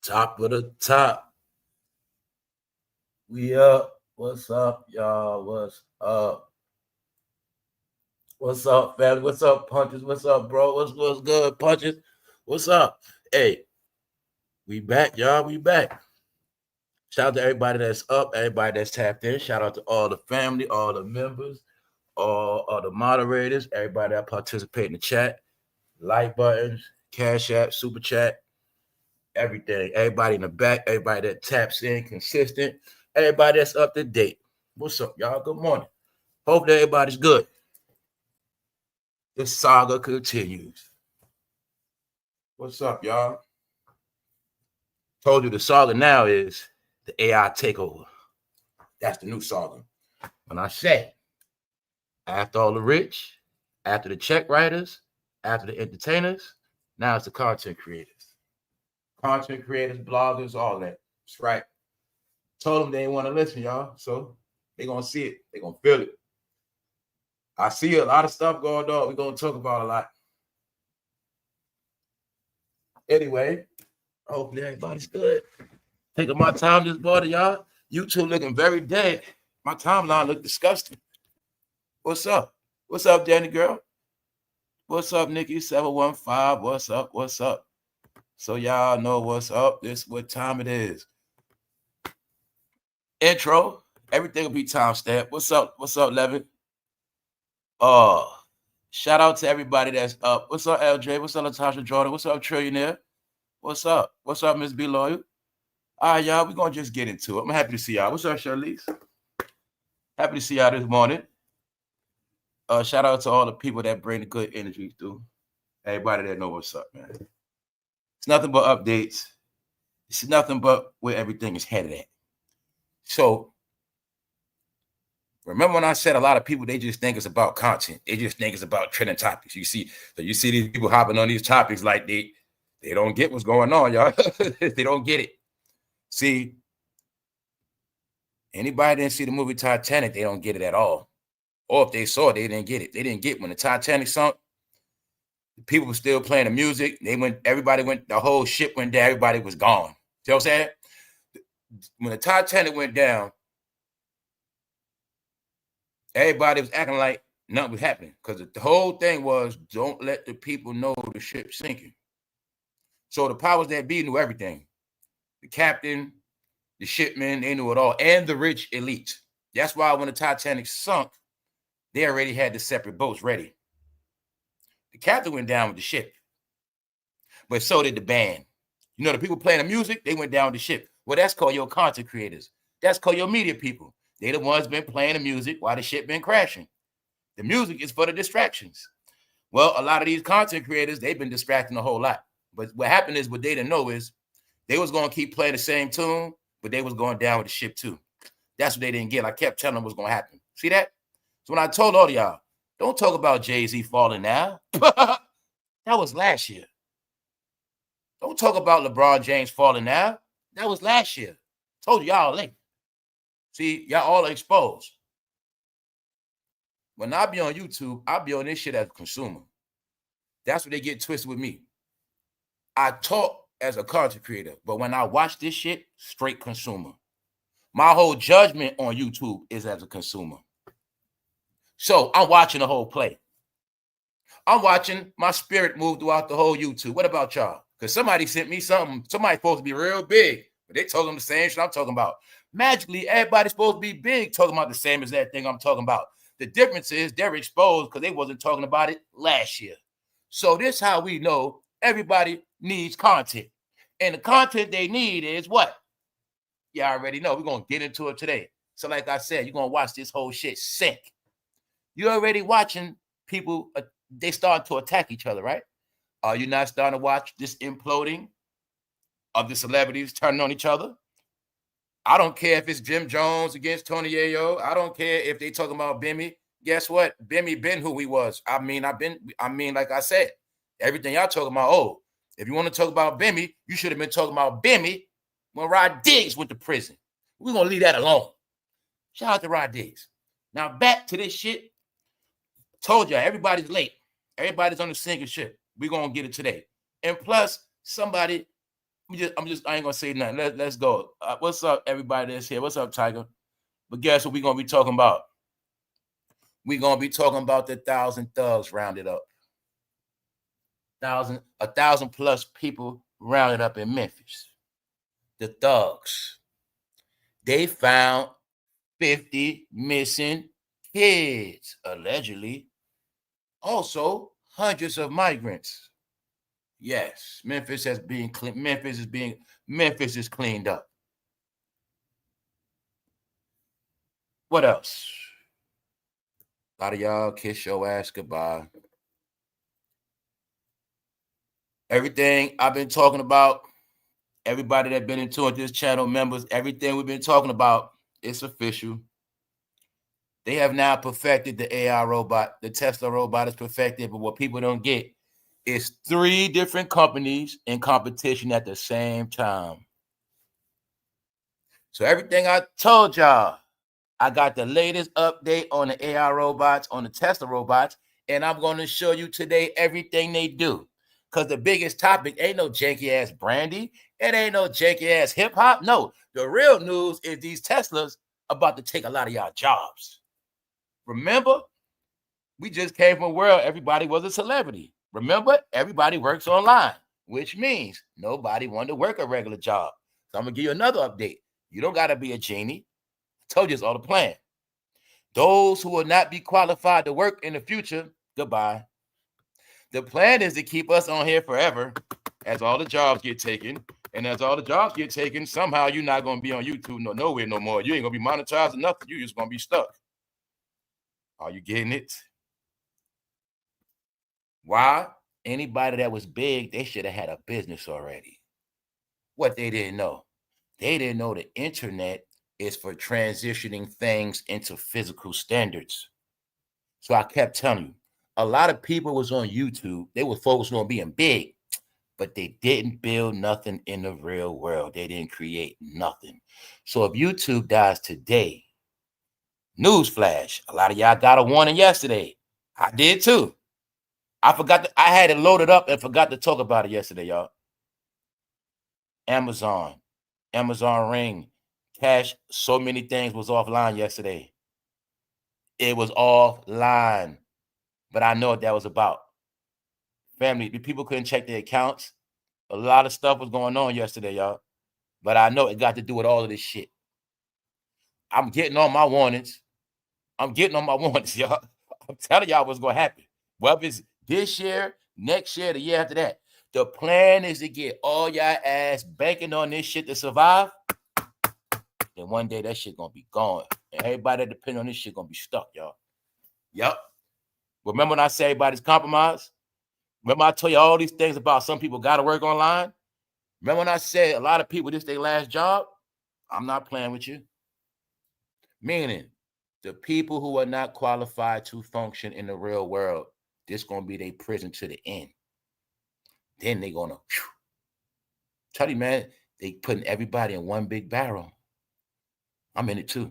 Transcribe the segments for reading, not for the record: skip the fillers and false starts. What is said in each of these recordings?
Top of the top. We up. What's up, y'all? What's up? What's up, family? What's up, Punches? What's up, bro? What's good, Punches? What's up? Hey, we back, y'all. We back. Shout out to everybody that's up, everybody that's tapped in. Shout out to all the family, all the members, all the moderators, everybody that participate in the chat, like buttons, cash app, super chat, everything. Everybody in the back, everybody that taps in, consistent, everybody that's up to date. What's up, y'all? Good morning. Hope that everybody's good. The saga continues. What's up, y'all? Told you the saga now is the AI takeover. That's the new saga. When I say, after all the rich, after the check writers, after the entertainers, now it's the content creators. Content creators, bloggers, all that. That's right. Told them they didn't want to listen, y'all. So they're going to see it. They're going to feel it. I see a lot of stuff going on. We're going to talk about a lot. Anyway, hopefully everybody's good. Taking my time this morning, y'all. YouTube looking very dead. My timeline look disgusting. What's up? What's up, Danny girl? What's up, Nikki 715? What's up? What's up? So y'all know what's up. This what time it is. Intro. Everything will be timestamped. What's up? What's up, Levin? Shout out to everybody that's up. What's up, LJ? What's up, Latasha Jordan? What's up, Trillionaire? What's up? What's up, Miss B Loyal? All right, y'all, we're going to just get into it. I'm happy to see y'all. What's up, Charlize? Happy to see y'all this morning. Shout out to all the people that bring the good energy through. Everybody that know what's up, man. It's nothing but updates. It's nothing but where everything is headed at. So, remember when I said a lot of people, they just think it's about content. They just think it's about trending topics. You see these people hopping on these topics like they don't get what's going on, y'all. They don't get it. See, anybody didn't see the movie Titanic, they don't get it at all. Or if they saw it, they didn't get it. They didn't get when the Titanic sunk. The people were still playing the music. The whole ship went down. Everybody was gone. See what I'm saying? When the Titanic went down, everybody was acting like nothing was happening because the whole thing was don't let the people know the ship's sinking. So the powers that be knew everything. The captain, the shipmen, they knew it all, and the rich elite. That's why when the Titanic sunk, they already had the separate boats ready. The captain went down with the ship, but so did the band. You know, the people playing the music, they went down with the ship. Well, that's called your content creators. That's called your media people. They the ones been playing the music while the ship been crashing. The music is for the distractions. Well, a lot of these content creators, they've been distracting a whole lot. But what happened is, what they didn't know is they was going to keep playing the same tune, but they was going down with the ship too. That's what they didn't get. I kept telling them what's going to happen. See that? So when I told all of y'all, don't talk about Jay-Z falling now. That was last year. Don't talk about LeBron James falling now. That was last year. Told y'all late. See, y'all all are exposed. When I be on YouTube, I be on this shit as a consumer. That's what they get twisted with me. I talk as a content creator, but when I watch this shit, straight consumer. My whole judgment on YouTube is as a consumer. So I'm watching the whole play. I'm watching my spirit move throughout the whole YouTube. What about y'all? Because somebody sent me something. Somebody's supposed to be real big, but they told them the same shit I'm talking about. Magically, everybody's supposed to be big, talking about the same as that thing I'm talking about. The difference is they're exposed because they wasn't talking about it last year. So this is how we know everybody needs content. And the content they need is what? You already know. We're going to get into it today. So like I said, you're going to watch this whole shit sink. You're already watching people, they start to attack each other, right? Are you not starting to watch this imploding of the celebrities turning on each other? I don't care if it's Jim Jones against Tony Yayo. I don't care if they talking about Bimmy. Guess what? Bimmy been who he was. I mean, like I said, everything y'all talking about, if you want to talk about Bimmy, you should have been talking about Bimmy when Rod Diggs went to prison. We're going to leave that alone. Shout out to Rod Diggs. Now, back to this shit. Told y'all, everybody's late. Everybody's on the sinking ship. We're going to get it today. And plus, somebody I ain't gonna say nothing. Let's go. What's up, everybody that's here? What's up, Tiger? But guess what we're gonna be talking about? We're gonna be talking about the 1,000 thugs rounded up. 1,000 plus people rounded up in Memphis. The thugs. They found 50 missing kids, allegedly. Also, hundreds of migrants. Yes, Memphis has been clean. Memphis is cleaned up. What else? A lot of y'all kiss your ass goodbye. Everything I've been talking about, everybody that been into this channel, members, everything we've been talking about, it's official. They have now perfected the AI robot. The Tesla robot is perfected, but what people don't get is 3 different companies in competition at the same time. So everything I told y'all, I got the latest update on the AI robots, on the Tesla robots, and I'm going to show you today everything they do. Because the biggest topic ain't no janky-ass brandy. It ain't no janky-ass hip-hop. No, the real news is these Teslas about to take a lot of y'all jobs. Remember, we just came from a world everybody was a celebrity. Remember, everybody works online, which means nobody wanted to work a regular job. So I'm going to give you another update. You don't got to be a genie. I told you it's all the plan. Those who will not be qualified to work in the future, goodbye. The plan is to keep us on here forever as all the jobs get taken. And as all the jobs get taken, somehow you're not going to be on YouTube nowhere no more. You ain't going to be monetized or nothing. You're just going to be stuck. Are you getting it? Why? Anybody that was big, they should have had a business already. What they didn't know. They didn't know the internet is for transitioning things into physical standards. So I kept telling you, a lot of people was on YouTube. They were focused on being big, but they didn't build nothing in the real world. They didn't create nothing. So if YouTube dies today, newsflash, a lot of y'all got a warning yesterday. I did too. I had it loaded up and forgot to talk about it yesterday, y'all. Amazon Ring, Cash, so many things was offline yesterday. It was offline, but I know what that was about. Family, people couldn't check their accounts. A lot of stuff was going on yesterday, y'all. But I know it got to do with all of this shit. I'm getting on my warnings. Y'all. I'm telling y'all what's going to happen. Whether it's this year, next year, the year after that. The plan is to get all y'all ass banking on this shit to survive. Then one day that shit going to be gone. And everybody that depends on this shit going to be stuck, y'all. Yep. Remember when I say everybody's compromised? Remember I told you all these things about some people got to work online? Remember when I said a lot of people, this their last job? I'm not playing with you. Meaning, the people who are not qualified to function in the real world, this going to be their prison to the end. Then they going to, tell you, man, they putting everybody in one big barrel. I'm in it too.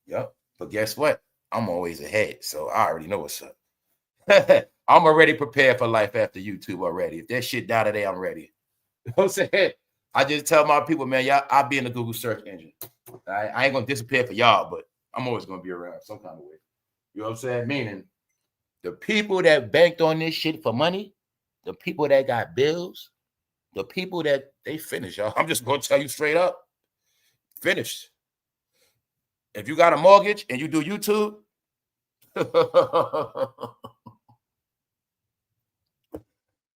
Yep. But guess what? I'm always ahead. So I already know what's up. I'm already prepared for life after YouTube already. If that shit down today, I'm ready. You know what I'm saying? I just tell my people, man, y'all, I'll be in the Google search engine. I ain't going to disappear for y'all, but I'm always going to be around some kind of way. You know what I'm saying? Meaning, the people that banked on this shit for money, the people that got bills, the people that they finished, y'all. I'm just going to tell you straight up, finished. If you got a mortgage and you do YouTube,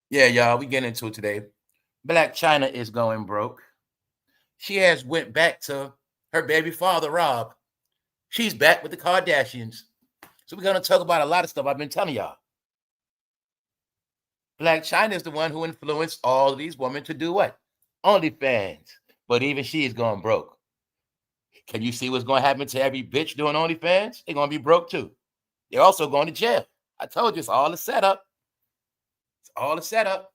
yeah, y'all, we get into it today. BLAC CHYNA is going broke. She has went back to her baby father, Rob. She's back with the Kardashians. So we're going to talk about a lot of stuff I've been telling y'all. BLAC CHYNA is the one who influenced all of these women to do what? OnlyFans. But even she is going broke. Can you see what's going to happen to every bitch doing OnlyFans? They're going to be broke too. They're also going to jail. I told you, it's all a setup. It's all a setup.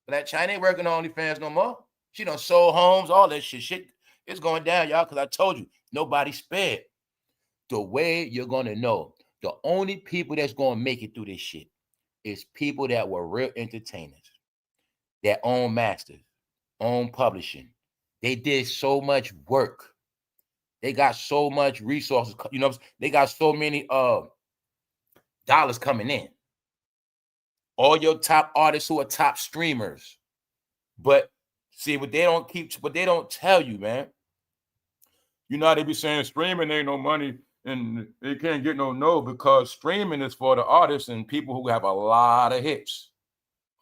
BLAC CHYNA ain't working on OnlyFans no more. She done sold homes, all that shit. It's going down, y'all, because I told you, nobody spared. The way you're going to know, the only people that's going to make it through this shit is people that were real entertainers, that own masters. own publishing. They did so much work. They got so much resources. You know, they got so many dollars coming in. All your top artists who are top streamers. But see, what they don't tell you, man. You know how they be saying streaming ain't no money and they can't get no because streaming is for the artists and people who have a lot of hits,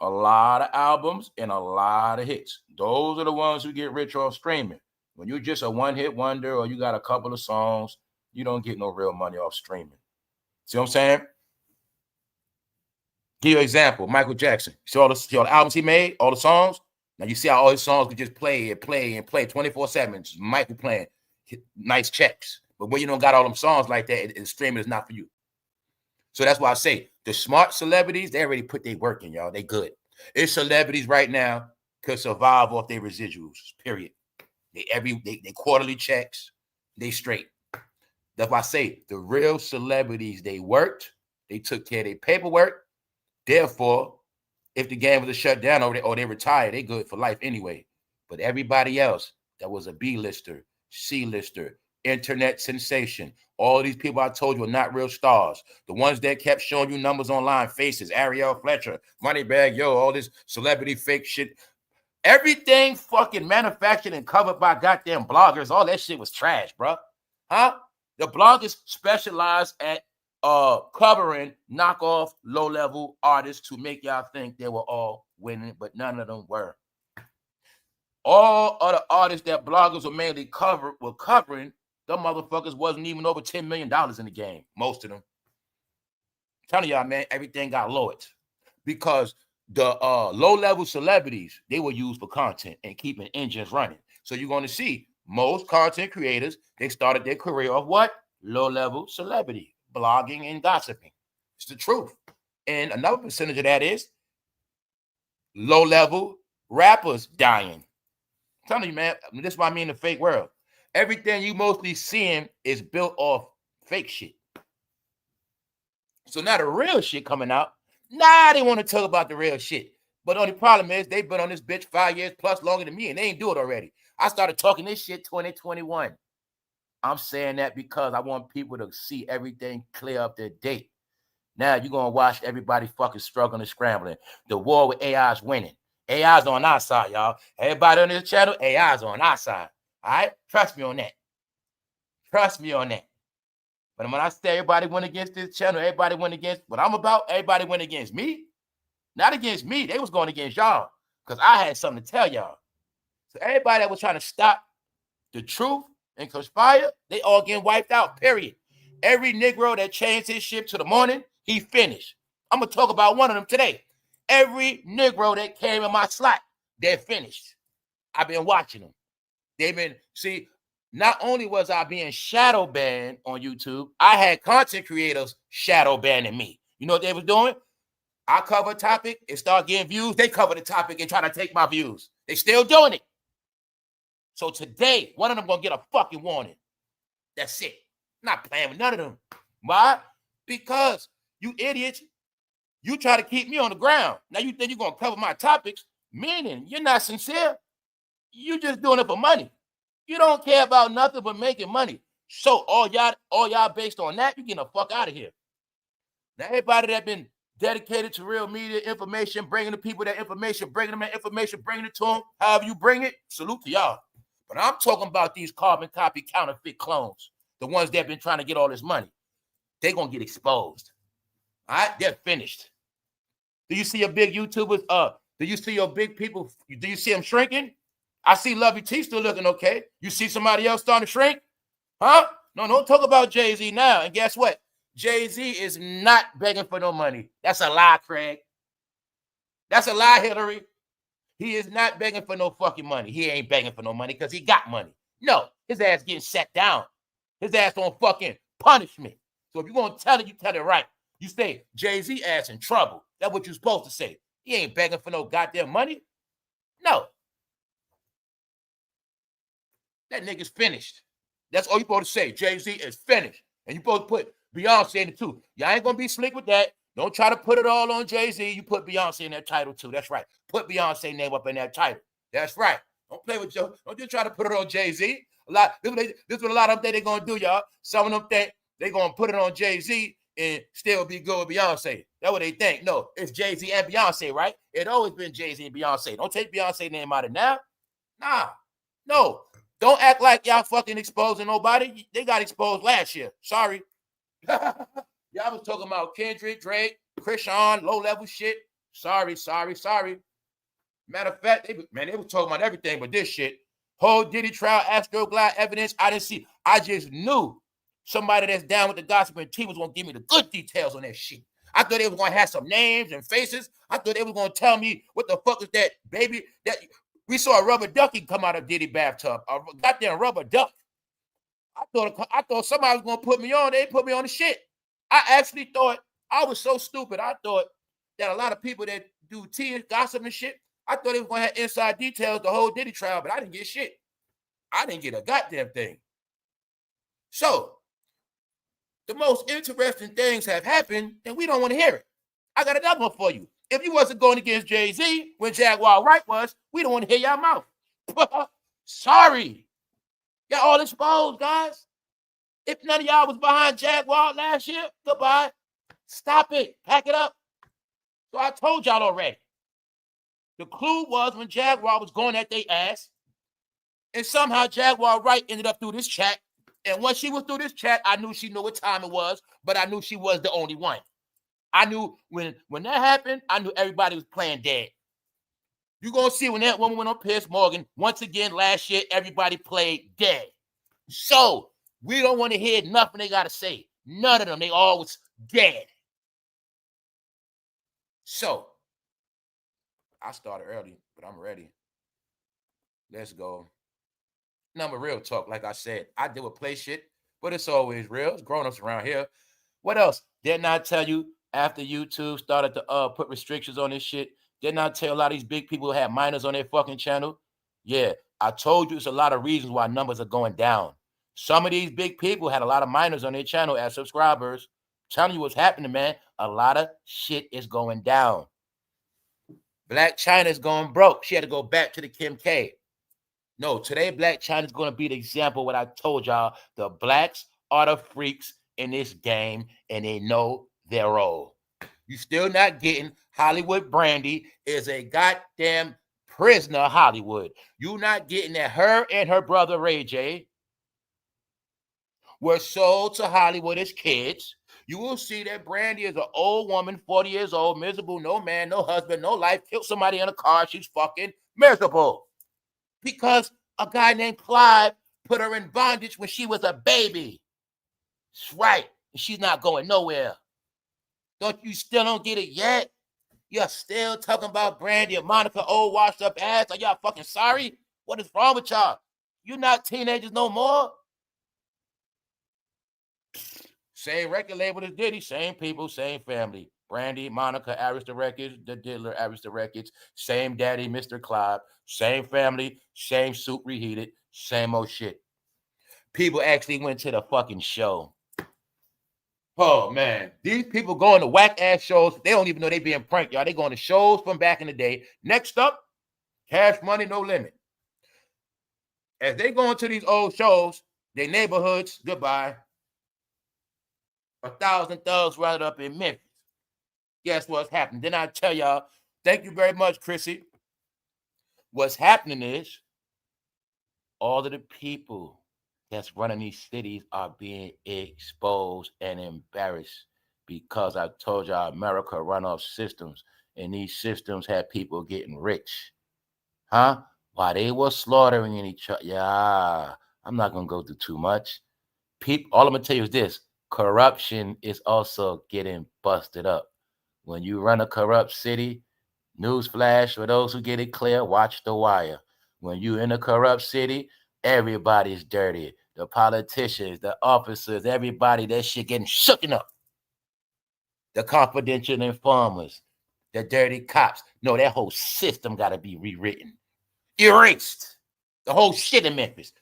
a lot of albums, and a lot of hits. Those are the ones who get rich off streaming. When you're just a one-hit wonder or you got a couple of songs, you don't get no real money off streaming. See what I'm saying? Give you an example. Michael Jackson. See all the albums he made, all the songs? Now you see how all his songs could just play and play and play 24/7. Michael playing nice checks. But when you don't got all them songs like that, streaming is not for you. So that's why I say the smart celebrities, they already put their work in, y'all. They good. It's celebrities right now could survive off their residuals, period. They quarterly checks, they straight. That's why I say the real celebrities, they worked, they took care of their paperwork. Therefore, if the game was to shut down or they retire, they good for life anyway. But everybody else that was a B-lister, C-lister, internet sensation, all these people I told you are not real stars. The ones that kept showing you numbers online, faces, Ariel Fletcher, Moneybag Yo, all this celebrity fake shit. Everything fucking manufactured and covered by goddamn bloggers, all that shit was trash, bro. Huh? The bloggers specialize at covering knockoff low-level artists to make y'all think they were all winning, but none of them were. All other artists that bloggers were mainly covering, them motherfuckers wasn't even over $10 million in the game, most of them. I'm telling y'all, man, everything got lowered because the low-level celebrities, they were used for content and keeping engines running. So you're going to see most content creators, they started their career off what? Low-level celebrity, blogging and gossiping. It's the truth. And another percentage of that is low-level rappers dying. I'm telling you, man, this is what I mean the fake world. Everything you mostly seeing is built off fake shit. So now the real shit coming out, they want to talk about the real shit. But the only problem is they've been on this bitch 5 years plus longer than me, and they ain't do it already. I started talking this shit 2021. I'm saying that because I want people to see everything clear up their date. Now you're going to watch everybody fucking struggling and scrambling. The war with AI is winning. AI's on our side, y'all. Everybody on this channel, AI's on our side. All right? Trust me on that. Trust me on that. But when I say everybody went against this channel, everybody went against what I'm about, everybody went against me. Not against me. They was going against y'all because I had something to tell y'all. So everybody that was trying to stop the truth and conspire, they all getting wiped out, period. Every Negro that changed his ship to the morning, he finished. I'm going to talk about one of them today. Every Negro that came in my slot, they're finished. I've been watching them. They've been, see, not only was I being shadow banned on YouTube, I had content creators shadow banning me. You know what they was doing? I cover a topic and start getting views. They cover the topic and try to take my views. They still doing it. So today, one of them gonna get a fucking warning. That's it. Not playing with none of them. Why? Because you idiots, you try to keep me on the ground. Now you think you're gonna cover my topics, meaning you're not sincere. You just doing it for money. You don't care about nothing but making money. So all y'all based on that, you getting the fuck out of here. Now everybody that been dedicated to real media information, bringing the people that information, bringing them that information, bringing it to them, however you bring it, salute to y'all. But I'm talking about these carbon copy counterfeit clones, the ones that have been trying to get all this money. They're going to get exposed. All right? They're finished. Do you see your big YouTubers? Do you see your big people? Do you see them shrinking? I see Lovey T still looking okay. You see somebody else starting to shrink? Huh? No, don't talk about Jay-Z now. And guess what? Jay-Z is not begging for no money. That's a lie, Craig. That's a lie, Hillary. He is not begging for no fucking money. He ain't begging for no money because he got money. No, his ass getting set down. His ass on fucking punishment. So if you're going to tell it, you tell it right. You say, Jay-Z ass in trouble. That's what you're supposed to say. He ain't begging for no goddamn money. No. That nigga's finished. That's all you're supposed to say. Jay-Z is finished. And you're supposed to put Beyonce in it too. Y'all ain't going to be slick with that. Don't try to put it all on Jay-Z. You put Beyonce in that title too. That's right. Put Beyonce name up in that title. That's right. Don't play with Joe. Don't just try to put it on Jay-Z. This is what a lot of them think they're going to do, y'all. Some of them think they're going to put it on Jay-Z and still be good with Beyonce. That's what they think. No, it's Jay-Z and Beyonce, right? It always been Jay-Z and Beyonce. Don't take Beyonce's name out of it now. Nah. No. Don't act like y'all fucking exposing nobody. They got exposed last year. Sorry. Y'all was talking about Kendrick, Drake, Krishan, low-level shit. Sorry. Matter of fact, they were talking about everything but this shit. Whole Diddy trial, Astroglide evidence. I didn't see. I just knew somebody that's down with the gossip and tea was going to give me the good details on that shit. I thought they was going to have some names and faces. I thought they was going to tell me what the fuck is that baby. That we saw a rubber ducky come out of Diddy bathtub. A goddamn rubber duck. I thought somebody was going to put me on. They put me on the shit. I actually thought, I was so stupid. I thought that a lot of people that do tea and gossip and shit, I thought they was going to have inside details the whole Diddy trial, but I didn't get shit. I didn't get a goddamn thing. So, the most interesting things have happened, and we don't want to hear it. I got another one for you. If you wasn't going against Jay-Z when Jaguar Wright was, we don't want to hear your mouth. Sorry. Y'all all exposed, guys. If none of y'all was behind Jaguar last year, goodbye. Stop it. Pack it up. So I told y'all already. The clue was when Jaguar was going at their ass, and somehow Jaguar Wright ended up through this chat. And once she was through this chat, I knew she knew what time it was, but I knew she was the only one. I knew when that happened, I knew everybody was playing dead. You're going to see when that woman went on Piers Morgan, once again, last year, everybody played dead. So we don't want to hear nothing they got to say. None of them. They all was dead. So I started early, but I'm ready. Let's go. Number real talk, like I said, I deal with play shit, but it's always real. It's grown-ups around here. What else? Didn't I tell you after YouTube started to put restrictions on this shit? Didn't I tell a lot of these big people who have minors on their fucking channel? Yeah, I told you it's a lot of reasons why numbers are going down. Some of these big people had a lot of minors on their channel as subscribers. Telling you what's happening, man. A lot of shit is going down. BLAC CHYNA is going broke. She had to go back to the Kim K. No, today BLAC CHYNA is going to be the example of what I told y'all. The blacks are the freaks in this game, and they know their role. You still not getting Hollywood BRANDY is a goddamn prisoner of Hollywood. You not getting that her and her brother rayj were sold to Hollywood as kids. You will see that BRANDY is an old woman, 40 years old, miserable, no man, no husband, no life, killed somebody in a car. She's fucking miserable. Because a guy named Clive put her in bondage when she was a baby. That's right. She's not going nowhere. You still don't get it yet? You're still talking about BRANDY and Monica, old washed up ass. Are y'all fucking sorry? What is wrong with y'all? You're not teenagers no more. Same record label as Diddy, same people, same family. BRANDY, Monica, Arista Records, the Diddler, Arista Records, same daddy, Mr. Clive, same family, same soup reheated, same old shit. People actually went to the fucking show. Oh, man. These people going to whack-ass shows. They don't even know they being pranked, y'all. They going to shows from back in the day. Next up, Cash Money, No Limit. As they going to these old shows, their neighborhoods, goodbye. 1,000 thugs rounded up in Memphis. Guess what's happening? Then I tell y'all, thank you very much, Chrissy. What's happening is all of the people that's running these cities are being exposed and embarrassed because I told y'all America run off systems, and these systems had people getting rich. Huh? While they were slaughtering each other. Yeah, I'm not going to go through too much. All I'm going to tell you is this. Corruption is also getting busted up. When you run a corrupt city, newsflash for those who get it clear, watch The Wire. When you in a corrupt city, everybody's dirty. The politicians, the officers, everybody, that shit getting shooken up. The confidential informers, the dirty cops. No, that whole system got to be rewritten. Erased. The whole shit in Memphis.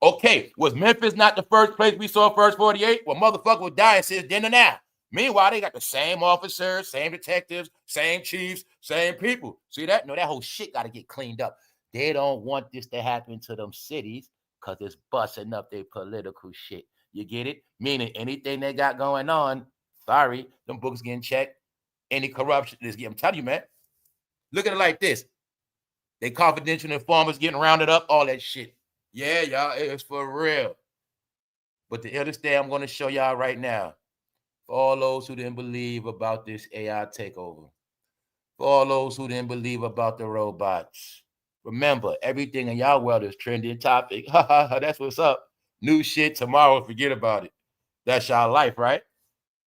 Okay, was Memphis not the first place we saw First 48? Well, motherfucker was dying since then and now. Meanwhile, they got the same officers, same detectives, same chiefs, same people. See that? No, that whole shit got to get cleaned up. They don't want this to happen to them cities because it's busting up their political shit. You get it? Meaning anything they got going on, sorry, them books getting checked. Any corruption is getting, I'm telling you, man. Look at it like this. They confidential informers getting rounded up, all that shit. Yeah, y'all, it's for real. But to understand, I'm going to show y'all right now. For all those who didn't believe about this AI takeover. For all those who didn't believe about the robots. Remember, everything in y'all world is trending topic. That's what's up. New shit tomorrow, forget about it. That's y'all life, right?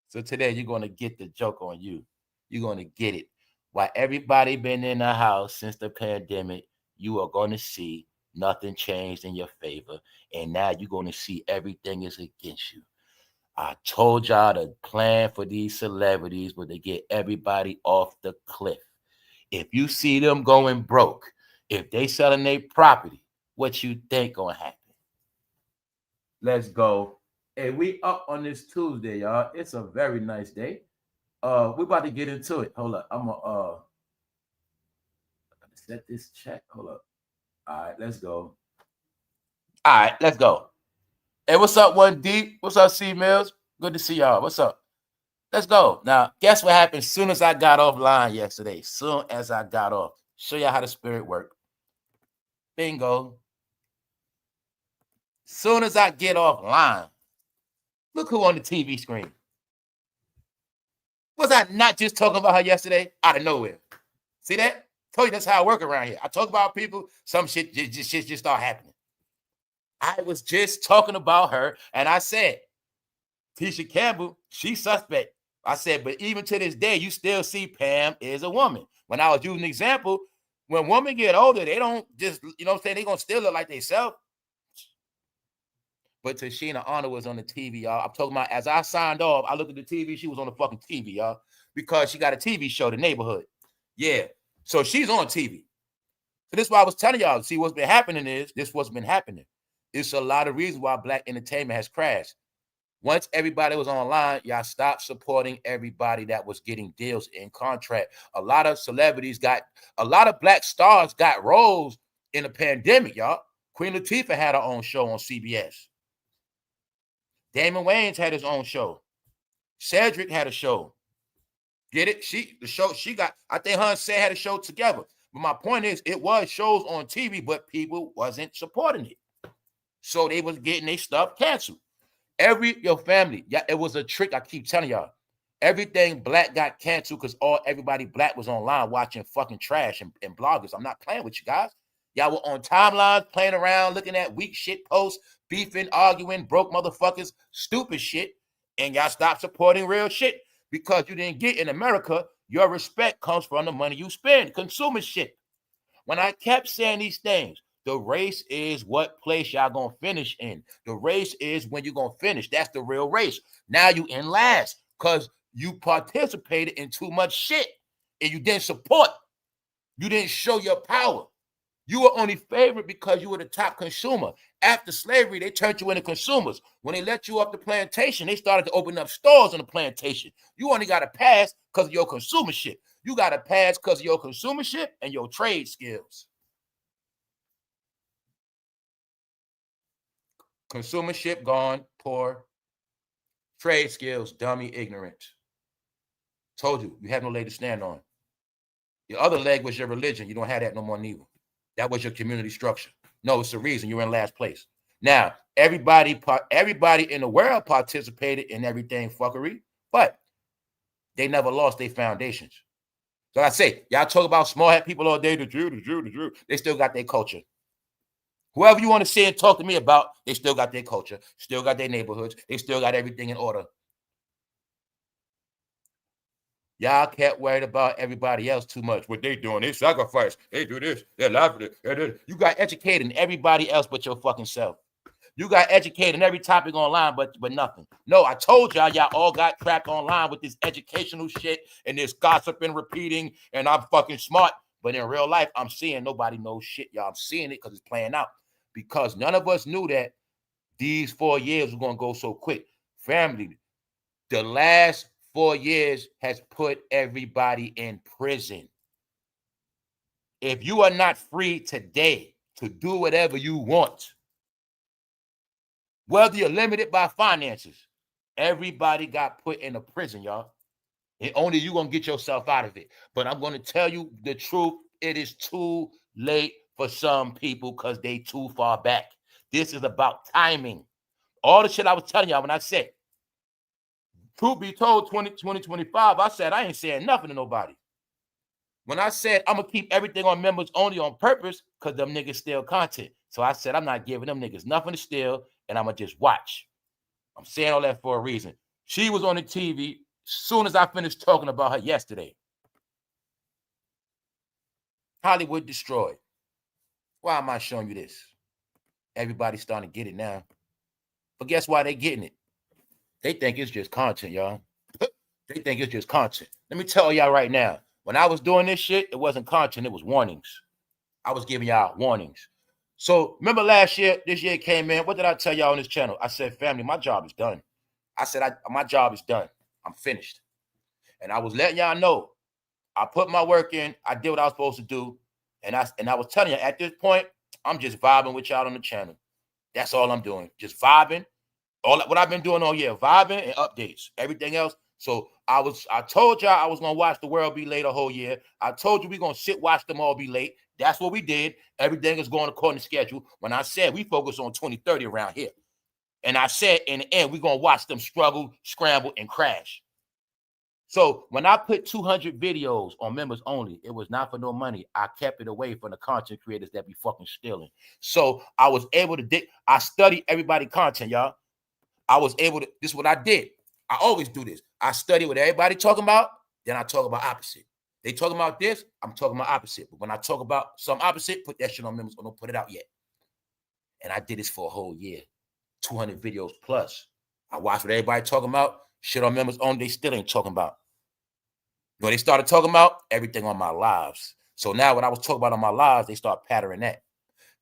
So today you're going to get the joke on you. You're going to get it. While everybody been in the house since the pandemic, you are going to see nothing changed in your favor. And now you're going to see everything is against you. I told y'all the plan for these celebrities was to get everybody off the cliff. If you see them going broke, if they selling their property, what you think gonna happen? Let's go. Hey, we up on this Tuesday, y'all. It's a very nice day. We're about to get into it. Hold up. I'm gonna set this check. Hold up. All right, let's go. All right, let's go. Hey, what's up, One Deep? What's up, C Mills? Good to see y'all. What's up? Let's go. Now, guess what happened soon as I got offline yesterday? Soon as I got off. Show y'all how the spirit worked. Bingo. Soon as I get offline, look who on the TV screen. Was I not just talking about her yesterday? Out of nowhere. See that? Told you that's how I work around here. I talk about people, some shit just start happening. I was just talking about her, and I said, Tisha Campbell, she's suspect. I said, but even to this day, you still see Pam is a woman. When I was using an example, when women get older, they don't just, you know what I'm saying, they're going to still look like they self. But Tashina Honor was on the TV, y'all. I'm talking about as I signed off, I looked at the TV, she was on the fucking TV, y'all, because she got a TV show, The Neighborhood. Yeah. So she's on TV. So this is why I was telling y'all, see what's been happening is, this what's been happening. It's a lot of reasons why black entertainment has crashed. Once everybody was online, y'all stopped supporting everybody that was getting deals in contract. A lot of celebrities a lot of black stars got roles in the pandemic, y'all. Queen Latifah had her own show on CBS. Damon Wayans had his own show. Cedric had a show. Get it? I think her and Seth had a show together. But my point is, it was shows on TV, but people wasn't supporting it. So they was getting their stuff canceled. Your family, yeah, it was a trick. I keep telling y'all, everything black got canceled because everybody black was online watching fucking trash and bloggers. I'm not playing with you guys. Y'all were on timelines playing around, looking at weak shit posts, beefing, arguing, broke motherfuckers, stupid shit, and y'all stopped supporting real shit because you didn't get in America. Your respect comes from the money you spend, consumer shit. When I kept saying these things, the race is what place y'all gonna finish in. The race is when you're gonna finish. That's the real race. Now you in last because you participated in too much shit and you didn't support. You didn't show your power. You were only favored because you were the top consumer. After slavery, they turned you into consumers. When they let you off the plantation, they started to open up stores on the plantation. You only got a pass because of your consumership. You got a pass because of your consumership and your trade skills. Consumership gone, poor. Trade skills, dummy, ignorant. Told you, you have no leg to stand on. Your other leg was your religion. You don't have that no more neither. That was your community structure. No, it's the reason you're in last place. Now, everybody in the world participated in everything fuckery, but they never lost their foundations. So I say, y'all talk about small hat people all day, the Jew. They still got their culture. Whoever you want to say and talk to me about, they still got their culture, still got their neighborhoods, they still got everything in order. Y'all can't worry about everybody else too much. What they doing, they sacrifice, they do this, they're laughing. You got educated in everybody else but your fucking self. You got educated in every topic online, but nothing. No, I told y'all all got trapped online with this educational shit and this gossiping, repeating, and I'm fucking smart. But in real life, I'm seeing nobody knows shit, y'all. I'm seeing it because it's playing out. Because none of us knew that these 4 years were going to go so quick. Family, the last 4 years has put everybody in prison. If you are not free today to do whatever you want, whether you're limited by finances, everybody got put in a prison, y'all. And only you gonna get yourself out of it. But I'm gonna tell you the truth. It is too late for some people because they too far back. This is about timing. All the shit I was telling y'all when I said, truth be told, 2025, I said I ain't saying nothing to nobody. When I said I'm gonna keep everything on members only on purpose, because them niggas steal content. So I said I'm not giving them niggas nothing to steal, and I'm gonna just watch. I'm saying all that for a reason. She was on the TV soon as I finished talking about her yesterday. Hollywood destroyed. Why am I showing you this? Everybody's starting to get it now. But guess why they getting it? They think it's just content, y'all. They think it's just content. Let me tell y'all right now. When I was doing this shit, it wasn't content, it was warnings. I was giving y'all warnings. So remember last year, this year came in. What did I tell y'all on this channel? I said, family, my job is done. I said, my job is done. I'm finished. And I was letting y'all know, I put my work in. I did what I was supposed to do. And I was telling you, at this point, I'm just vibing with y'all on the channel. That's all I'm doing. Just vibing. What I've been doing all year, vibing and updates. Everything else. So I told y'all I was going to watch the world be late a whole year. I told you we're going to sit, watch them all be late. That's what we did. Everything is going according to schedule. When I said we focus on 2030 around here. And I said in the end, we're going to watch them struggle, scramble, and crash. So when I put 200 videos on members only, it was not for no money. I kept it away from the content creators that be fucking stealing. So I was able to I studied everybody's content, y'all. I was able to, this is what I did. I always do this. I study what everybody talking about, then I talk about opposite. They talking about this, I'm talking about opposite. But when I talk about some opposite, put that shit on members, or don't put it out yet. And I did this for a whole year. 200 videos plus. I watched what everybody talking about. Shit on members only, they still ain't talking about. You know what they started talking about? Everything on my lives. So now what I was talking about on my lives, they start patterning that.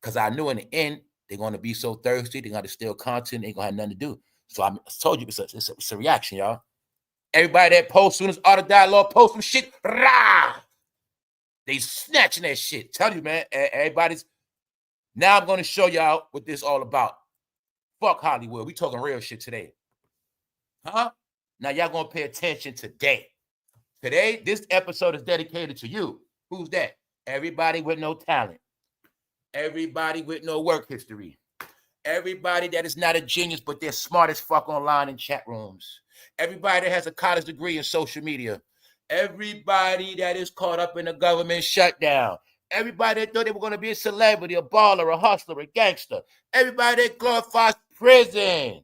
Because I knew in the end, they're going to be so thirsty, they're going to steal content, they ain't going to have nothing to do. So I told you, it's a reaction, y'all. Everybody that posts, soon as Art of Dialogue posts some shit, rah! They snatching that shit. Tell you, man, everybody's. Now I'm going to show y'all what this all about. Fuck Hollywood. We talking real shit today. Huh? Now y'all going to pay attention today. Today, this episode is dedicated to you. Who's that? Everybody with no talent. Everybody with no work history. Everybody that is not a genius, but they're smart as fuck online in chat rooms. Everybody that has a college degree in social media. Everybody that is caught up in the government shutdown. Everybody that thought they were going to be a celebrity, a baller, a hustler, a gangster. Everybody that glorifies prison.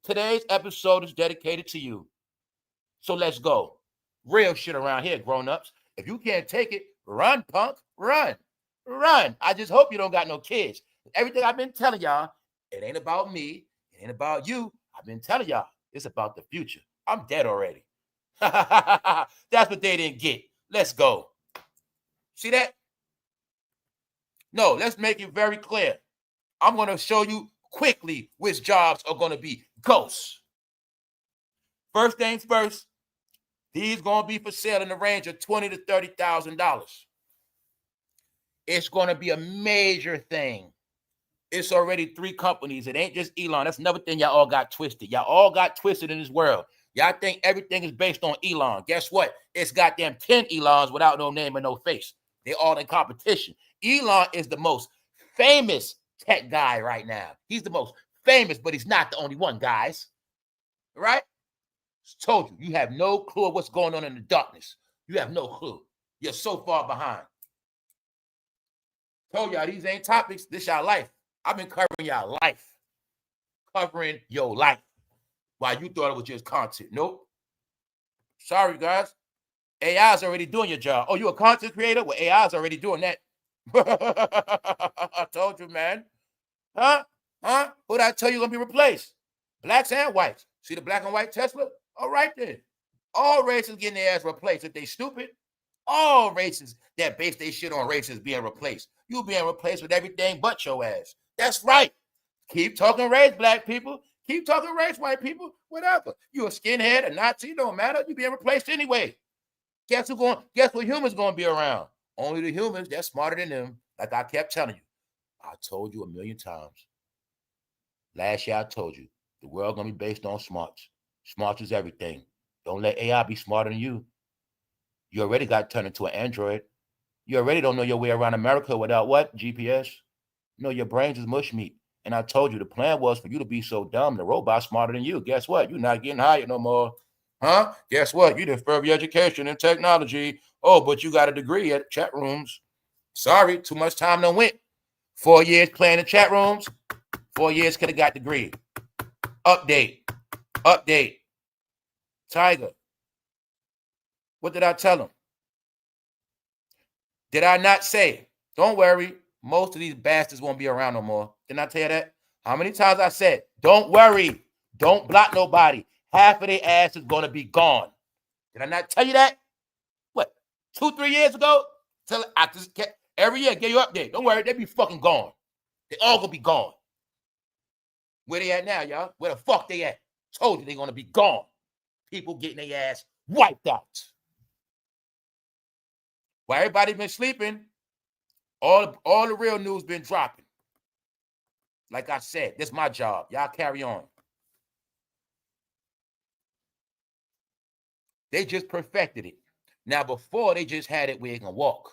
Today's episode is dedicated to you. So let's go. Real shit around here, grown-ups. If you can't take it, run, punk. Run. Run. I just hope you don't got no kids. Everything I've been telling y'all, it ain't about me. It ain't about you. I've been telling y'all, it's about the future. I'm dead already. That's what they didn't get. Let's go. See that? No, let's make it very clear. I'm going to show you quickly which jobs are going to be ghosts. First things first, these going to be for sale in the range of $20,000 to $30,000. It's going to be a major thing. It's already 3 companies. It ain't just Elon. That's another thing y'all all got twisted. Y'all all got twisted in this world. Y'all think everything is based on Elon. Guess what? It's goddamn 10 Elons without no name and no face. They're all in competition. Elon is the most famous tech guy right now. He's the most famous, but he's not the only one, guys. Right? Just told you, you have no clue of what's going on in the darkness. You have no clue. You're so far behind. Told y'all these ain't topics. This y'all life. I've been covering y'all life. Covering your life. While you thought it was just content. Nope. Sorry, guys. AI's already doing your job. Oh, you a content creator? Well, AI's already doing that. I told you, man. Huh? Who did I tell you going to be replaced? Blacks and whites. See the black and white Tesla? All right, then. All races getting their ass replaced. If they stupid, all races that base their shit on races being replaced. You being replaced with everything but your ass. That's right. Keep talking race, black people. Keep talking race, white people. Whatever. You a skinhead, a Nazi, don't matter. You being replaced anyway. Guess what humans gonna be around? Only the humans that's smarter than them. Like I kept telling you. I told you a million times. Last year I told you. The world gonna be based on smarts. Smarts is everything. Don't let AI be smarter than you. You already got turned into an android. You already don't know your way around America without what? GPS. No, your brains is mush meat. And I told you the plan was for you to be so dumb, the robot's smarter than you. Guess what? You're not getting hired no more. Huh? Guess what? You didn't further your education in technology. Oh, but you got a degree at chat rooms. Sorry, too much time done went. 4 years playing in chat rooms. 4 years could have got degree. Update. Update. Tiger. What did I tell him? Did I not say, don't worry, most of these bastards won't be around no more? Didn't I tell you that? How many times I said, don't worry, don't block nobody. Half of their ass is going to be gone. Did I not tell you that? What, 2-3 years ago? I just kept, every year, give you an update. Don't worry, they be fucking gone. They all going to be gone. Where they at now, y'all? Where the fuck they at? Told you they going to be gone. People getting their ass wiped out. While everybody been sleeping, all the real news been dropping. Like I said, this is my job. Y'all carry on. They just perfected it. Now, before, they just had it where it can walk.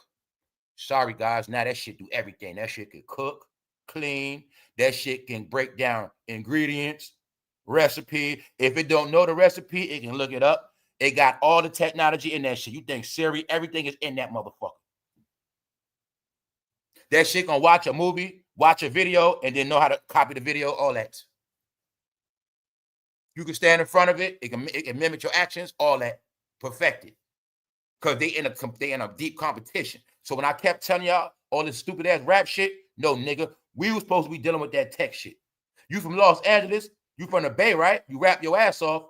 Sorry, guys. Now that shit do everything. That shit can cook, clean. That shit can break down ingredients, recipe. If it don't know the recipe, it can look it up. It got all the technology in that shit. You think Siri, everything is in that motherfucker. That shit gonna watch a movie, watch a video, and then know how to copy the video, all that. You can stand in front of it. It can mimic your actions, all that. Perfected. Because they in a deep competition. So when I kept telling y'all all this stupid ass rap shit, no, nigga, we were supposed to be dealing with that tech shit. You from Los Angeles, you from the Bay, right? You rap your ass off.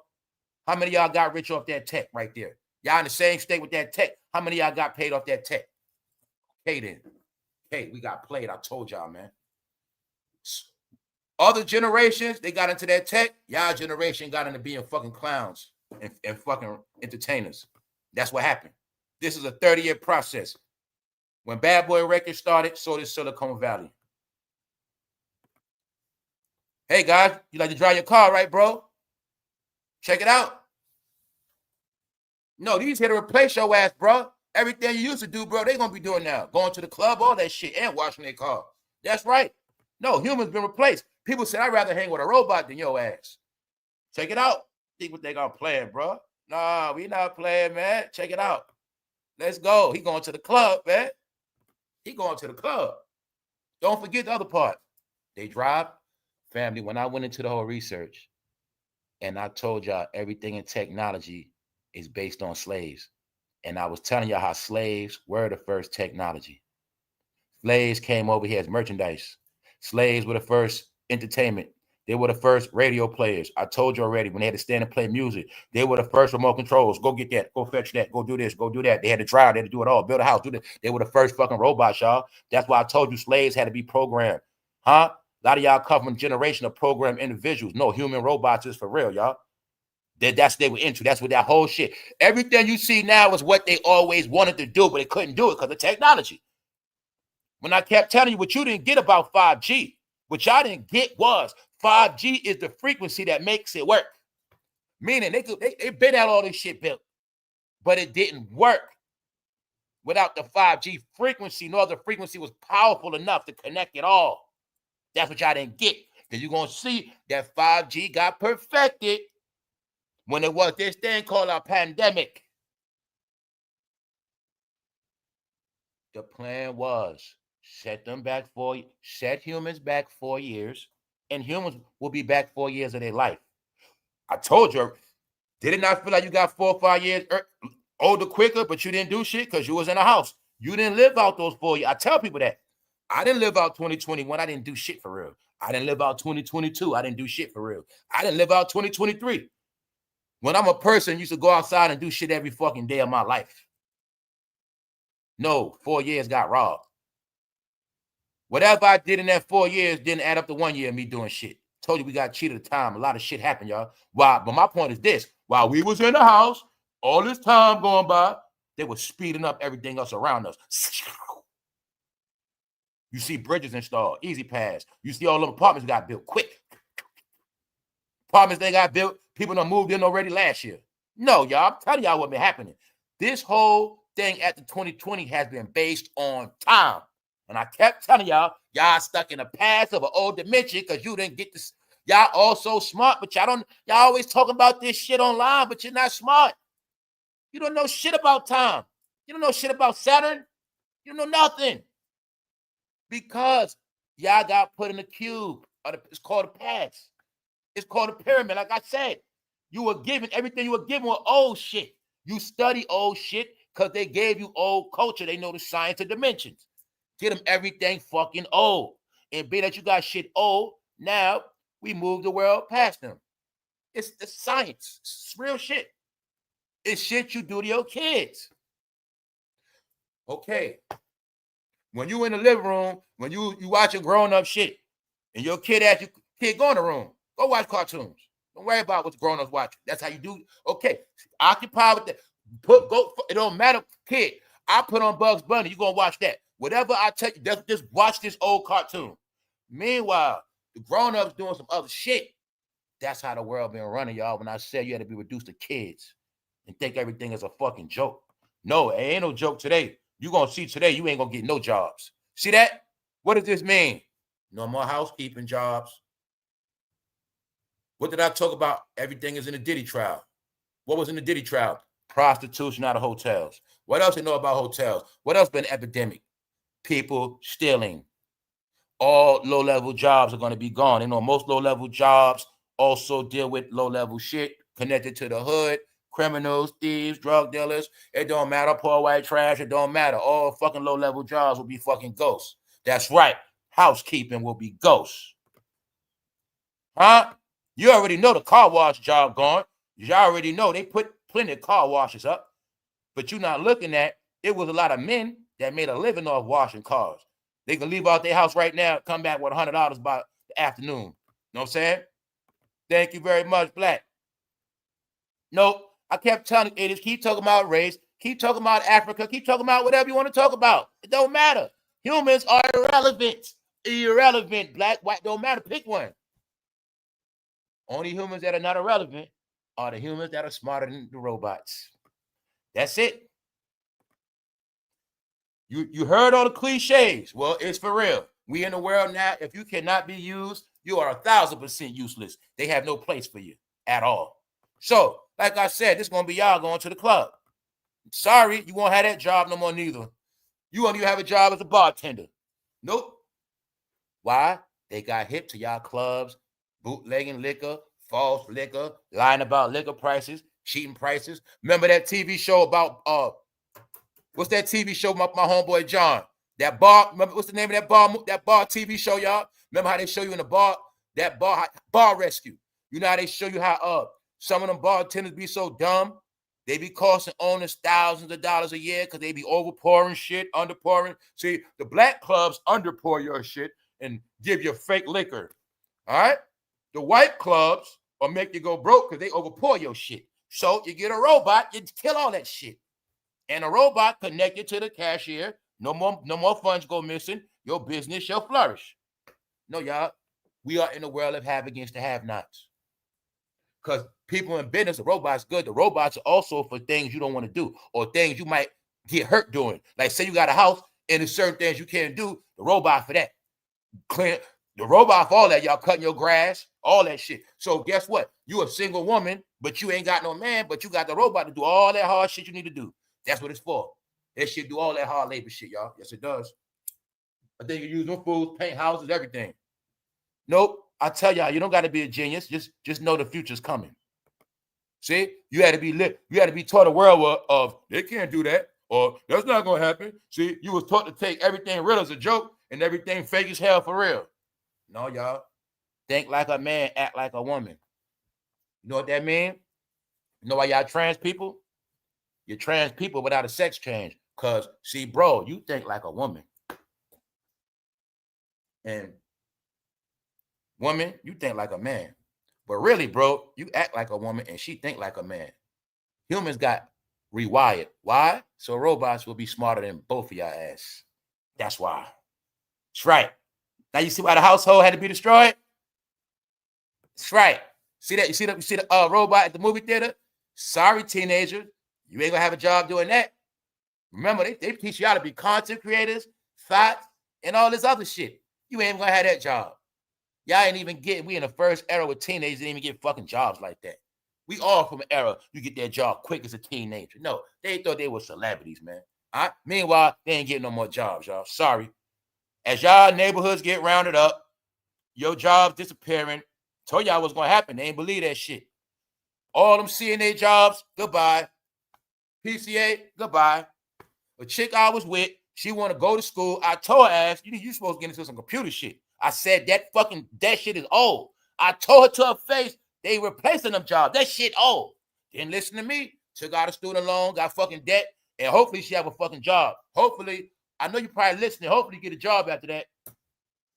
How many of y'all got rich off that tech right there? Y'all in the same state with that tech. How many of y'all got paid off that tech? Okay, then. Hey, we got played. I told y'all, man. Other generations, they got into that tech. Y'all generation got into being fucking clowns and fucking entertainers. That's what happened. This is a 30-year process. When Bad Boy Records started, so did Silicon Valley. Hey, guys, you like to drive your car, right, bro? Check it out. No, these here to replace your ass, bro. Everything you used to do, bro, they going to be doing now. Going to the club, all that shit, and washing their car. That's right. No, humans been replaced. People said, I'd rather hang with a robot than your ass. Check it out. See what they got playing, bro. Nah, we not playing, man. Check it out. Let's go. He going to the club, man. He going to the club. Don't forget the other part. They drive. Family, when I went into the whole research, and I told y'all everything in technology is based on slaves. And I was telling y'all how slaves were the first technology. Slaves came over here as merchandise. Slaves were the first entertainment. They were the first radio players. I told you already, when they had to stand and play music, they were the first remote controls. Go get that. Go fetch that. Go do this. Go do that. They had to drive. They had to do it all. Build a house. Do this. They were the first fucking robots, y'all. That's why I told you slaves had to be programmed. Huh? A lot of y'all come from a generation of programmed individuals. No, human robots is for real, y'all. That's what they were into. That's what that whole shit. Everything you see now is what they always wanted to do, but they couldn't do it because of technology. When I kept telling you what you didn't get about 5G, what y'all didn't get was 5G is the frequency that makes it work. Meaning they been out all this shit built, but it didn't work without the 5G frequency. No other frequency was powerful enough to connect it all. That's what y'all didn't get. Because you're going to see that 5G got perfected when it was this thing called a pandemic. The plan was set humans back 4 years, and humans will be back 4 years of their life. I told you, did it not feel like you got 4 or 5 years older quicker, but you didn't do shit because you was in a house? You didn't live out those 4 years. I tell people that. I didn't live out 2021. I didn't do shit for real. I didn't live out 2022. I didn't do shit for real. I didn't live out 2023. When I'm a person, used to go outside and do shit every fucking day of my life. No, 4 years got robbed. Whatever I did in that 4 years didn't add up to 1 year of me doing shit. Told you we got cheated of time. A lot of shit happened, y'all. But my point is this. While we was in the house, all this time going by, they were speeding up everything else around us. You see bridges installed, easy pass. You see all them apartments got built quick. Apartments they got built, people done moved in already last year. No, y'all, I'm telling y'all what been happening. This whole thing after 2020 has been based on time. And I kept telling y'all, y'all stuck in the past of an old dimension because you didn't get this. Y'all all so smart, but y'all always talking about this shit online, but you're not smart. You don't know shit about time. You don't know shit about Saturn. You don't know nothing. Because y'all got put in a cube. It's called a past. It's called a pyramid. Like I said, you were given everything you were given with old shit. You study old shit because they gave you old culture. They know the science of dimensions. Get them everything fucking old. And being that you got shit old, now we move the world past them. It's science. It's real shit. It's shit you do to your kids. Okay. When you in the living room, when you watching grown-up shit, and your kid asks you, kid, go in the room. Go watch cartoons. Don't worry about what the grown-ups watching. That's how you do. Okay. Occupy with that. It don't matter, kid. I put on Bugs Bunny. You gonna watch that. Whatever I tell you, just watch this old cartoon. Meanwhile, the grown-ups doing some other shit. That's how the world been running, y'all. When I said you had to be reduced to kids and think everything is a fucking joke. No, it ain't no joke today. You gonna see today, you ain't gonna get no jobs. See that? What does this mean? No more housekeeping jobs. What did I talk about? Everything is in the Diddy trial. What was in the Diddy trial? Prostitution out of hotels. What else you know about hotels? What else been epidemic? People stealing. All low-level jobs are going to be gone. You know, most low-level jobs also deal with low-level shit connected to the hood, criminals, thieves, drug dealers. It don't matter. Poor white trash. It don't matter. All fucking low-level jobs will be fucking ghosts. That's right. Housekeeping will be ghosts. Huh? You already know the car wash job gone. You already know they put plenty of car washes up. But you're not looking at, it was a lot of men that made a living off washing cars. They can leave out their house right now, come back with $100 by the afternoon. You know what I'm saying? Thank you very much, Black. Nope. I kept telling you, keep talking about race, keep talking about Africa, keep talking about whatever you want to talk about. It don't matter. Humans are irrelevant. Irrelevant. Black, white, don't matter. Pick one. Only humans that are not irrelevant are the humans that are smarter than the robots. That's it. You heard all the cliches. Well, it's for real. We in the world now, if you cannot be used, you are 1,000% useless. They have no place for you at all. So, like I said, this is going to be y'all going to the club. Sorry, you won't have that job no more neither. You won't even have a job as a bartender. Nope. Why? They got hip to y'all clubs, bootlegging liquor, false liquor, lying about liquor prices, cheating prices. Remember that TV show about what's that TV show? My homeboy John. That bar. Remember what's the name of that bar TV show, y'all? Remember how they show you in the bar that bar rescue? You know how they show you how some of them bartenders be so dumb. They be costing owners thousands of dollars a year because they be overpouring shit, underpouring. See, the black clubs underpour your shit and give you fake liquor. All right? The white clubs will make you go broke because they overpour your shit. So you get a robot, you kill all that shit. And a robot connected to the cashier. No more funds go missing. Your business shall flourish. No, y'all. We are in the world of have against the have-nots. Because people in business, the robot's good. The robots are also for things you don't want to do or things you might get hurt doing. Like say you got a house and there's certain things you can't do. The robot for that. Clean the robot for all that. Y'all cutting your grass, all that shit. So guess what? You a single woman, but you ain't got no man, but you got the robot to do all that hard shit you need to do. That's what it's for. That shit do all that hard labor shit, y'all. Yes, it does. I think you use them fools, paint houses, everything. Nope. I tell y'all, you don't got to be a genius. Just know the future's coming. See, you had to be lit. You had to be taught a world of they can't do that or that's not gonna happen. See, you was taught to take everything real as a joke and everything fake as hell for real. No, y'all. Think like a man, act like a woman. You know what that means? You know why y'all trans people? You're trans people without a sex change. Cause see, bro, you think like a woman. And woman, you think like a man. But really, bro, you act like a woman and she think like a man. Humans got rewired. Why? So robots will be smarter than both of y'all ass. That's why. That's right. Now you see why the household had to be destroyed? That's right. See that? You see the robot at the movie theater? Sorry, teenager. You ain't gonna have a job doing that. Remember, they teach y'all to be content creators, thoughts, and all this other shit. You ain't gonna have that job. Y'all ain't even getting, we in the first era with teenagers didn't even get fucking jobs like that. We all from an era, you get that job quick as a teenager. No, they thought they were celebrities, man. Meanwhile, they ain't getting no more jobs, y'all. Sorry. As y'all neighborhoods get rounded up, your jobs disappearing. Told y'all what's gonna happen. They ain't believe that shit. All them CNA jobs, goodbye. PCA, goodbye. A chick I was with, she want to go to school. I told her ass, you supposed to get into some computer shit. I said that shit is old. I told her to her face, they replacing them jobs. That shit old. Didn't listen to me. Took out a student loan, got fucking debt, and hopefully she have a fucking job. Hopefully, I know you probably listening. Hopefully you get a job after that.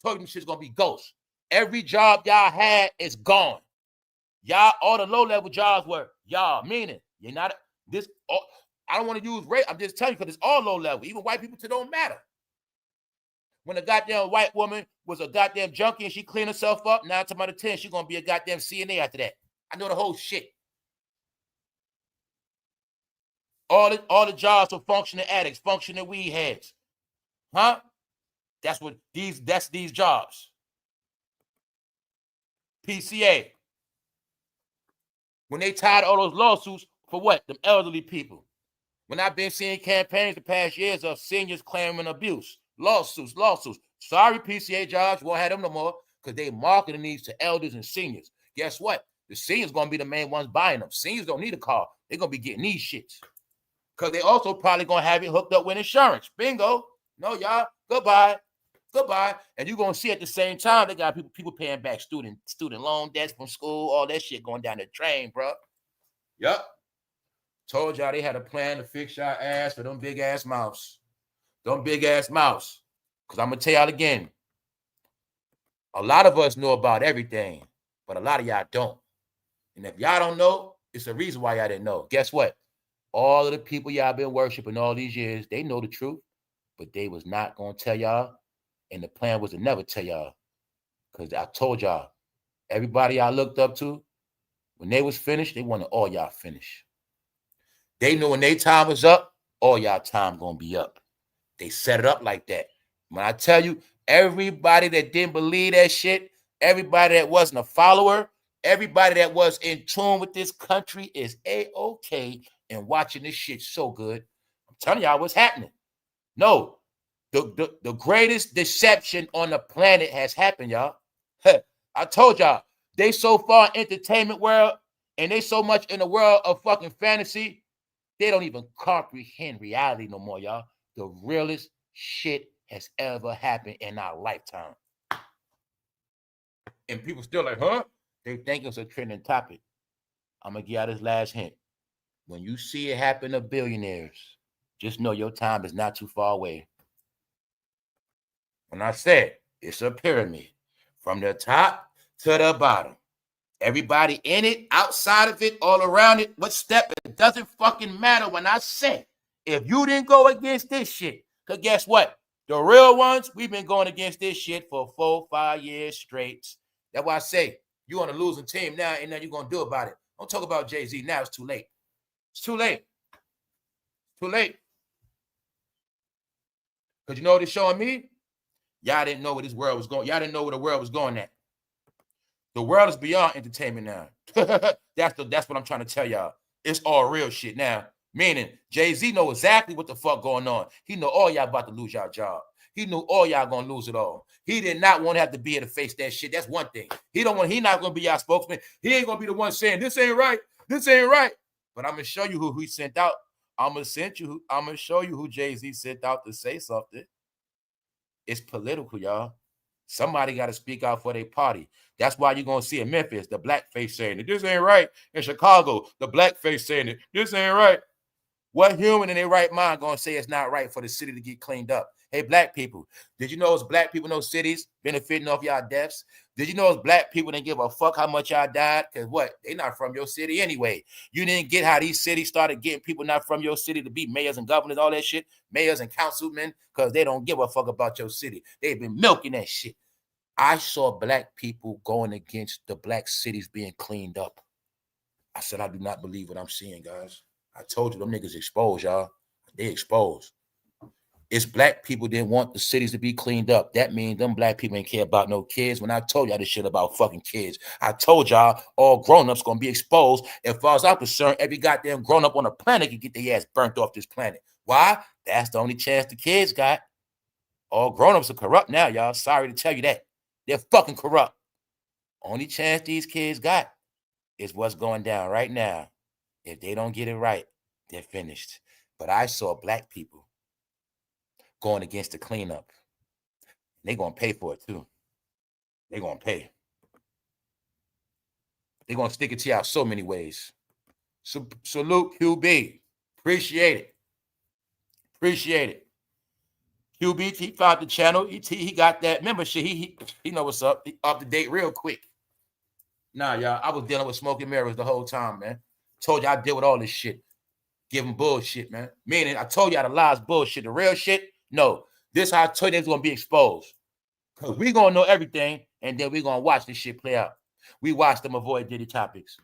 Told you shit's gonna be ghost. Every job y'all had is gone. Y'all, all the low-level jobs were y'all, meaning you're not this. I don't want to use race. I'm just telling you because it's all low-level. Even white people don't matter. When a goddamn white woman was a goddamn junkie and she cleaned herself up, 9 times out of 10, she's gonna be a goddamn CNA after that. I know the whole shit. All the jobs for functioning addicts, functioning weed heads. Huh? That's these jobs. PCA. When they tied all those lawsuits for what? Them elderly people. When I've been seeing campaigns the past years of seniors claiming abuse. Lawsuits. Sorry, PCA jobs, won't have them no more because they marketing these to elders and seniors. Guess what? The seniors going to be the main ones buying them. Seniors don't need a car. They're going to be getting these shits. Because they also probably going to have it hooked up with insurance. Bingo. No, y'all. Goodbye. And you're going to see at the same time, they got people paying back student loan debts from school, all that shit going down the drain, bro. Yup. Told y'all they had a plan to fix y'all ass for them big ass mouths. Them big ass mouths. Because I'm going to tell y'all again, a lot of us know about everything, but a lot of y'all don't. And if y'all don't know, it's a reason why y'all didn't know. Guess what? All of the people y'all been worshiping all these years, they know the truth, but they was not going to tell y'all. And the plan was to never tell y'all. Because I told y'all, everybody y'all looked up to, when they was finished, they wanted all y'all finished. They knew when their time was up, all y'all time going to be up. They set it up like that. When I tell you, everybody that didn't believe that shit, everybody that wasn't a follower, everybody that was in tune with this country is A-OK and watching this shit so good. I'm telling y'all what's happening. No, the greatest deception on the planet has happened, y'all. I told y'all, they so far in entertainment world and they so much in the world of fucking fantasy, they don't even comprehend reality no more, y'all. The realest shit has ever happened in our lifetime. And people still like, huh? They think it's a trending topic. I'm going to give y'all this last hint. When you see it happen to billionaires, just know your time is not too far away. When I said it's a pyramid, from the top to the bottom, everybody in it, outside of it, all around it, what step, it doesn't fucking matter. When I say, if you didn't go against this shit, because guess what? The real ones, we've been going against this shit for 4-5 years straight. That's why I say, you're on a losing team now, and nothing you're going to do about it. Don't talk about Jay-Z now. It's too late. It's too late. Too late. Because you know what it's showing me? Y'all didn't know where this world was going. Y'all didn't know where the world was going at. The world is beyond entertainment now. That's what I'm trying to tell y'all. It's all real shit now. Meaning, Jay-Z know exactly what the fuck going on. He know all y'all about to lose y'all job. He knew all y'all gonna lose it all. He did not want to have to be here to face that shit. That's one thing. He not gonna be y'all spokesman. He ain't gonna be the one saying this ain't right. This ain't right. But I'm gonna show you who he sent out. I'm gonna show you who Jay-Z sent out to say something. It's political, y'all. Somebody got to speak out for their party. That's why you're going to see in Memphis, the blackface saying it. This ain't right. In Chicago, the blackface saying it. This ain't right. What human in their right mind going to say it's not right for the city to get cleaned up? Hey, black people, did you know it's black people in those cities benefiting off y'all deaths? Did you know it's black people didn't give a fuck how much y'all died? Because what? They not from your city anyway. You didn't get how these cities started getting people not from your city to be mayors and governors, all that shit, mayors and councilmen, because they don't give a fuck about your city. They've been milking that shit. I saw black people going against the black cities being cleaned up. I said, I do not believe what I'm seeing, guys. I told you them niggas exposed, y'all. They exposed. It's black people didn't want the cities to be cleaned up. That means them black people ain't care about no kids. When I told y'all this shit about fucking kids, I told y'all all grown-ups gonna be exposed. As far as I'm concerned, every goddamn grown-up on the planet can get their ass burnt off this planet. Why? That's the only chance the kids got. All grown-ups are corrupt now, y'all. Sorry to tell you that. They're fucking corrupt. Only chance these kids got is what's going down right now. If they don't get it right, they're finished. But I saw black people going against the cleanup. They're going to pay for it too. They're going to pay. They're going to stick it to y'all so many ways. So, salute QB. Appreciate it. Appreciate it. QB, he found the channel. He got that membership. He know what's up. He up to date real quick. Nah, y'all, I was dealing with smoke and mirrors the whole time, man. Told you I deal with all this shit. Give them bullshit, man. Meaning, I told y'all the lies bullshit. The real shit, no. This how I told you it's going to be exposed. Because we going to know everything, and then we going to watch this shit play out. We watched them avoid Diddy topics.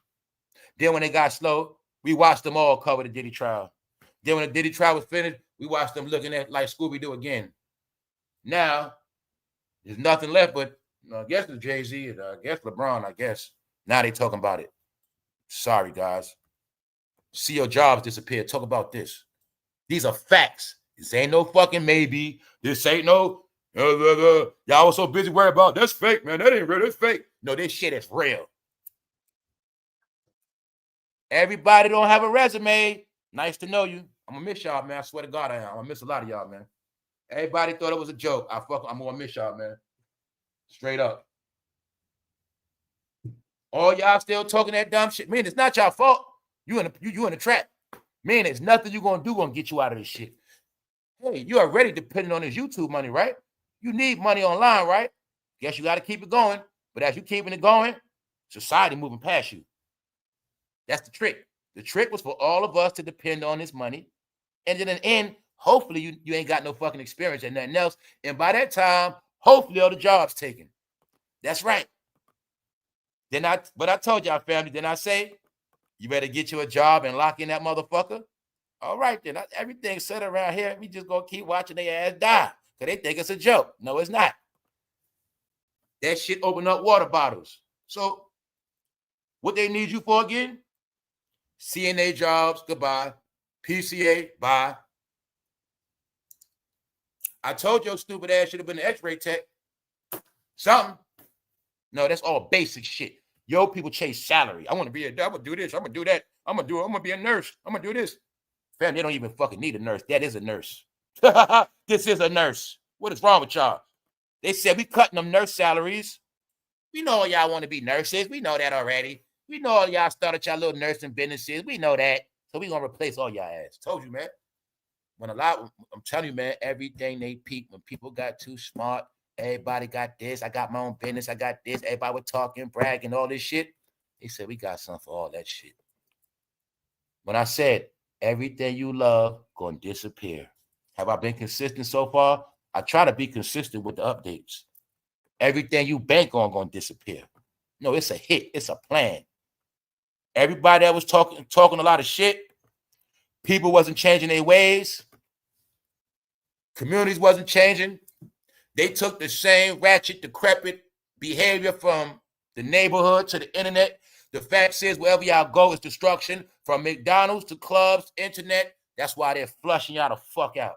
Then when they got slow, we watched them all cover the Diddy trial. Then when the Diddy trial was finished, we watched them looking at like Scooby-Doo again. Now, there's nothing left but, I guess it's Jay-Z, and I guess LeBron, I guess. Now they talking about it. Sorry, guys. See your jobs disappear. Talk about this. These are facts. This ain't no fucking maybe. This ain't no, y'all was so busy worried about, that's fake, man. That ain't real. That's fake. No, this shit is real. Everybody don't have a resume. Nice to know you. I'm going to miss y'all, man. I swear to God I am. I'm going to miss a lot of y'all, man. Everybody thought it was a joke. I'm going to miss y'all, man. Straight up. All y'all still talking that dumb shit. Man, it's not y'all fault. You in the trap. Man, there's nothing you're going to do going to get you out of this shit. Hey, you already depending on this YouTube money, right? You need money online, right? Guess you got to keep it going. But as you keeping it going, society moving past you. That's the trick. The trick was for all of us to depend on this money. And then in the end, hopefully you ain't got no fucking experience and nothing else. And by that time, hopefully all the jobs taken. That's right. But I told y'all, family, didn't I say, you better get you a job and lock in that motherfucker? All right, then. Everything's set around here. We just going to keep watching their ass die because they think it's a joke. No, it's not. That shit open up water bottles. So what they need you for again? CNA jobs, goodbye. PCA, bye. I told your stupid ass should have been an x-ray tech. Something. No, that's all basic shit. Yo, people chase salary. I want to be I'm going to do this. I'm going to do that. I'm going to be a nurse. I'm going to do this. Fam, they don't even fucking need a nurse. That is a nurse. This is a nurse. What is wrong with y'all? They said we cutting them nurse salaries. We know all y'all want to be nurses. We know that already. We know all y'all started y'all little nursing businesses. We know that. So we going to replace all y'all ass. Told you, man. I'm telling you, man, everything they peep when people got too smart. Everybody got this. I got my own business. I got this. Everybody was talking, bragging, all this shit. They said, we got something for all that shit. When I said, everything you love going to disappear. Have I been consistent so far? I try to be consistent with the updates. Everything you bank on going to disappear. No, it's a hit. It's a plan. Everybody that was talking a lot of shit, people wasn't changing their ways. Communities wasn't changing. They took the same ratchet, decrepit behavior from the neighborhood to the internet. The fact is, wherever y'all go is destruction. From McDonald's to clubs, internet. That's why they're flushing y'all the fuck out.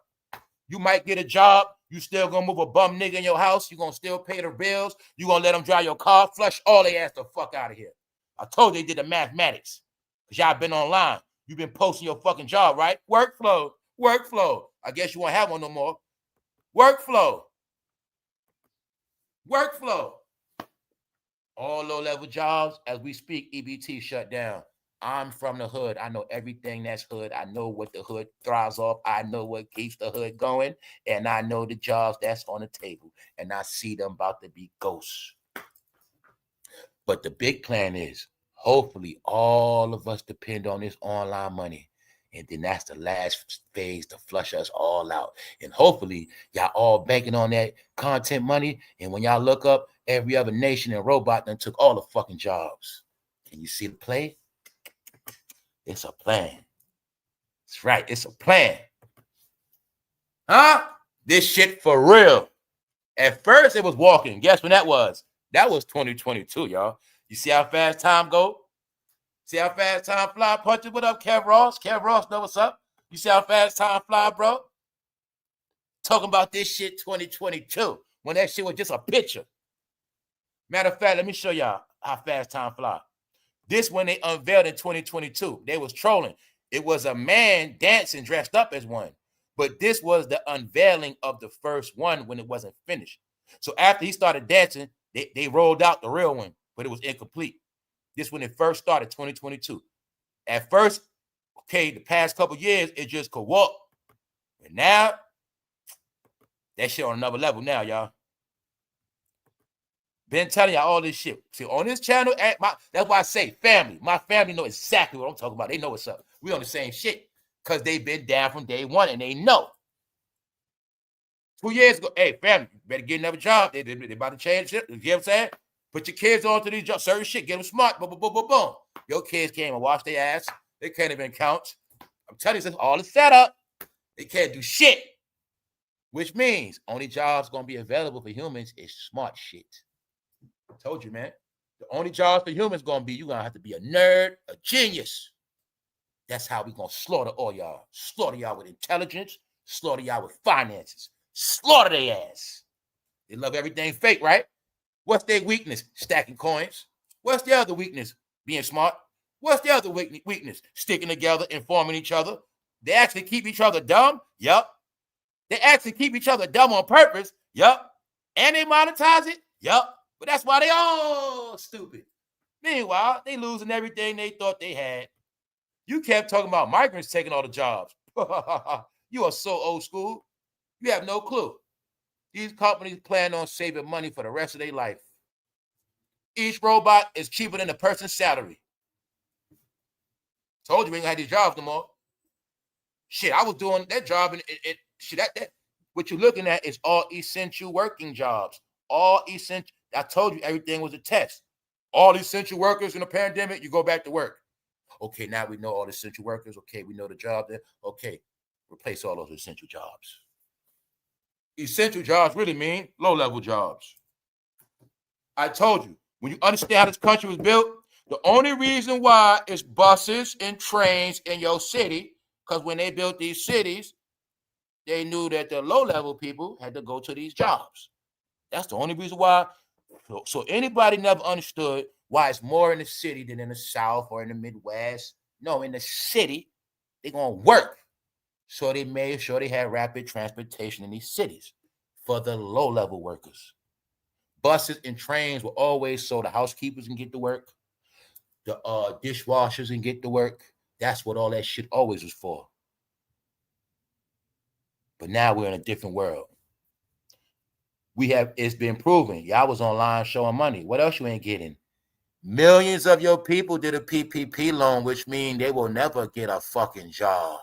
You might get a job. You still gonna move a bum nigga in your house. You gonna still pay the bills. You gonna let them drive your car. Flush all they ass the fuck out of here. I told you they did the mathematics. Because y'all been online. You've been posting your fucking job, right? Workflow. I guess you won't have one no more. Workflow. All low-level jobs, as we speak, EBT shut down. I'm from the hood. I know everything that's hood. I know what the hood thrives off. I know what keeps the hood going. And I know the jobs that's on the table. And I see them about to be ghosts. But the big plan is, hopefully, all of us depend on this online money. And then that's the last phase to flush us all out. And hopefully, y'all all banking on that content money. And when y'all look up, every other nation and robot done took all the fucking jobs. Can you see the play? It's a plan. That's right. It's a plan. Huh? This shit for real. At first, it was walking. Guess when that was? That was 2022, y'all. You see how fast time go? See how fast time fly? Punch it. What up, Kev Ross? Kev Ross, know what's up? You see how fast time fly, bro? Talking about this shit 2022, when that shit was just a picture. Matter of fact, let me show y'all how fast time fly. This when they unveiled in 2022. They was trolling. It was a man dancing dressed up as one. But this was the unveiling of the first one when it wasn't finished. So after he started dancing, they rolled out the real one, but it was incomplete. This when it first started, 2022. At first, okay, the past couple years, it just could walk. And now, that shit on another level now, y'all. Been telling y'all all this shit. See, on this channel, that's why I say family. My family know exactly what I'm talking about. They know what's up. We on the same shit because they've been down from day one and they know. 2 years ago, hey, family, you better get another job. They about to change shit. You know what I'm saying? Put your kids on to these jobs, certain shit. Get them smart. Boom, boom, boom, boom, boom. Your kids came and washed their ass. They can't even count. I'm telling you, this is all the setup. They can't do shit. Which means only jobs going to be available for humans is smart shit. I told you, man. The only jobs for humans going to be, you're going to have to be a nerd, a genius. That's how we going to slaughter all y'all. Slaughter y'all with intelligence. Slaughter y'all with finances. Slaughter their ass. They love everything fake, right? What's their weakness? Stacking coins. What's the other weakness? Being smart. What's the other weakness? Sticking together, informing each other. They actually keep each other dumb. Yup. They actually keep each other dumb on purpose. Yup. And they monetize it. Yup. But that's why they all stupid. Meanwhile, they losing everything they thought they had. You kept talking about migrants taking all the jobs. You are so old school. You have no clue. These companies plan on saving money for the rest of their life. Each robot is cheaper than a person's salary. Told you we ain't gonna have these jobs no more. Shit, I was doing that job and shit, that what you're looking at is all essential working jobs. All essential. I told you everything was a test. All essential workers in the pandemic, you go back to work. Okay, now we know all the essential workers. Okay, we know the job there. Okay, replace all those essential jobs. Essential jobs really mean low-level jobs. I told you, when you understand how this country was built, the only reason why it's buses and trains in your city, because when they built these cities, they knew that the low-level people had to go to these jobs. That's the only reason why. So anybody never understood why it's more in the city than in the South or in the Midwest. No, in the city, they're going to work. So they made sure they had rapid transportation in these cities for the low-level workers. Buses and trains were always so the housekeepers can get to work, the dishwashers can get to work. That's what all that shit always was for. But now we're in a different world. It's been proven. Y'all was online showing money. What else you ain't getting? Millions of your people did a PPP loan, which means they will never get a fucking job.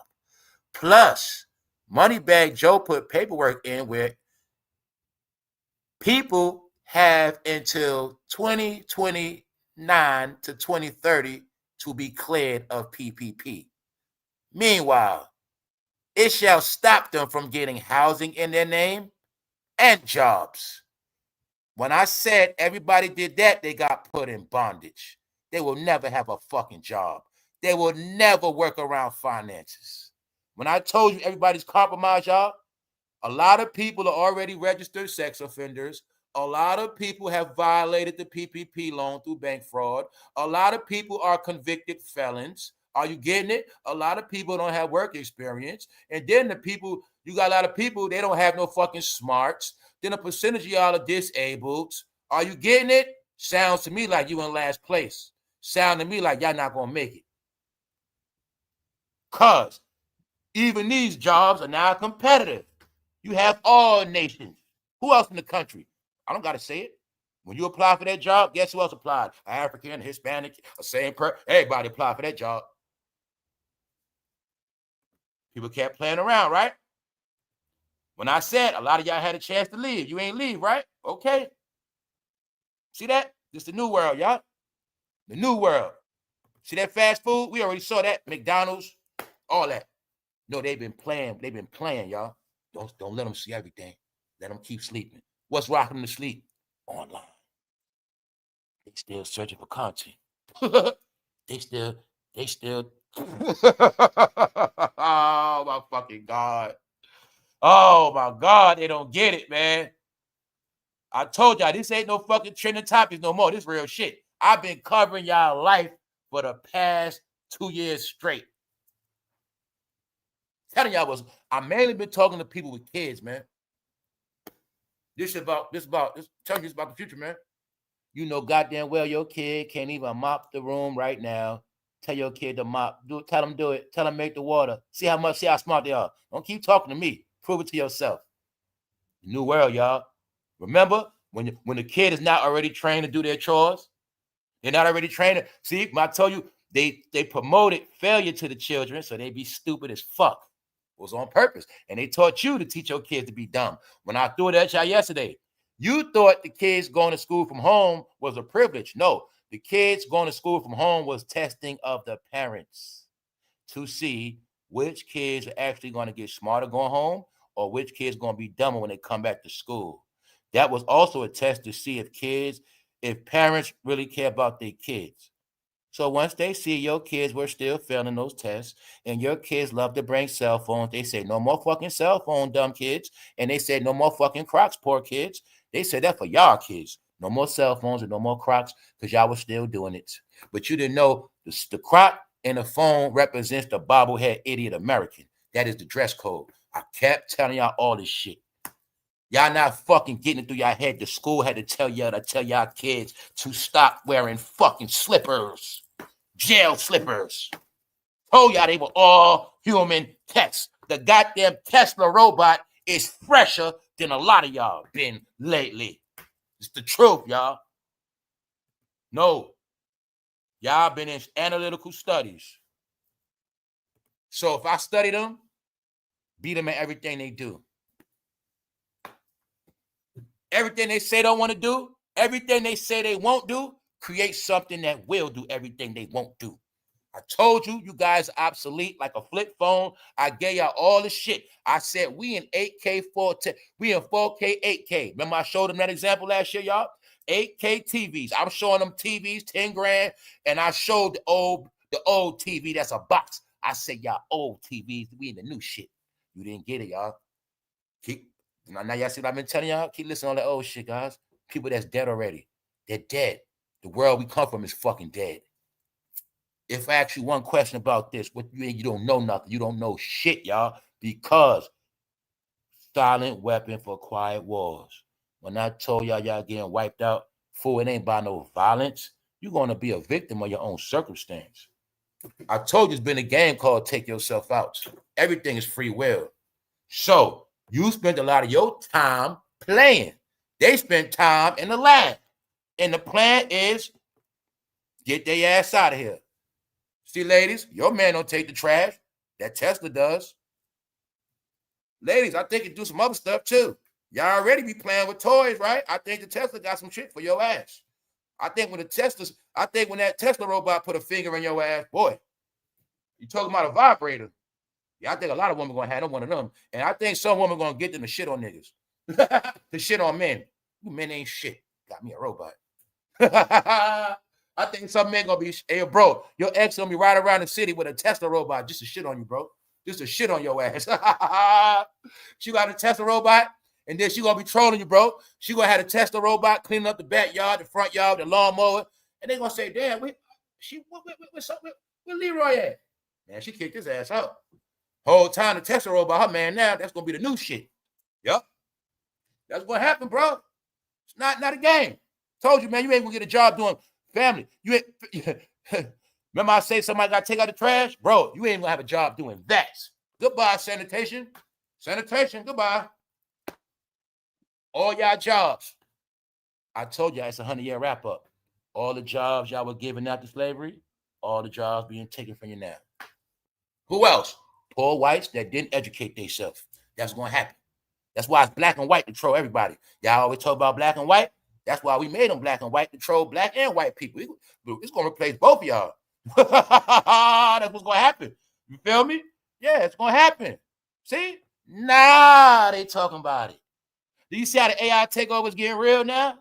Plus, Moneybag Joe put paperwork in where people have until 2029 to 2030 to be cleared of PPP. Meanwhile, it shall stop them from getting housing in their name and jobs. When I said everybody did that, they got put in bondage. They will never have a fucking job. They will never work around finances. When I told you everybody's compromised, y'all, a lot of people are already registered sex offenders. A lot of people have violated the PPP loan through bank fraud. A lot of people are convicted felons. Are you getting it? A lot of people don't have work experience. And then you got a lot of people, they don't have no fucking smarts. Then a percentage of y'all are disabled. Are you getting it? Sounds to me like you in last place. Sound to me like y'all not going to make it. Because even these jobs are now competitive. You have all nations. Who else in the country? I don't got to say it. When you apply for that job, guess who else applied? African, Hispanic, a same person. Everybody applied for that job. People kept playing around, right? When I said a lot of y'all had a chance to leave, you ain't leave, right? Okay. See that? This the new world, y'all. The new world. See that fast food? We already saw that. McDonald's, all that. No, they've been playing. They've been playing, y'all. Don't let them see everything. Let them keep sleeping. What's rocking them to sleep? Online. They still searching for content. they still. Oh my fucking God. Oh my God, they don't get it, man. I told y'all this ain't no fucking trending topics no more. This real shit. I've been covering y'all life for the past 2 years straight. Telling y'all I mainly been talking to people with kids, man. This telling you it's about the future, man. You know goddamn well your kid can't even mop the room right now. Tell your kid to mop. Tell them do it. Tell them make the water. See how smart they are. Don't keep talking to me. Prove it to yourself. New world, y'all. Remember when the kid is not already trained to do their chores? They're not already trained. See, I told you they promoted failure to the children so they be stupid as fuck. It was on purpose. And they taught you to teach your kids to be dumb. When I threw it at y'all yesterday, you thought the kids going to school from home was a privilege. No, the kids going to school from home was testing of the parents to see which kids are actually going to get smarter going home or which kids going to be dumber when they come back to school. That was also a test to see if parents really care about their kids. So once they see your kids were still failing those tests and your kids love to bring cell phones, they say no more fucking cell phone, dumb kids. And they said no more fucking Crocs, poor kids. They said that for y'all kids. No more cell phones and no more Crocs because y'all was still doing it. But you didn't know the Croc and the phone represents the bobblehead idiot American. That is the dress code. I kept telling y'all all this shit. Y'all not fucking getting it through y'all head. The school had to tell y'all kids to stop wearing fucking slippers. Jail slippers. Told y'all they were all human tests. The goddamn Tesla robot is fresher than a lot of y'all been lately. It's the truth, y'all. No. Y'all been in analytical studies. So if I study them, beat them at everything they do. Everything they say don't want to do, everything they say they won't do, create something that will do everything they won't do. I told you, you guys are obsolete like a flip phone. I gave y'all all the shit. I said we in 8K 4K, we in 4K 8K. Remember I showed them that example last year, y'all? 8K TVs. I'm showing them TVs, 10 grand, and I showed the old TV that's a box. I said, y'all old TVs, we in the new shit. You didn't get it, y'all. Now y'all see what I've been telling y'all? Keep listening to all that old shit, guys. People that's dead already. They're dead. The world we come from is fucking dead. If I ask you one question about this, what you don't know nothing. You don't know shit, y'all. Because silent weapon for quiet wars. When I told y'all getting wiped out, fool, it ain't by no violence. You're going to be a victim of your own circumstance. I told you it's been a game called Take Yourself Out. Everything is free will. So you spent a lot of your time playing. They spent time in the lab. And the plan is get their ass out of here. See, ladies, your man don't take the trash. That Tesla does. Ladies, I think it do some other stuff too. Y'all already be playing with toys, right? I think the Tesla got some shit for your ass. I think when that Tesla robot put a finger in your ass, boy, you talking about a vibrator. Yeah, I think a lot of women gonna have one of them. And I think some women gonna get them to shit on niggas. To shit on men. You men ain't shit. Got me a robot. I think some men gonna be, hey, bro, your ex gonna be riding around the city with a Tesla robot just to shit on you, bro. Just to shit on your ass. She got a Tesla robot, and then she gonna be trolling you, bro. She gonna have a Tesla robot cleaning up the backyard, the front yard, the lawnmower, and they gonna say, damn, what's up with Leroy at? Man, she kicked his ass out. Whole time the Tesla robot, her man now, that's gonna be the new shit. Yep. That's what happened, bro. It's not a game. Told you, man, you ain't gonna get a job doing family. You ain't Remember I say somebody got to take out the trash? Bro, you ain't going to have a job doing that. Goodbye, sanitation. Sanitation, goodbye. All y'all jobs. I told y'all it's a 100-year wrap-up. All the jobs y'all were giving after slavery, all the jobs being taken from you now. Who else? Poor whites that didn't educate themselves. That's going to happen. That's why it's black and white to troll everybody. Y'all always talk about black and white. That's why we made them black and white to troll black and white people. It's going to replace both of y'all. That's what's going to happen. You feel me? Yeah, it's going to happen. See? Nah, they talking about it. Do you see how the AI takeover is getting real now?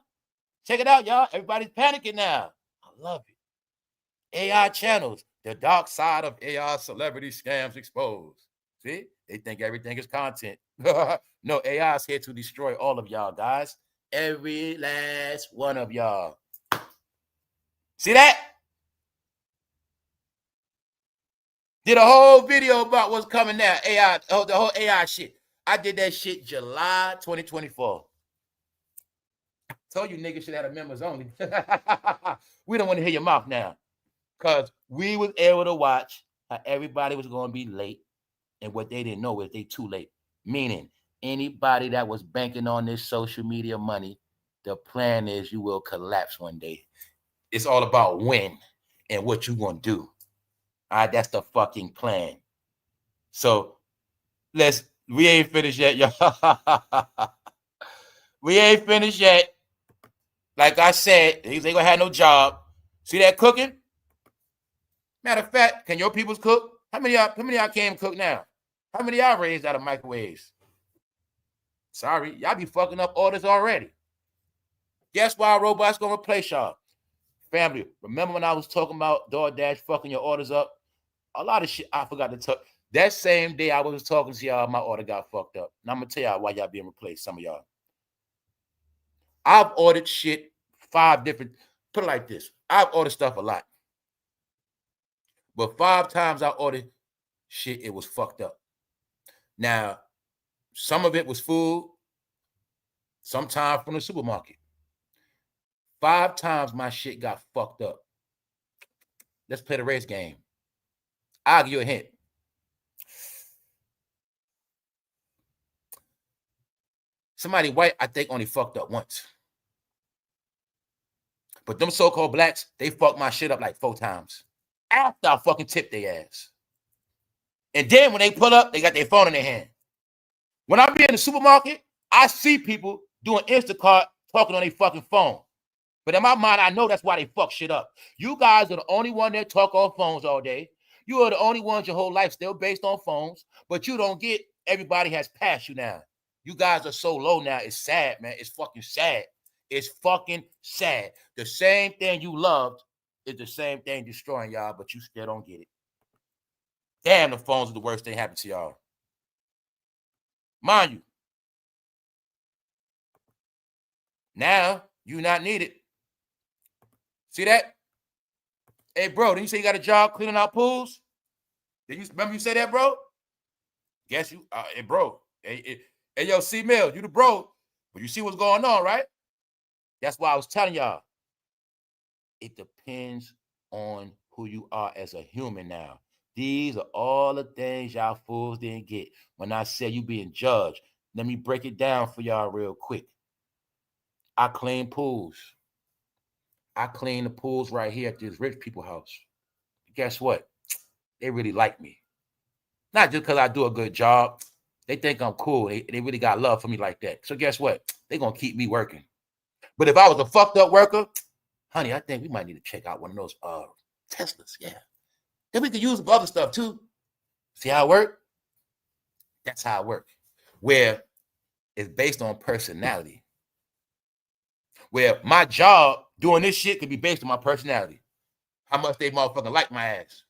Check it out, y'all. Everybody's panicking now. I love it. AI channels. The dark side of AI celebrity scams exposed. See? They think everything is content. No, AI is here to destroy all of y'all, guys. Every last one of y'all. See that? Did a whole video about what's coming now. AI, the whole AI shit. I did that shit July 2024. Told you niggas should have members only. We don't want to hear your mouth now. Because we was able to watch how everybody was going to be late. And what they didn't know is they too late. Meaning, anybody that was banking on this social media money, the plan is you will collapse one day. It's all about when and what you going to do. All right, that's the fucking plan. So, we ain't finished yet, y'all. We ain't finished yet. Like I said, they ain't gonna have no job. See that cooking? Matter of fact, can your peoples cook? How many of y'all can't cook now? How many of y'all raised out of microwaves? Sorry, y'all be fucking up orders already. Guess why robots gonna replace y'all? Family, remember when I was talking about DoorDash fucking your orders up? A lot of shit I forgot to talk. That same day I was talking to y'all, my order got fucked up. And I'm gonna tell y'all why y'all being replaced, some of y'all. I've ordered shit 5 different, put it like this. I've ordered stuff a lot. But 5 times I ordered shit, it was fucked up. Now, some of it was food, sometimes from the supermarket. 5 times my shit got fucked up. Let's play the race game. I'll give you a hint. Somebody white, I think, only fucked up once. But them so-called blacks, they fucked my shit up like 4 times. After I fucking tipped their ass. And then when they pull up, they got their phone in their hand. When I be in the supermarket, I see people doing Instacart talking on their fucking phone. But in my mind, I know that's why they fuck shit up. You guys are the only one that talk on phones all day. You are the only ones your whole life still based on phones. But you don't get everybody has passed you now. You guys are so low now. It's sad, man. It's fucking sad. It's fucking sad. The same thing you loved is the same thing destroying y'all, but you still don't get it. Damn, the phones are the worst thing happened to y'all. Mind you, now you not needed. See that? Hey, bro, didn't you say you got a job cleaning out pools? Did you remember you say that, bro? Guess you, hey, bro. Hey, yo, C-Mill, you the bro. But you see what's going on, right? That's why I was telling y'all. It depends on who you are as a human now. These are all the things y'all fools didn't get. When I say you being judged, let me break it down for y'all real quick. I clean pools. I clean the pools right here at this rich people house. Guess what? They really like me. Not just because I do a good job. They think I'm cool. They really got love for me like that. So guess what? They're going to keep me working. But if I was a fucked up worker, honey, I think we might need to check out one of those Teslas. Yeah. Then we could use other stuff too. See how it works? That's how it works. Where it's based on personality. Where my job doing this shit could be based on my personality. How much they motherfucking like my ass.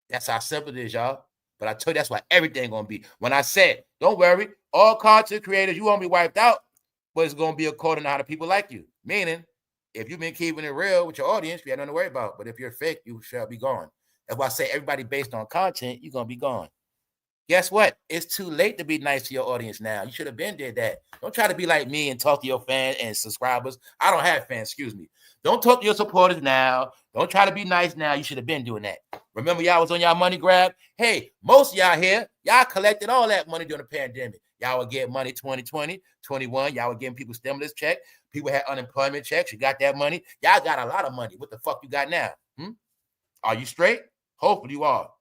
That's how simple it is, y'all. But I tell you, that's why everything gonna be. When I said, don't worry, all content creators, you won't be wiped out, but it's gonna be according to how the people like you. Meaning, if you've been keeping it real with your audience, you have nothing to worry about. But if you're fake, you shall be gone. That's why I say everybody based on content, you're gonna be gone. Guess what? It's too late to be nice to your audience now. You should have been did that. Don't try to be like me and talk to your fans and subscribers. I don't have fans, excuse me. Don't talk to your supporters now. Don't try to be nice now. You should have been doing that. Remember y'all was on y'all money grab? Hey, most of y'all here, y'all collected all that money during the pandemic. Y'all would get money 2020, 21. Y'all were giving people stimulus checks. People had unemployment checks. You got that money. Y'all got a lot of money. What the fuck you got now? Are you straight? Hopefully you are.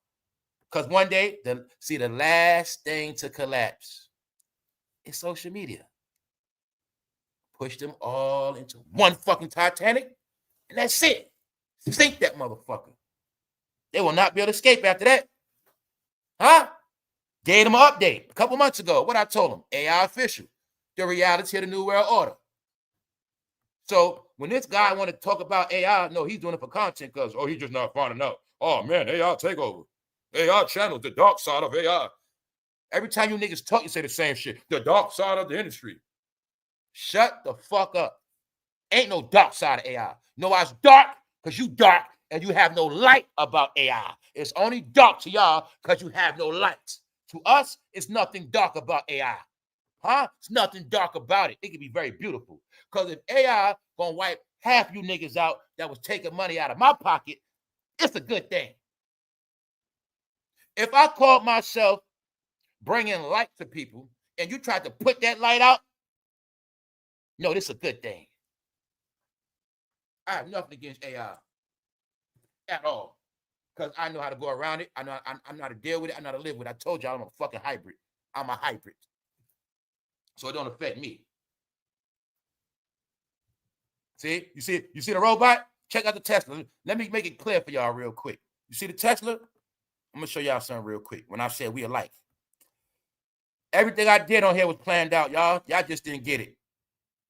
Because one day, the last thing to collapse is social media. Push them all into one fucking Titanic, and that's it. Sink that motherfucker. They will not be able to escape after that. Huh? Gave them an update a couple months ago. What I told them? AI official. The reality of the new world order. So when this guy want to talk about AI, no, he's doing it for content because, oh, he's just not finding out. Oh, man, AI takeover. AI channels, the dark side of AI. Every time you niggas talk, you say the same shit. The dark side of the industry. Shut the fuck up. Ain't no dark side of AI. No, it's dark because you dark and you have no light about AI. It's only dark to y'all because you have no light. To us, it's nothing dark about AI. Huh? It's nothing dark about it. It can be very beautiful. Because if AI gonna wipe half you niggas out that was taking money out of my pocket, it's a good thing. If I called myself bringing light to people and you tried to put that light out, no, this is a good thing. I have nothing against AI at all because I know how to go around it. I know how to deal with it. I know how to live with it. I told y'all I'm a fucking hybrid. I'm a hybrid. So it don't affect me. See? You see the robot? Check out the Tesla. Let me make it clear for y'all real quick. You see the Tesla? I'm going to show y'all something real quick. When I said we alike. Everything I did on here was planned out, y'all. Y'all just didn't get it.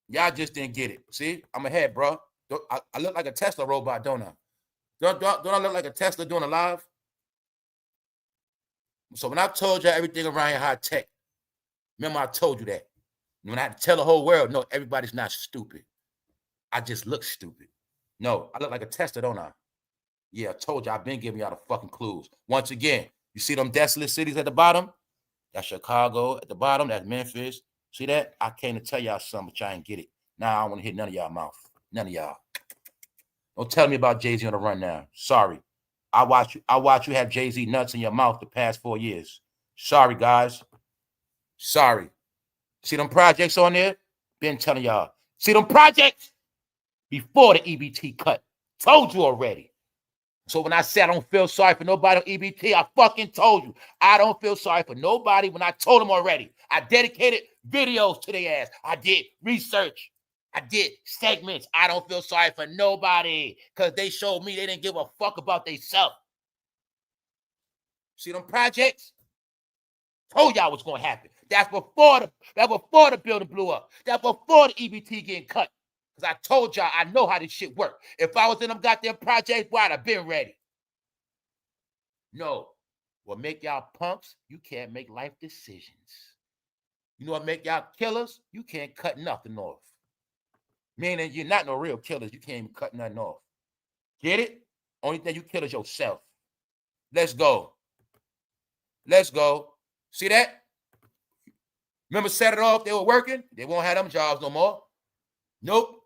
Y'all just didn't get it. See? I'm ahead, bro. I look like a Tesla robot, don't I? Don't I look like a Tesla doing a live? So when I told y'all everything around here high tech, remember I told you that. When I had to tell the whole world, no, everybody's not stupid. I just look stupid. No, I look like a Tesla, don't I? Yeah, I told you. I've been giving y'all the fucking clues. Once again, you see them desolate cities at the bottom? That's Chicago at the bottom. That's Memphis. See that? I came to tell y'all something, but y'all ain't get it. Now I don't want to hit none of y'all mouth. None of y'all. Don't tell me about Jay-Z on the run now. Sorry. I watch you have Jay-Z nuts in your mouth the past 4 years. Sorry, guys. Sorry. See them projects on there? Been telling y'all. See them projects? Before the EBT cut. Told you already. So when I said I don't feel sorry for nobody on EBT, I fucking told you. I don't feel sorry for nobody when I told them already. I dedicated videos to their ass. I did research. I did segments. I don't feel sorry for nobody because they showed me they didn't give a fuck about themselves. See them projects? Told y'all what's going to happen. That's before the building blew up. That's before the EBT getting cut. Because I told y'all I know how this shit work. If I was in them goddamn projects, boy, I'd have been ready. No. What make y'all punks? You can't make life decisions. You know what make y'all killers? You can't cut nothing off. Meaning you're not no real killers. You can't even cut nothing off. Get it? Only thing you kill is yourself. Let's go. Let's go. See that? Remember set it off? They were working. They won't have them jobs no more. Nope.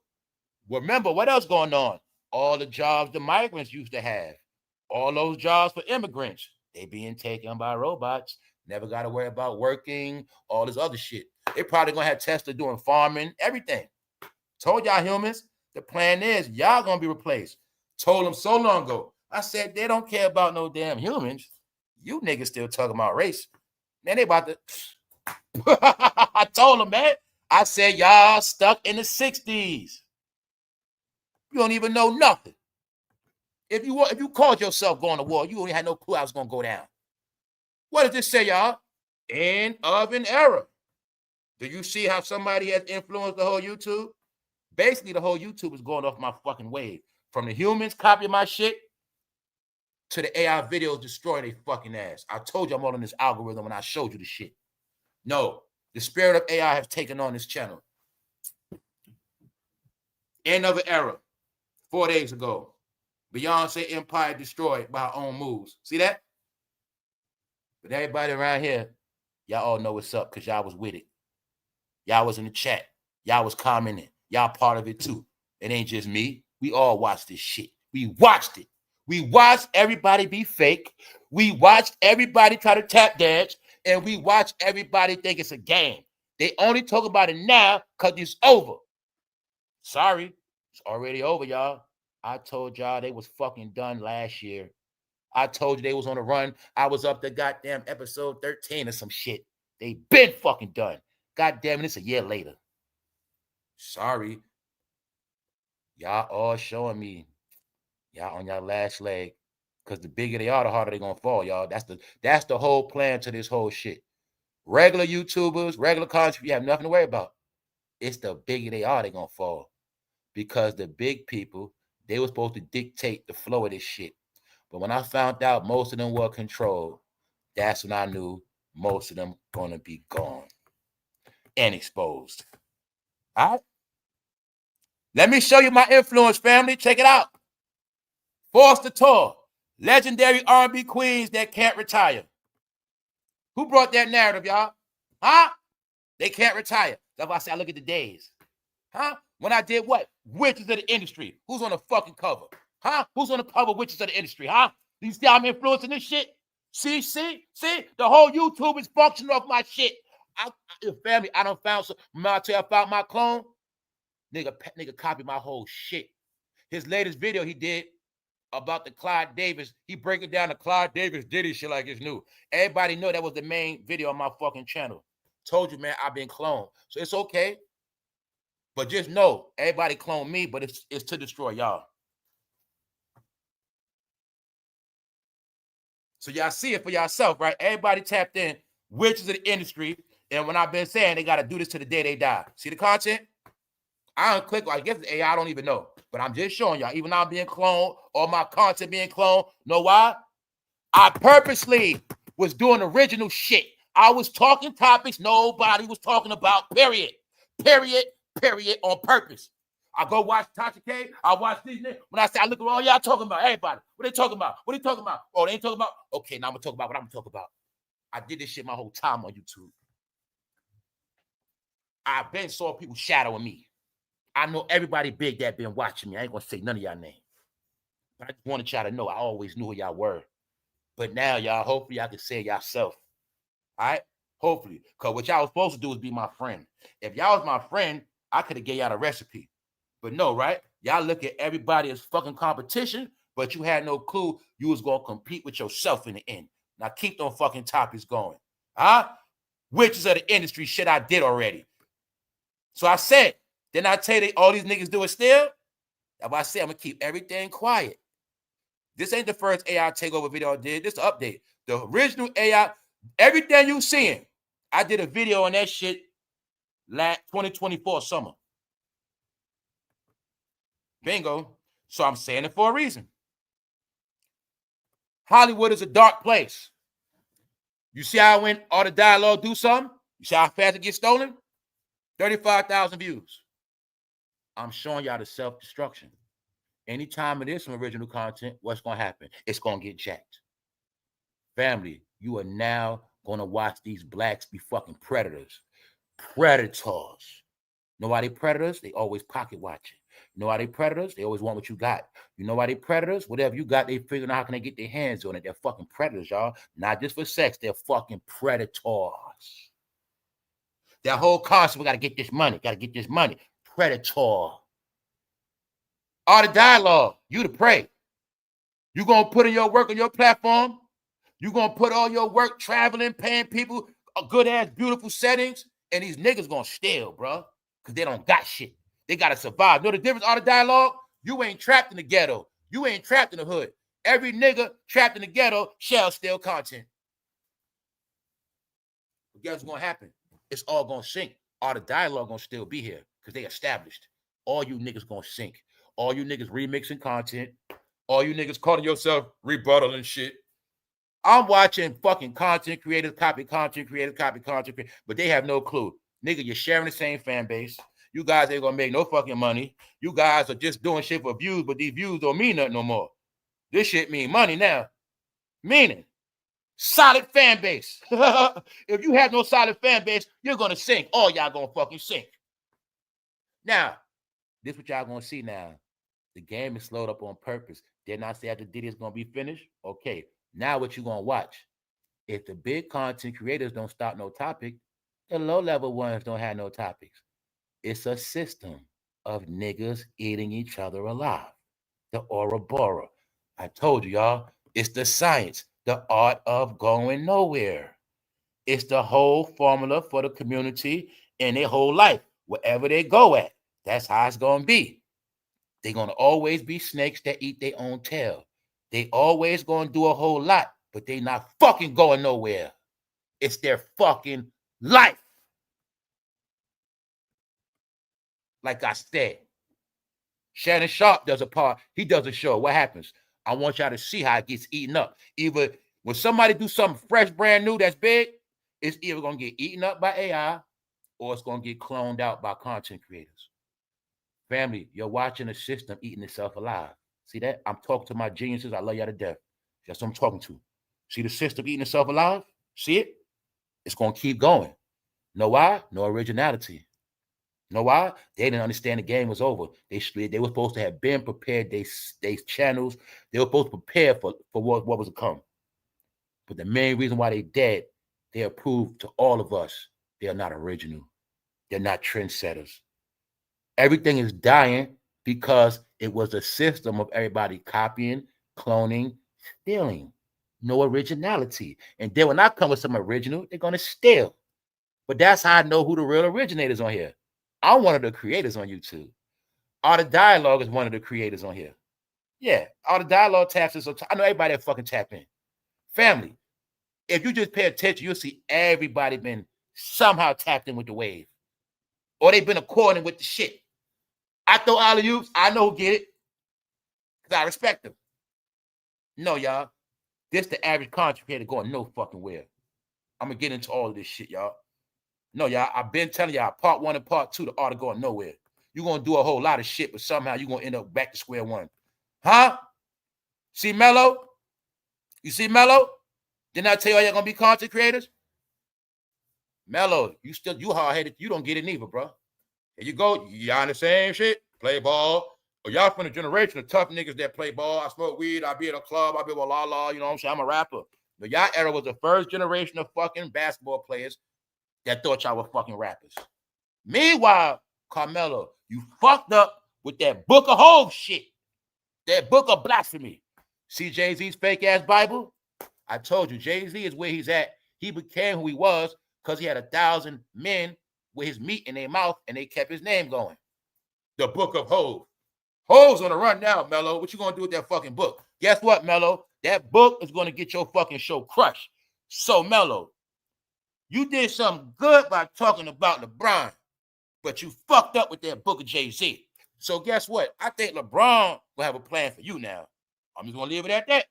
Remember what else going on? All the jobs the migrants used to have. All those jobs for immigrants. They being taken by robots. Never got to worry about working. All this other shit. They probably going to have Tesla doing farming. Everything. Told y'all humans. The plan is y'all going to be replaced. Told them so long ago. I said they don't care about no damn humans. You niggas still talking about race. Man, they about to... I told them, man. I said y'all stuck in the 60s. You don't even know nothing. If you called yourself going to war, you only had no clue I was going to go down. What does this say, y'all? End of an era. Do you see how somebody has influenced the whole YouTube? Basically, the whole YouTube is going off my fucking wave. From the humans copying my shit to the AI videos destroying their fucking ass. I told you I'm all in this algorithm when I showed you the shit. No, the spirit of AI has taken on this channel. End of an era. 4 days ago. Beyonce empire destroyed by her own moves. See that? But everybody around here, y'all all know what's up because y'all was with it. Y'all was in the chat. Y'all was commenting. Y'all part of it too. It ain't just me. We all watched this shit. We watched it. We watched everybody be fake. We watched everybody try to tap dance. And we watched everybody think it's a game. They only talk about it now because it's over. Sorry. It's already over, y'all. I told y'all they was fucking done last year. I told you they was on a run. I was up to goddamn episode 13 or some shit. They been fucking done. Goddamn it, it's a year later. Sorry. Y'all all showing me y'all on your last leg. Because the bigger they are, the harder they're gonna fall, y'all. That's the whole plan to this whole shit. Regular YouTubers, regular content, you have nothing to worry about. It's the bigger they are, they're gonna fall. Because the big people, they were supposed to dictate the flow of this shit. But when I found out most of them were controlled, that's when I knew most of them gonna be gone and exposed. All right? Let me show you my influence, family. Check it out. Foster Tour, legendary R&B queens that can't retire. Who brought that narrative, y'all? Huh? They can't retire. That's why I say I look at the days. Huh? When I did what? Witches of the industry. Who's on the fucking cover? Huh? Who's on the cover of Witches of the industry? Huh? You see how I'm influencing this shit? See? The whole YouTube is functioning off my shit. Family, I done found some. I tell you, I found my clone. Nigga copied my whole shit. His latest video he did about the Clyde Davis, he breaking down the Clyde Davis Diddy shit like it's new. Everybody know that was the main video on my fucking channel. Told you, man, I've been cloned. So it's okay. But just know, everybody clone me, but it's to destroy y'all. So y'all see it for yourself, right? Everybody tapped in, witches of the industry. And when I've been saying they got to do this to the day they die. See the content? I don't click, I guess the AI, I don't even know. But I'm just showing y'all, even though I'm being cloned, all my content being cloned, know why? I purposely was doing original shit. I was talking topics nobody was talking about, period, on purpose. I go watch Tasha K. I watch these niggas. When I say I look around, y'all talking about everybody. What they talking about? What they talking about? Oh, they ain't talking about? Okay, now I'm going to talk about what I'm going to talk about. I did this shit my whole time on YouTube. I've been saw people shadowing me. I know everybody big that been watching me. I ain't going to say none of y'all names. But I just wanted y'all to know I always knew who y'all were. But now, y'all, hopefully y'all can say it yourself. All right? Hopefully. Because what y'all was supposed to do is be my friend. If y'all was my friend, I could have gave y'all a recipe. But no, right? Y'all look at everybody as fucking competition, but you had no clue you was going to compete with yourself in the end. Now keep them fucking topics going. Huh? Witches of the industry shit I did already. So I said, didn't I tell you all these niggas do it still? That's why I said I'm going to keep everything quiet. This ain't the first AI takeover video I did. This is an update. The original AI, everything you seeing, I did a video on that shit last 2024 summer. Bingo. So I'm saying it for a reason. Hollywood is a dark place. You see how when all the dialogue do something? You see how fast it gets stolen? 35,000 views. I'm showing y'all the self-destruction. Anytime it is some original content, what's going to happen? It's going to get jacked. Family, you are now going to watch these blacks be fucking predators. Predators. Know why they predators? They always pocket watching. You know why they predators? They always want what you got. You know why they predators? Whatever you got, they figuring out how can they get their hands on it. They're fucking predators, y'all. Not just for sex. They're fucking predators. That whole concept, we got to get this money. Got to get this money. Predator. All the dialogue, you the prey. You going to put in your work on your platform. You going to put all your work traveling, paying people a good-ass, beautiful settings, and these niggas going to steal, bro, because they don't got shit. They got to survive. You know the difference, all the dialogue? You ain't trapped in the ghetto. You ain't trapped in the hood. Every nigga trapped in the ghetto shall steal content. But guess what's going to happen? It's all going to sink. All the dialogue going to still be here because they established. All you niggas going to sink. All you niggas remixing content. All you niggas calling yourself rebuttal and shit. I'm watching fucking content creators copy content creators, but they have no clue. Nigga, you're sharing the same fan base. You guys ain't gonna make no fucking money. You guys are just doing shit for views, but these views don't mean nothing no more. This shit mean money now. Meaning, Solid fan base. If you have no solid fan base, you're going to sink. All y'all going to fucking sink. Now, this what y'all going to see now. The game is slowed up on purpose. Didn't I say after Diddy is going to be finished? Okay. Now what you going to watch? If the big content creators don't stop no topic, the low-level ones don't have no topics. It's a system of niggas eating each other alive. The Ouroboros. I told you, y'all, it's the science, the art of going nowhere. It's the whole formula for the community in their whole life. Wherever they go at, that's how it's going to be. They're going to always be snakes that eat their own tail. They always going to do a whole lot, but they not fucking going nowhere. It's their fucking life. Like I said, Shannon Sharp does a part. He does a show. What happens? I want y'all to see how it gets eaten up. Either when somebody do something fresh, brand new, that's big, it's either going to get eaten up by AI or it's going to get cloned out by content creators. Family, you're watching a system eating itself alive. See that? I'm talking to my geniuses. I love y'all to death. That's what I'm talking to. See the system eating itself alive? See it? It's going to keep going. Know why? No originality. Know why? They didn't understand the game was over. They were supposed to have been prepared. They channels. They were supposed to prepare for what was to come. But the main reason why they dead, they have proved to all of us they are not original. They're not trendsetters. Everything is dying because it was a system of everybody copying, cloning, stealing. No originality. And then when I come with some original, they're going to steal. But that's how I know who the real originators on here. I'm one of the creators on YouTube. Art of Dialogue is one of the creators on here. Yeah, Art of Dialogue taps in. So I know everybody that fucking tap in. Family, if you just pay attention, you'll see everybody been somehow tapped in with the wave. Or they've been according with the shit. I throw alley-oops. I know who get it. Because I respect them. No, y'all. This the average content creator going no fucking where. I'm going to get into all of this shit, y'all. No, y'all, I've been telling y'all, part 1 and part 2, the art of going nowhere. You're going to do a whole lot of shit, but somehow you're going to end up back to square one. Huh? See Mello? You see Mello? Didn't I tell you all you're going to be content creators? Mello, you hard-headed. You don't get it neither, bro. Here you go. Y'all in the same shit. Play ball. Or y'all from the generation of tough niggas that play ball. I smoke weed. I be in a club. I be with la, you know what I'm saying? I'm a rapper. But y'all era was the first generation of fucking basketball players that thought y'all were fucking rappers. Meanwhile, Carmelo, you fucked up with that Book of Hope shit. That Book of Blasphemy. See Jay-Z's fake-ass Bible? I told you, Jay-Z is where he's at. He became who he was because he had 1,000 men with his meat in their mouth, and they kept his name going. The Book of Hov. Hov's on the run now, Mello. What you going to do with that fucking book? Guess what, Mello? That book is going to get your fucking show crushed. So, Mello, you did something good by talking about LeBron, but you fucked up with that book of Jay-Z. So guess what? I think LeBron will have a plan for you now. I'm just going to leave it at that.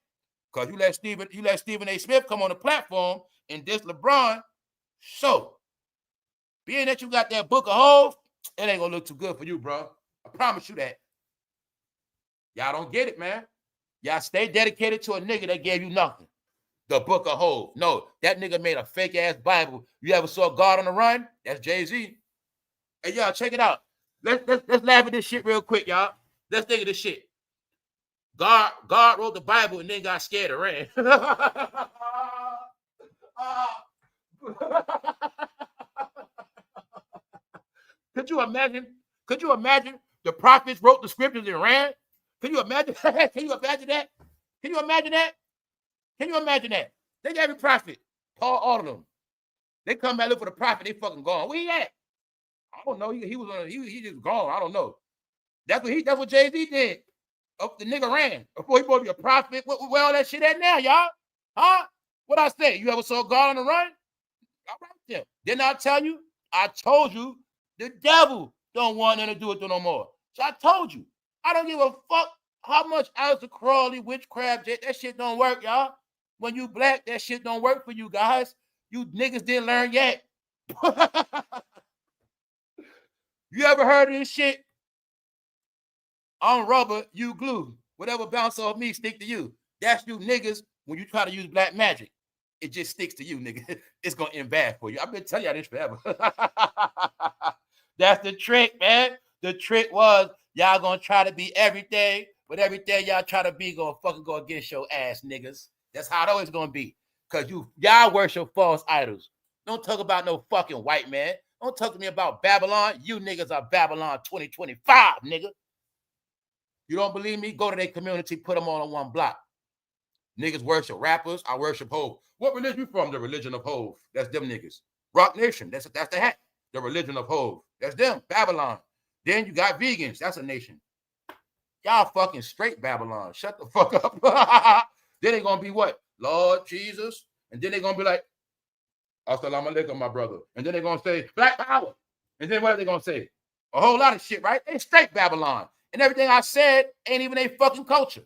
Because you let Stephen A. Smith come on the platform and diss LeBron. So, being that you got that book of Hov, it ain't going to look too good for you, bro. I promise you that. Y'all don't get it, man. Y'all stay dedicated to a nigga that gave you nothing. The Book of Hov. No, that nigga made a fake-ass Bible. You ever saw God on the Run? That's Jay-Z. Hey, y'all, check it out. Let's laugh at this shit real quick, y'all. Let's think of this shit. God wrote the Bible and then got scared and ran. Could you imagine? Could you imagine the prophets wrote the scriptures and ran? Can you imagine? Can you imagine that? Can you imagine that? Can you imagine that? They gave a prophet, Paul, all of them. They come back look for the prophet, they fucking gone. Where he at? I don't know. He just gone. I don't know. That's what Jay-Z did. Oh, the nigga ran before he supposed to be a prophet. Where all that shit at now, y'all? Huh? What I say? You ever saw God on the Run? All right there. Didn't I tell you? I told you the devil don't want nothing to do with it no more. So I told you. I don't give a fuck how much Aleister Crowley, witchcraft, that shit don't work, y'all. When you black, that shit don't work for you guys. You niggas didn't learn yet. You ever heard of this shit? On rubber, you glue. Whatever bounce off me, stick to you. That's you niggas when you try to use black magic. it just sticks to you, nigga. It's gonna end bad for you. I've been telling y'all this forever. That's the trick, man. The trick was y'all gonna try to be everything, but everything y'all try to be gonna fucking go against your ass, niggas. That's how it always gonna be. Cause y'all worship false idols. Don't talk about no fucking white man. Don't talk to me about Babylon. You niggas are Babylon 2025, nigga. You don't believe me? Go to their community, put them all on one block. Niggas worship rappers. I worship Hove. What religion you from? The religion of Hove. That's them niggas. Rock Nation. That's the hat. The religion of Hove. That's them. Babylon. Then you got vegans. That's a nation. Y'all fucking straight Babylon. Shut the fuck up. Then they gonna be what? Lord Jesus. And then they gonna be like, Assalamu alaikum, my brother. And then they're gonna say Black Power. And then what are they gonna say? A whole lot of shit, right? They straight Babylon. And everything I said ain't even a fucking culture.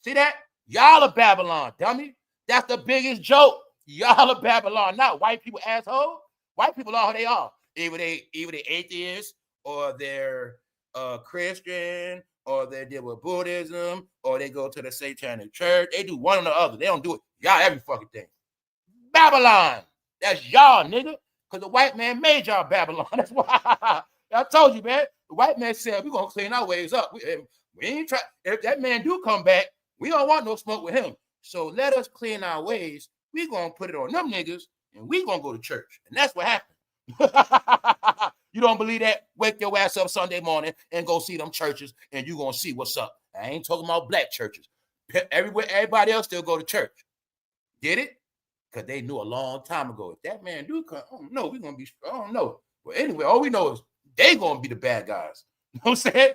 See that? Y'all are Babylon, dummy. That's the biggest joke. Y'all are Babylon, not white people, asshole. White people are who they are. Either they atheists, or they're Christian, or they deal with Buddhism, or they go to the Satanic church. They do one or the other. They don't do it. Y'all every fucking thing. Babylon. That's y'all, nigga. Because the white man made y'all Babylon. That's why I told you, man. The white man said, we're going to clean our ways up. We ain't try. If that man do come back, we don't want no smoke with him. So let us clean our ways. We're going to put it on them niggas, and we going to go to church. And that's what happened. You don't believe that? Wake your ass up Sunday morning and go see them churches, and you're going to see what's up. I ain't talking about black churches. Everywhere, everybody else still go to church. Get it? Because they knew a long time ago. If that man do come, I don't know. We're going to be, I don't know. Well, anyway, all we know is they going to be the bad guys. You know what I'm saying?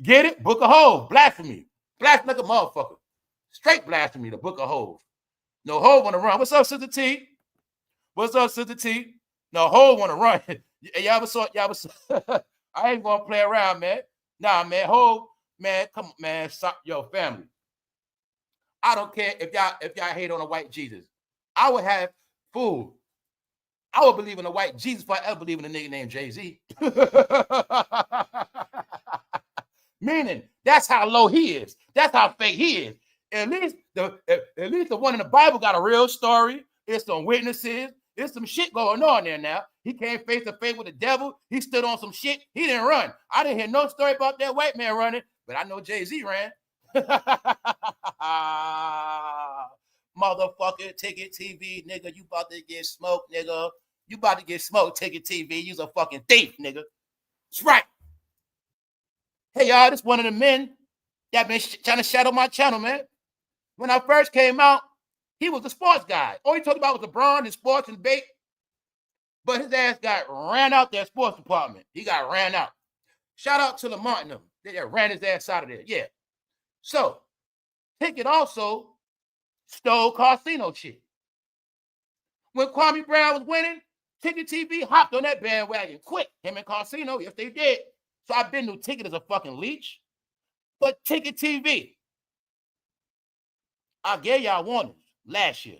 Get it? Book of Hove. Blasphemy. Blasphemy like a motherfucker. Straight blasphemy, the book of Hove. No, Hove want to run. What's up, Sister T? What's up, Sister T? No, Hove want to run. Y'all ever saw, I ain't going to play around, man. Nah, man, Hove, man, come on, man. Yo, family. I don't care if y'all hate on a white Jesus. I would have food. I would believe in a white Jesus if I ever believe in a nigga named Jay-Z. Meaning, that's how low he is. That's how fake he is. At least the one in the Bible got a real story. It's some witnesses. There's some shit going on there now. He came face to face with the devil. He stood on some shit. He didn't run. I didn't hear no story about that white man running, but I know Jay-Z ran. Motherfucker, Ticket TV, nigga, you about to get smoked, nigga. You about to get smoked, Ticket TV. You's a fucking thief, nigga. That's right. Hey, y'all, this one of the men that been trying to shadow my channel, man. When I first came out, he was a sports guy. All he talked about was LeBron and sports and bait. But his ass got ran out that sports department. He got ran out. Shout out to Lamont and them. They ran his ass out of there. Yeah. So, Ticket also stole casino shit. When Kwame Brown was winning, Ticket TV hopped on that bandwagon quick. Him and Casino, yes, they did. So I've been to Ticket as a fucking leech. But Ticket TV, I gave y'all warnings last year.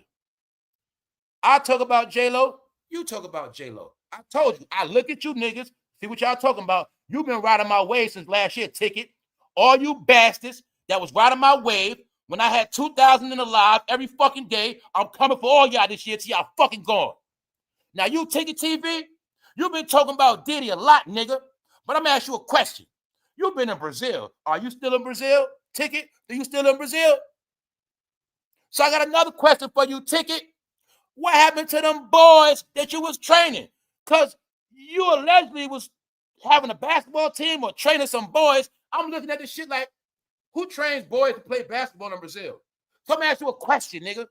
I talk about J-Lo, you talk about J-Lo. I told you, I look at you niggas, see what y'all talking about. You've been riding my wave since last year, Ticket. All you bastards that was riding my wave when I had 2,000 in the live every fucking day, I'm coming for all y'all this year till y'all fucking gone. Now you Ticket TV, you've been talking about Diddy a lot, nigga. But I'm gonna ask you a question. You've been in Brazil. Are you still in Brazil? Ticket, are you still in Brazil? So I got another question for you, Ticket. What happened to them boys that you was training? Because you allegedly was having a basketball team or training some boys. I'm looking at this shit like, who trains boys to play basketball in Brazil? So I'm gonna ask you a question, nigga.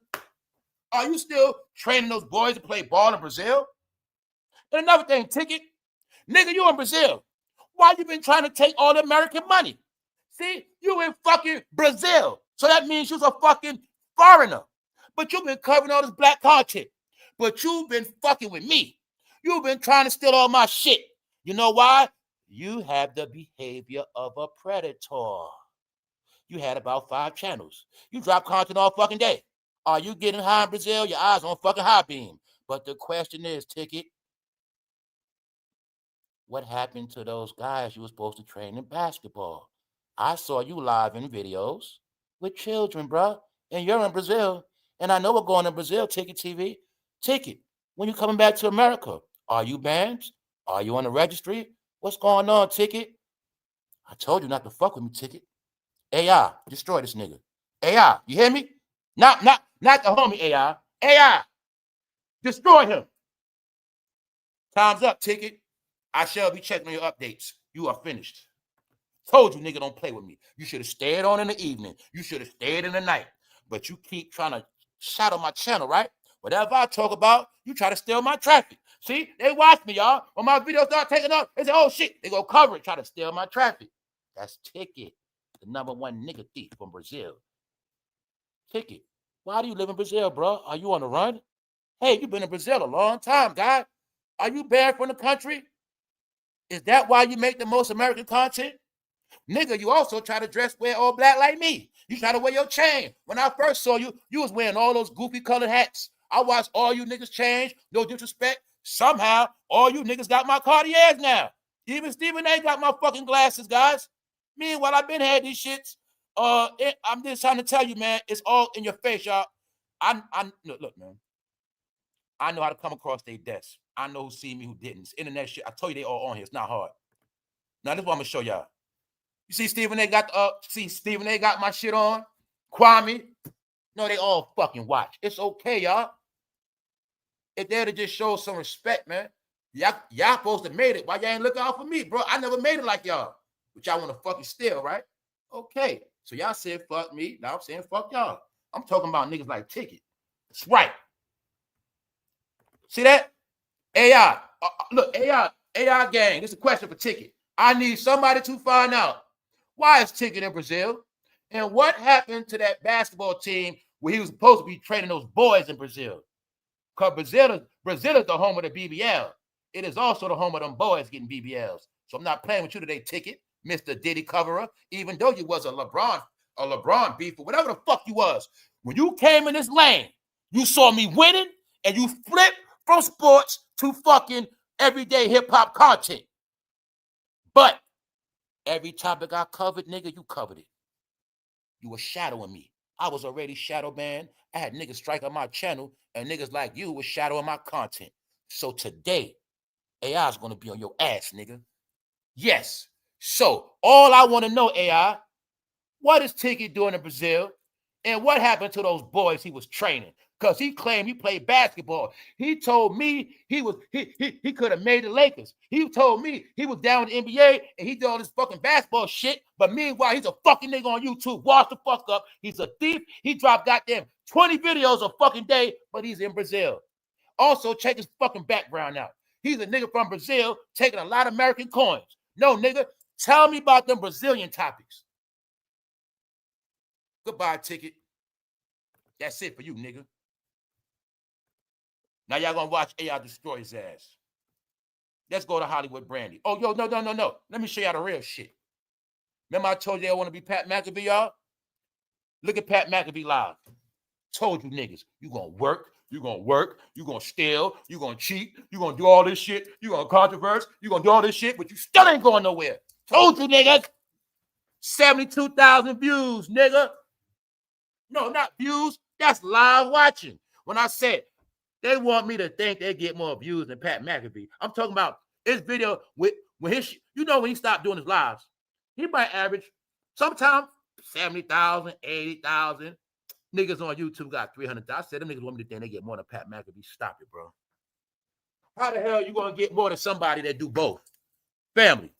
Are you still training those boys to play ball in Brazil? And another thing, Ticket, nigga, you in Brazil. Why you been trying to take all the American money? See, you in fucking Brazil. So that means you's a fucking foreigner. But you've been covering all this black content. But you've been fucking with me. You've been trying to steal all my shit. You know why? You have the behavior of a predator. You had about 5 channels. You drop content all fucking day. Are you getting high in Brazil? Your eyes on fucking high beam. But the question is, Ticket, what happened to those guys you were supposed to train in basketball? I saw you live in videos with children, bro. And you're in Brazil. And I know we're going to Brazil, Ticket TV. Ticket, when you coming back to America? Are you banned? Are you on the registry? What's going on, Ticket? I told you not to fuck with me, Ticket. AI, destroy this nigga. AI, you hear me? Not the homie AI. AI, destroy him. Time's up, Ticket. I shall be checking on your updates. You are finished. Told you, nigga, don't play with me. You should have stayed on in the evening. You should have stayed in the night. But you keep trying to shadow my channel, right? Whatever I talk about, you try to steal my traffic. See, they watch me, y'all. When my videos start taking off, they say, oh, shit. They go cover it, try to steal my traffic. That's Ticket, the #1 nigga thief from Brazil. Ticket, why do you live in Brazil, bro? Are you on the run? Hey, you've been in Brazil a long time, guy. Are you banned from the country? Is that why you make the most American content? Nigga, you also try to wear all black like me. You try to wear your chain. When I first saw you, you was wearing all those goofy colored hats. I watched all you niggas change. No disrespect. Somehow, all you niggas got my Cartiers now. Even Stephen A. got my fucking glasses, guys. Meanwhile, I've been had these shits. I'm just trying to tell you, man, it's all in your face, y'all. Look, man. I know how to come across their desk. I know who seen me, who didn't. It's internet shit. I told you they all on here. It's not hard. Now, this is what I'm gonna show y'all. You see Stephen A. got my shit on. Kwame. No, they all fucking watch. It's okay, y'all. It's there to just show some respect, man. Y'all supposed to made it. Why y'all ain't looking out for me, bro? I never made it like y'all. But y'all want to fucking steal, right? Okay. So y'all said fuck me. Now I'm saying fuck y'all. I'm talking about niggas like Ticket. That's right. See that? AI. Look, AI gang. This is a question for Ticket. I need somebody to find out why is Ticket in Brazil? And what happened to that basketball team where he was supposed to be training those boys in Brazil? Because Brazil is the home of the BBL. It is also the home of them boys getting BBLs. So I'm not playing with you today, Ticket, Mr. Diddy coverer, even though you was a LeBron beef or whatever the fuck you was. When you came in this lane, you saw me winning and you flipped from sports to fucking everyday hip-hop content. But every topic I covered, nigga, you covered it. You were shadowing me. I was already shadow banned. I had niggas strike on my channel, and niggas like you was shadowing my content. So today, AI is going to be on your ass, nigga. Yes. So all I want to know, AI, what is Ticket doing in Brazil? And what happened to those boys he was training? Because he claimed he played basketball. He told me he could have made the Lakers. He told me he was down in the NBA and he did all this fucking basketball shit. But meanwhile, he's a fucking nigga on YouTube. Wash the fuck up. He's a thief. He dropped goddamn 20 videos a fucking day, but he's in Brazil. Also, check his fucking background out. He's a nigga from Brazil taking a lot of American coins. No, nigga, tell me about them Brazilian topics. Goodbye, Ticket. That's it for you, nigga. Now y'all gonna watch AI destroy his ass. Let's go to Hollywood Brandy. Oh, yo, no. Let me show y'all the real shit. Remember I told you I want to be Pat McAfee, y'all? Look at Pat McAfee live. Told you niggas, you gonna work, you gonna steal, you gonna cheat, you gonna do all this shit, you gonna controverse, you gonna do all this shit, but you still ain't going nowhere. Told you niggas. 72,000 views, nigga. No, not views. That's live watching. When I said they want me to think they get more views than Pat McAfee, I'm talking about his video when he stopped doing his lives, he might average sometimes 70,000, 80,000. Niggas on YouTube got 300,000. I said them niggas want me to think they get more than Pat McAfee. Stop it, bro. How the hell you gonna get more than somebody that do both? Family.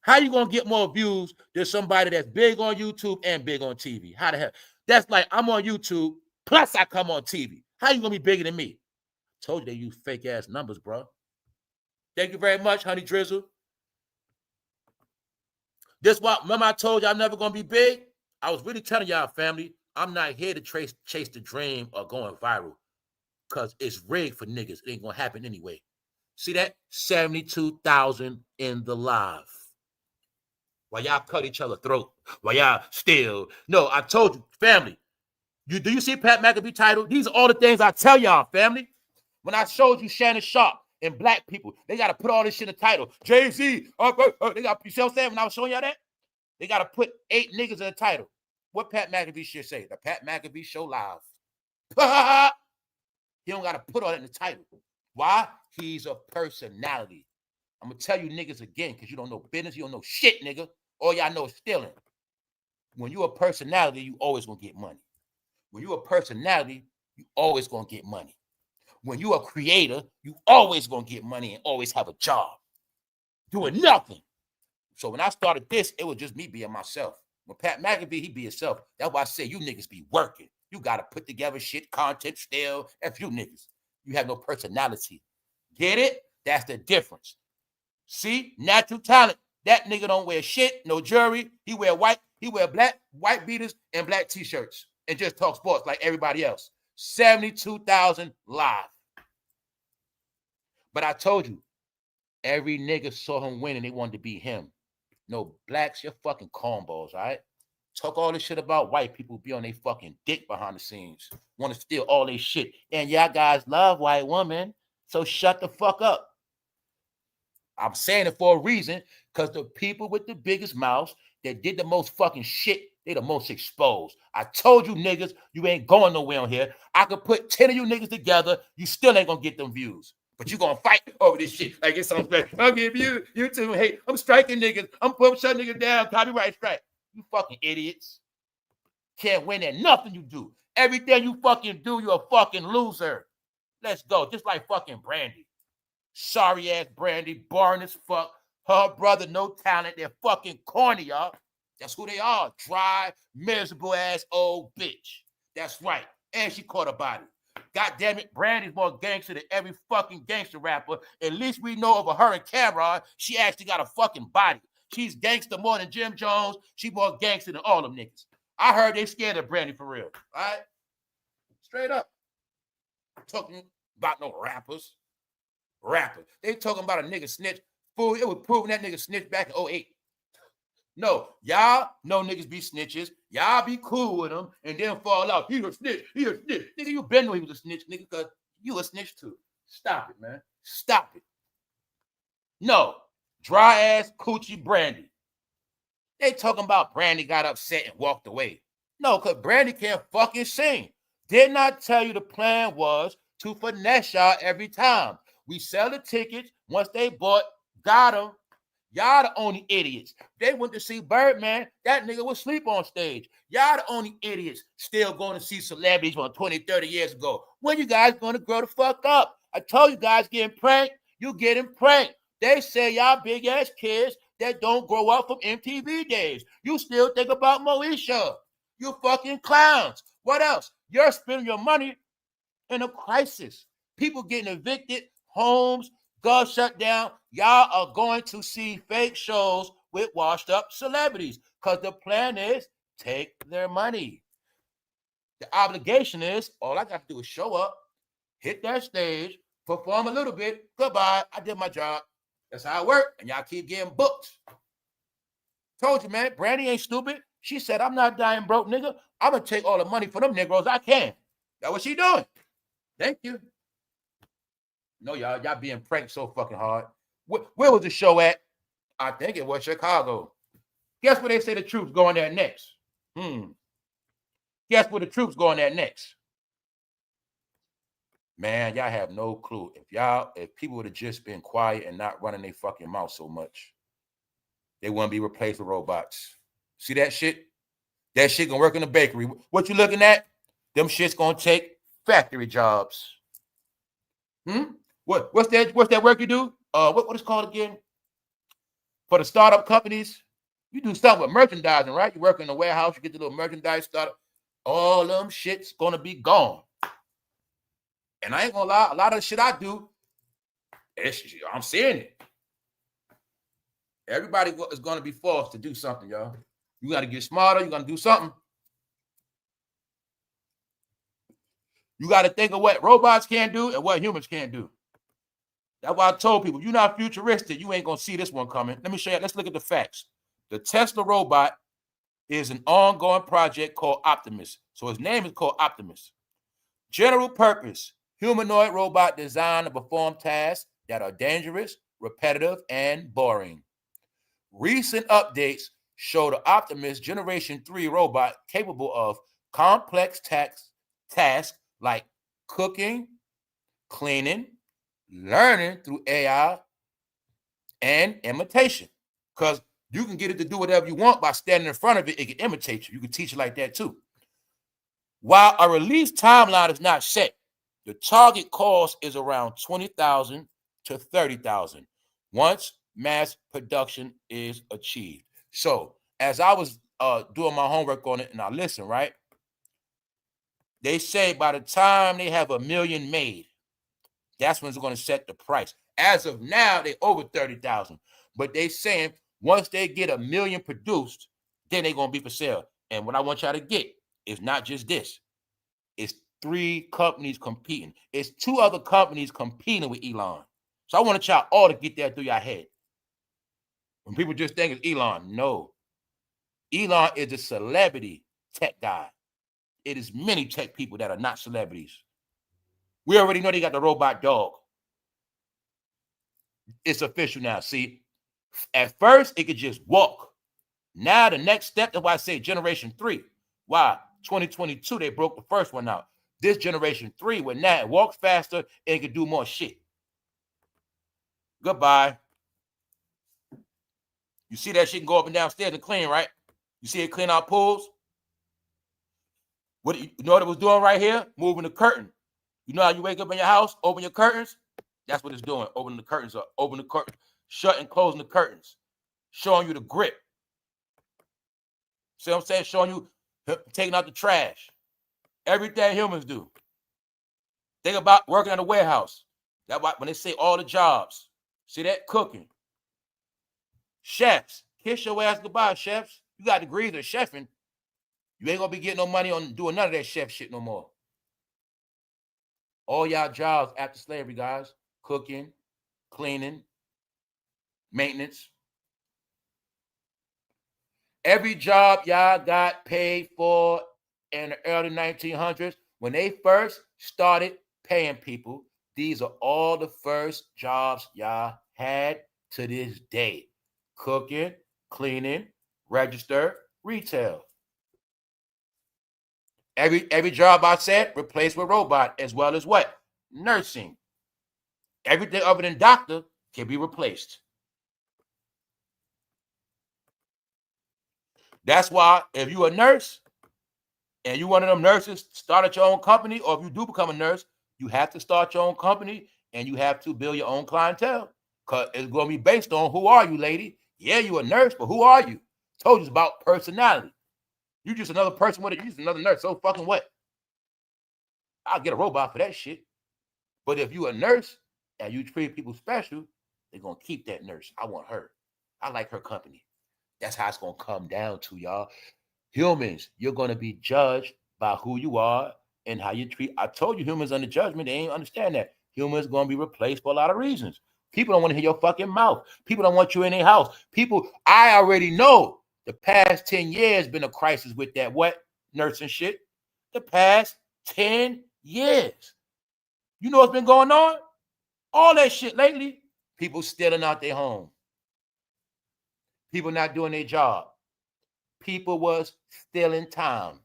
How you gonna get more views than somebody that's big on YouTube and big on TV? How the hell? That's like I'm on YouTube, plus I come on TV. How you gonna be bigger than me? Told you they use fake ass numbers, bro. Thank you very much, Honey Drizzle. This why, remember I told you I'm never gonna be big? I was really telling y'all, family, I'm not here to chase the dream or going viral. Cause it's rigged for niggas. It ain't gonna happen anyway. See that? 72,000 in the live. While y'all cut each other's throat, while y'all steal. No, I told you, family. Do you see Pat McAfee title? These are all the things I tell y'all, family. When I showed you Shannon Sharp and black people, they got to put all this shit in the title. Jayz, they got, you see what I'm saying? When I was showing y'all that, they got to put 8 niggas in the title. What Pat McAfee should say? The Pat McAfee Show live. He don't got to put all that in the title. Why? He's a personality. I'm going to tell you niggas again because you don't know business. You don't know shit, nigga. All y'all know is stealing. When you a personality, you always going to get money. When you a personality, you always going to get money. When you a creator, you always going to get money and always have a job. Doing nothing. So when I started this, it was just me being myself. When Pat McAfee, he be himself. That's why I say you niggas be working. You got to put together shit, content, still. That's you niggas. You have no personality. Get it? That's the difference. See? Natural talent. That nigga don't wear shit, no jewelry. He wear black, white beaters and black t-shirts and just talk sports like everybody else. 72,000 live. But I told you, every nigga saw him win and they wanted to be him. No, blacks, you're fucking cornballs, all right? Talk all this shit about white people be on their fucking dick behind the scenes. Want to steal all their shit. And y'all guys love white women, so shut the fuck up. I'm saying it for a reason, because the people with the biggest mouths that did the most fucking shit, they the most exposed. I told you niggas, you ain't going nowhere on here. I could put 10 of you niggas together, you still ain't gonna get them views. But you gonna fight over this shit like it's something special. I'm giving you, you two hate. I'm striking niggas. I'm shutting niggas down. Copyright strike. You fucking idiots. Can't win at nothing you do. Everything you fucking do, you're a fucking loser. Let's go. Just like fucking Brandy. Sorry ass Brandy, boring as fuck. Her brother, no talent. They're fucking corny, y'all. That's who they are. Dry, miserable ass old bitch. That's right. And she caught a body. God damn it, Brandy's more gangster than every fucking gangster rapper. At least we know over her and Cameron, she actually got a fucking body. She's gangster more than Jim Jones. She more gangster than all them niggas. I heard they scared of Brandy for real. All right? Straight up. Talking about no rappers. They talking about a nigga snitch. Fool, it was proving that nigga snitched back in 08. No, y'all know niggas be snitches. Y'all be cool with them and then fall out. He a snitch. Nigga, you been know he was a snitch, nigga, because you a snitch too. Stop it, man. Stop it. No. Dry ass coochie Brandy. They talking about Brandy got upset and walked away. No, because Brandy can't fucking sing. Didn't I tell you the plan was to finesse y'all every time? We sell the tickets. Once they bought, got them. Y'all the only idiots. They went to see Birdman. That nigga was asleep on stage. Y'all the only idiots still going to see celebrities from 20, 30 years ago. When you guys going to grow the fuck up? I told you guys getting pranked. You getting pranked. They say y'all big ass kids that don't grow up from MTV days. You still think about Moesha. You fucking clowns. What else? You're spending your money in a crisis. People getting evicted, homes, guns shut down. Y'all are going to see fake shows with washed up celebrities because the plan is take their money. The obligation is all I got to do is show up, hit that stage, perform a little bit. Goodbye. I did my job. That's how it worked. And y'all keep getting booked. Told you, man. Brandy ain't stupid. She said, I'm not dying broke, nigga. I'm going to take all the money for them Negroes I can. That's what she doing. Thank you. No, y'all being pranked so fucking hard. Where was the show at? I think it was Chicago. Guess where they say the troops going there next? Guess where the troops going there next? Man, y'all have no clue. If people would have just been quiet and not running their fucking mouth so much, they wouldn't be replaced with robots. See that shit? That shit gonna work in the bakery. What you looking at? Them shit's gonna take factory jobs. What's that work you do? What is called again? For the startup companies, you do something with merchandising, right? You work in the warehouse, you get the little merchandise startup. All them shit's gonna be gone. And I ain't gonna lie, a lot of the shit I do, I'm seeing it. Everybody is gonna be forced to do something, y'all. You gotta get smarter, you gotta do something. You gotta think of what robots can do and what humans can do. That's why I told people, if you're not futuristic, you ain't gonna see this one coming. Let me show you. Let's look at the facts. The Tesla robot is an ongoing project called Optimus. So his name is called Optimus. General purpose, humanoid robot designed to perform tasks that are dangerous, repetitive, and boring. Recent updates show the Optimus Generation 3 robot capable of complex tasks like cooking, cleaning, learning through AI, and imitation. Because you can get it to do whatever you want by standing in front of it. It can imitate you. You can teach it like that too. While a release timeline is not set, the target cost is around $20,000 to $30,000 once mass production is achieved. So as I was doing my homework on it and I listened, right? They say by the time they have 1 million made, that's when it's going to set the price. As of now, they over 30,000. But they saying once they get 1 million produced, then they're going to be for sale. And what I want y'all to get is not just this. It's 3 companies competing. It's 2 other companies competing with Elon. So I want y'all all to get that through your head. When people just think it's Elon, no. Elon is a celebrity tech guy. It is many tech people that are not celebrities. We already know they got the robot dog. It's official now. See, at first it could just walk. Now the next step, that's why I say generation 3. Why? 2022, they broke the first one out. This generation 3, when now it walks faster and it can do more shit. Goodbye. You see that shit can go up and downstairs and clean, right? You see it clean out pools? What you know what it was doing right here? Moving the curtain. You know how you wake up in your house, open your curtains? That's what it's doing. Opening the curtains up. Open the curtain. Shut and closing the curtains. Showing you the grip. See what I'm saying? Showing you taking out the trash. Everything humans do. Think about working in a warehouse. That's why when they say all the jobs. See that? Cooking. Chefs. Kiss your ass goodbye, chefs. You got degrees of chefing. You ain't gonna be getting no money on doing none of that chef shit no more. All y'all jobs after slavery, guys. Cooking, cleaning, maintenance. Every job y'all got paid for in the early 1900s, when they first started paying people, these are all the first jobs y'all had to this day. Cooking, cleaning, register, retail. Every job I said replaced with robot, as well as what? Nursing. Everything other than doctor can be replaced. That's why if you a nurse and you one of them nurses, start at your own company, or if you do become a nurse, you have to start your own company and you have to build your own clientele, because it's going to be based on who are you, lady. Yeah, you a nurse, but who are you? Told you it's about personality. You just another person with it. You just another nurse. So fucking what? I'll get a robot for that shit. But if you a nurse and you treat people special, they're going to keep that nurse. I want her. I like her company. That's how it's going to come down to, y'all. Humans, you're going to be judged by who you are and how you treat. I told you humans under judgment. They ain't understand that. Humans going to be replaced for a lot of reasons. People don't want to hear your fucking mouth. People don't want you in their house. People, I already know the past 10 years been a crisis with that what? Nursing shit. The past 10 years. You know what's been going on? All that shit lately. People stealing out their home. People not doing their job. People was stealing time.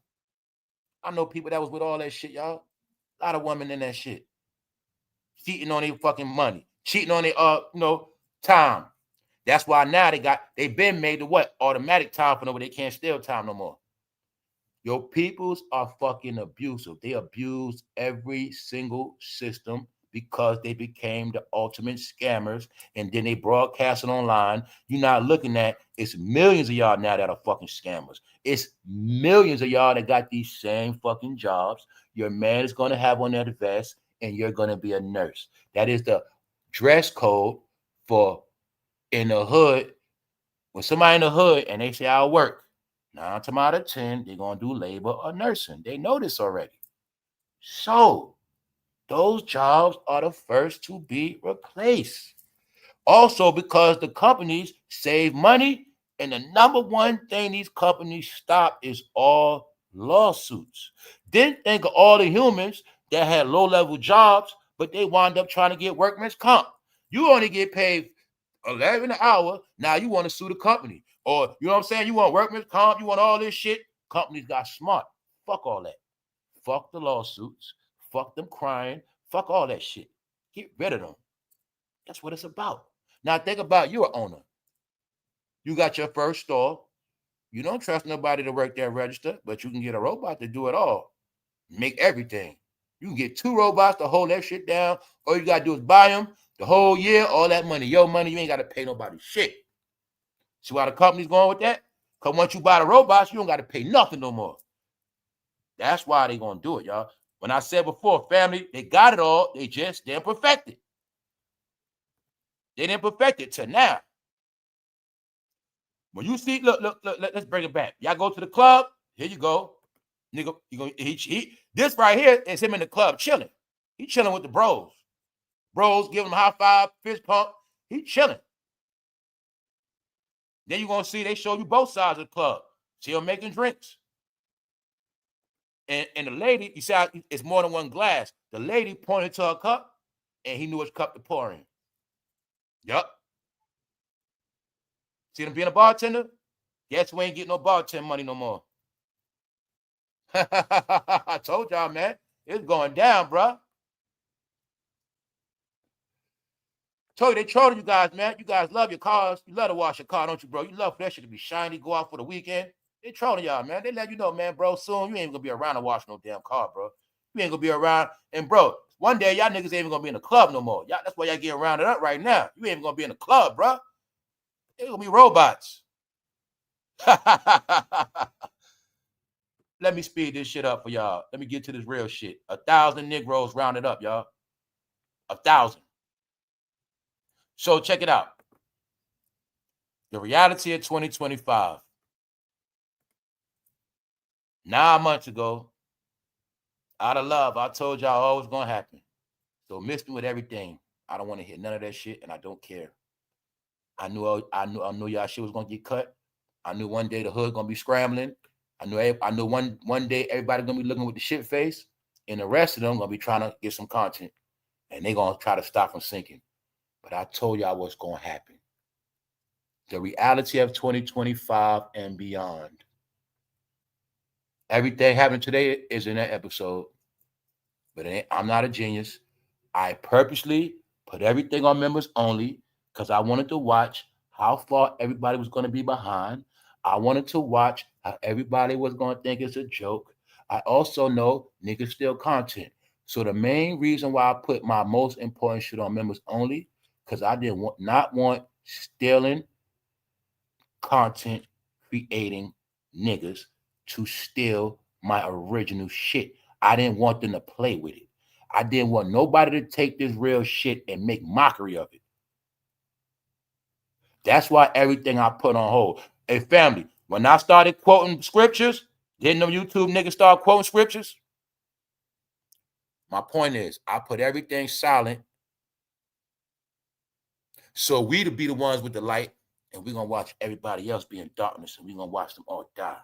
I know people that was with all that shit, y'all. A lot of women in that shit. Cheating on their fucking money. Cheating on their time. That's why now they been made to what? Automatic time for them, but they can't steal time no more. Your peoples are fucking abusive. They abuse every single system because they became the ultimate scammers, and then they broadcast it online. You're not looking at, it's millions of y'all now that are fucking scammers. It's millions of y'all that got these same fucking jobs. Your man is going to have on that vest, and you're going to be a nurse. That is the dress code for in the hood. When somebody in the hood and they say, I'll work, 9 times out of 10, they're going to do labor or nursing. They know this already. So those jobs are the first to be replaced. Also, because the companies save money, and the number one thing these companies stop is all lawsuits. Then think of all the humans that had low-level jobs, but they wound up trying to get workman's comp. You only get paid $11 an hour. Now you want to sue the company. Or, you know what I'm saying? You want workman's comp, you want all this shit. Companies got smart. Fuck all that. Fuck the lawsuits. fuck them crying, fuck all that shit. Get rid of them. That's what it's about. Now think about you're an owner. You got your first store. You don't trust nobody to work that register, but you can get a robot to do it all. Make everything. You can get 2 robots to hold that shit down. All you gotta do is buy them the whole year, all that money. Your money, you ain't gotta pay nobody shit. See why the company's going with that? Because once you buy the robots, you don't gotta pay nothing no more. That's why they gonna do it, y'all. When I said before, family, they got it all. They just didn't perfect it. They didn't perfect it till now. When you see, look, let's bring it back. Y'all go to the club. Here you go. Nigga, this right here is him in the club chilling. He chilling with the bros. Bros giving him a high five, fist pump. He chilling. Then you're going to see they show you both sides of the club. See him making drinks. And the lady, you see how it's more than one glass. The lady pointed to her cup, and he knew which cup to pour in. Yup. See them being a bartender? Guess we ain't getting no bartender money no more. I told y'all, man. It's going down, bro. Told you they trolling you guys, man. You guys love your cars. You love to wash your car, don't you, bro? You love for that shit to be shiny, go out for the weekend. They trolling y'all, man. They let you know, man, bro, soon you ain't gonna be around to wash no damn car, bro. You ain't gonna be around. And, bro, one day y'all niggas ain't even gonna be in the club no more. Y'all, that's why y'all getting rounded up right now. You ain't even gonna be in the club, bro. It's gonna be robots. Let me speed this shit up for y'all. Let me get to this real shit. 1,000 Negroes rounded up, y'all. 1,000. So check it out. The reality of 2025. 9 months ago, out of love, I told y'all all was gonna happen. So miss me with everything. I don't want to hear none of that shit, and I don't care. I knew y'all shit was gonna get cut. I knew one day the hood gonna be scrambling. I knew one day everybody gonna be looking with the shit face, and the rest of them gonna be trying to get some content, and they gonna try to stop from sinking. But I told y'all what's gonna happen. The reality of 2025 and beyond. Everything happening today is in that episode, but I'm not a genius. I purposely put everything on members only because I wanted to watch how far everybody was going to be behind. I wanted to watch how everybody was going to think it's a joke. I also know niggas steal content. So the main reason why I put my most important shit on members only, because I not want stealing content creating niggas to steal my original shit. I didn't want them to play with it. I didn't want nobody to take this real shit and make mockery of it. That's why everything I put on hold. Hey, family, when I started quoting scriptures, didn't them YouTube niggas start quoting scriptures? My point is, I put everything silent so we to be the ones with the light, and we're going to watch everybody else be in darkness, and we're going to watch them all die.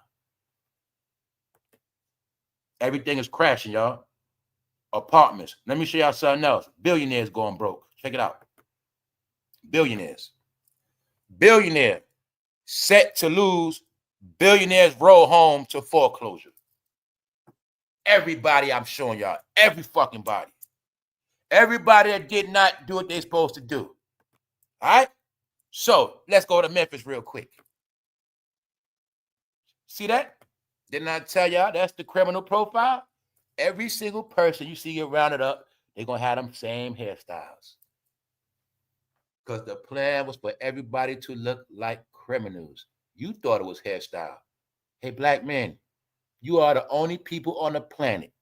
Everything is crashing, y'all. Apartments. Let me show y'all something else. Billionaires going broke. Check it out. Billionaires. Billionaire set to lose. Billionaires roll home to foreclosure. Everybody I'm showing y'all. Every fucking body. Everybody that did not do what they're supposed to do. All right? So, let's go to Memphis real quick. See that? Didn't I tell y'all that's the criminal profile? Every single person you see get rounded up, they're going to have them same hairstyles. Because the plan was for everybody to look like criminals. You thought it was hairstyle. Hey, black men, you are the only people on the planet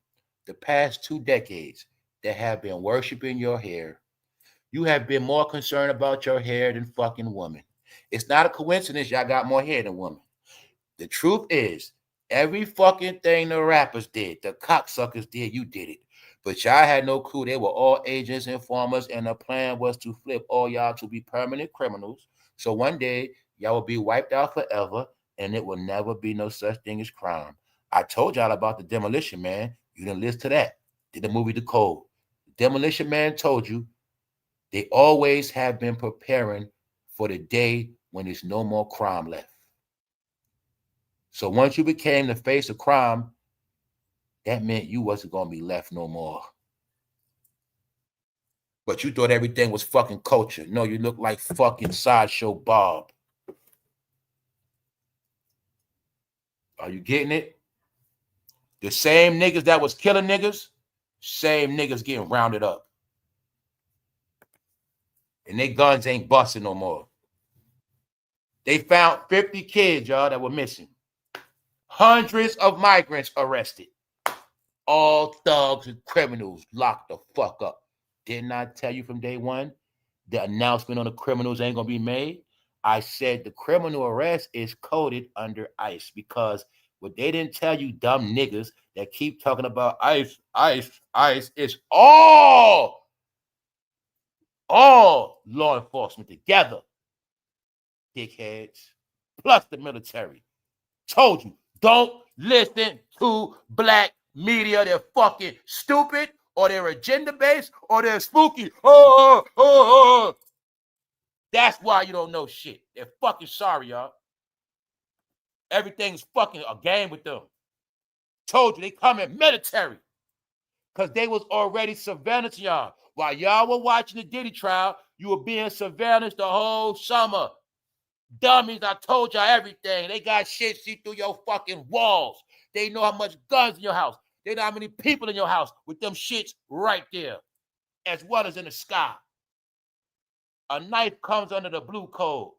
the past 2 decades that have been worshiping your hair. You have been more concerned about your hair than fucking women. It's not a coincidence y'all got more hair than women. The truth is, every fucking thing the rappers did, the cocksuckers did, you did it. But y'all had no clue. They were all agents, informers, and the plan was to flip all y'all to be permanent criminals. So one day, y'all will be wiped out forever, and it will never be no such thing as crime. I told y'all about the Demolition Man. You didn't listen to that. Did the movie The Code. The Demolition Man told you they always have been preparing for the day when there's no more crime left. So once you became the face of crime, that meant you wasn't going to be left no more. But you thought everything was fucking culture. No, you look like fucking Sideshow Bob. Are you getting it? The same niggas that was killing niggas, same niggas getting rounded up. And they guns ain't busting no more. They found 50 kids, y'all, that were missing. Hundreds of migrants arrested. All thugs and criminals locked the fuck up. Didn't I tell you from day one the announcement on the criminals ain't gonna be made? I said the criminal arrest is coded under ICE because what they didn't tell you dumb niggas that keep talking about ICE, is all law enforcement together, dickheads, plus the military. Told you, don't listen to black media. They're fucking stupid, or they're agenda-based, or they're spooky. That's why you don't know shit. They're fucking sorry, y'all. Everything's fucking a game with them. Told you, they come in military. Because they was already surveillance y'all. While y'all were watching the Diddy trial, you were being surveillance the whole summer. Dummies, I told y'all everything. They got shit see through your fucking walls. They know how much guns in your house. They know how many people in your house with them shits right there, as well as in the sky. A knife comes under the blue code.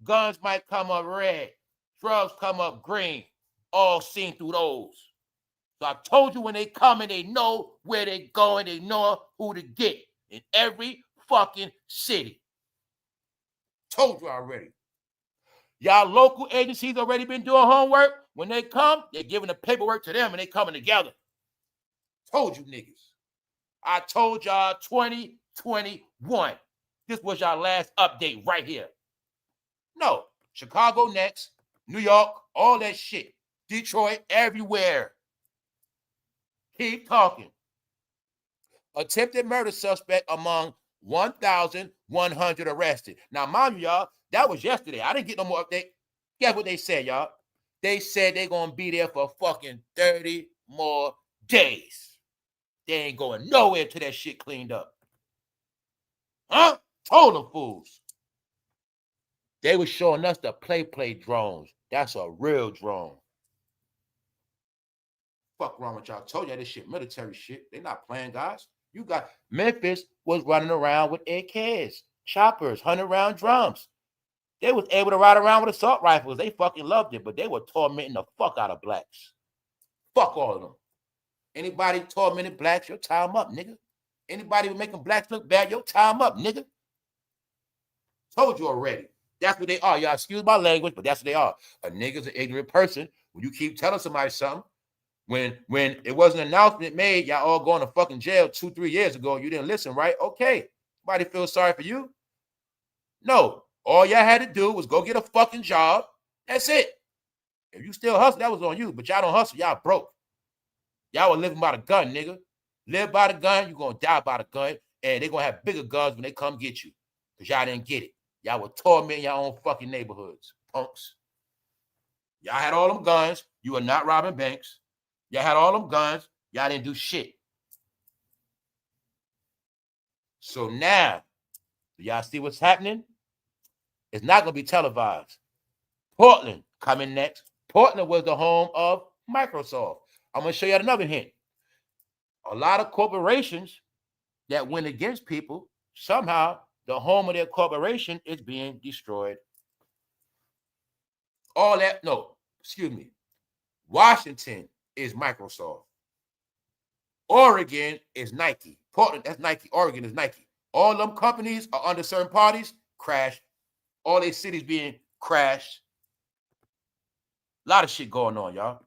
Guns might come up red. Drugs come up green. All seen through those. So I told you when they come and they know where they going, they know who to get in every fucking city. Told you already. Y'all local agencies already been doing homework. When they come, they're giving the paperwork to them and they coming together. Told you niggas. I told y'all 2021. This was y'all last update right here. No, Chicago next, New York, all that shit. Detroit, everywhere. Keep talking. Attempted murder suspect among 1,100 arrested. Now, mind you, y'all, that was yesterday. I didn't get no more update. Guess what they said, y'all? They said they're going to be there for fucking 30 more days. They ain't going nowhere till that shit cleaned up. Huh? Told them fools. They was showing us the play drones. That's a real drone. Fuck wrong with y'all? Told y'all this shit, military shit. They not playing, guys. You got Memphis was running around with AKs, choppers, 100-round drums. They was able to ride around with assault rifles. They fucking loved it, but they were tormenting the fuck out of blacks. Fuck all of them. Anybody tormenting blacks, your time up, nigga. Anybody making blacks look bad, your time up, nigga. Told you already. That's what they are. Y'all excuse my language, but that's what they are. A nigga's an ignorant person. When you keep telling somebody something, when it was an announcement made, y'all all going to fucking jail 2-3 years ago, you didn't listen, right? Okay. Nobody feels sorry for you? No. All y'all had to do was go get a fucking job. That's it. If you still hustle, that was on you. But y'all don't hustle. Y'all broke. Y'all were living by the gun, nigga. Live by the gun, you're going to die by the gun. And they're going to have bigger guns when they come get you. Because y'all didn't get it. Y'all were tormenting your own fucking neighborhoods. Punks. Y'all had all them guns. You were not robbing banks. Y'all had all them guns. Y'all didn't do shit. So now, do y'all see what's happening? It's not going to be televised. Portland coming next. Portland was the home of Microsoft. I'm going to show you another hint. A lot of corporations that went against people, somehow the home of their corporation is being destroyed. All that, no, excuse me. Washington is Microsoft. Oregon is Nike. Portland, that's Nike. Oregon is Nike. All them companies are under certain parties, crashed. All their cities being crashed. A lot of shit going on, y'all.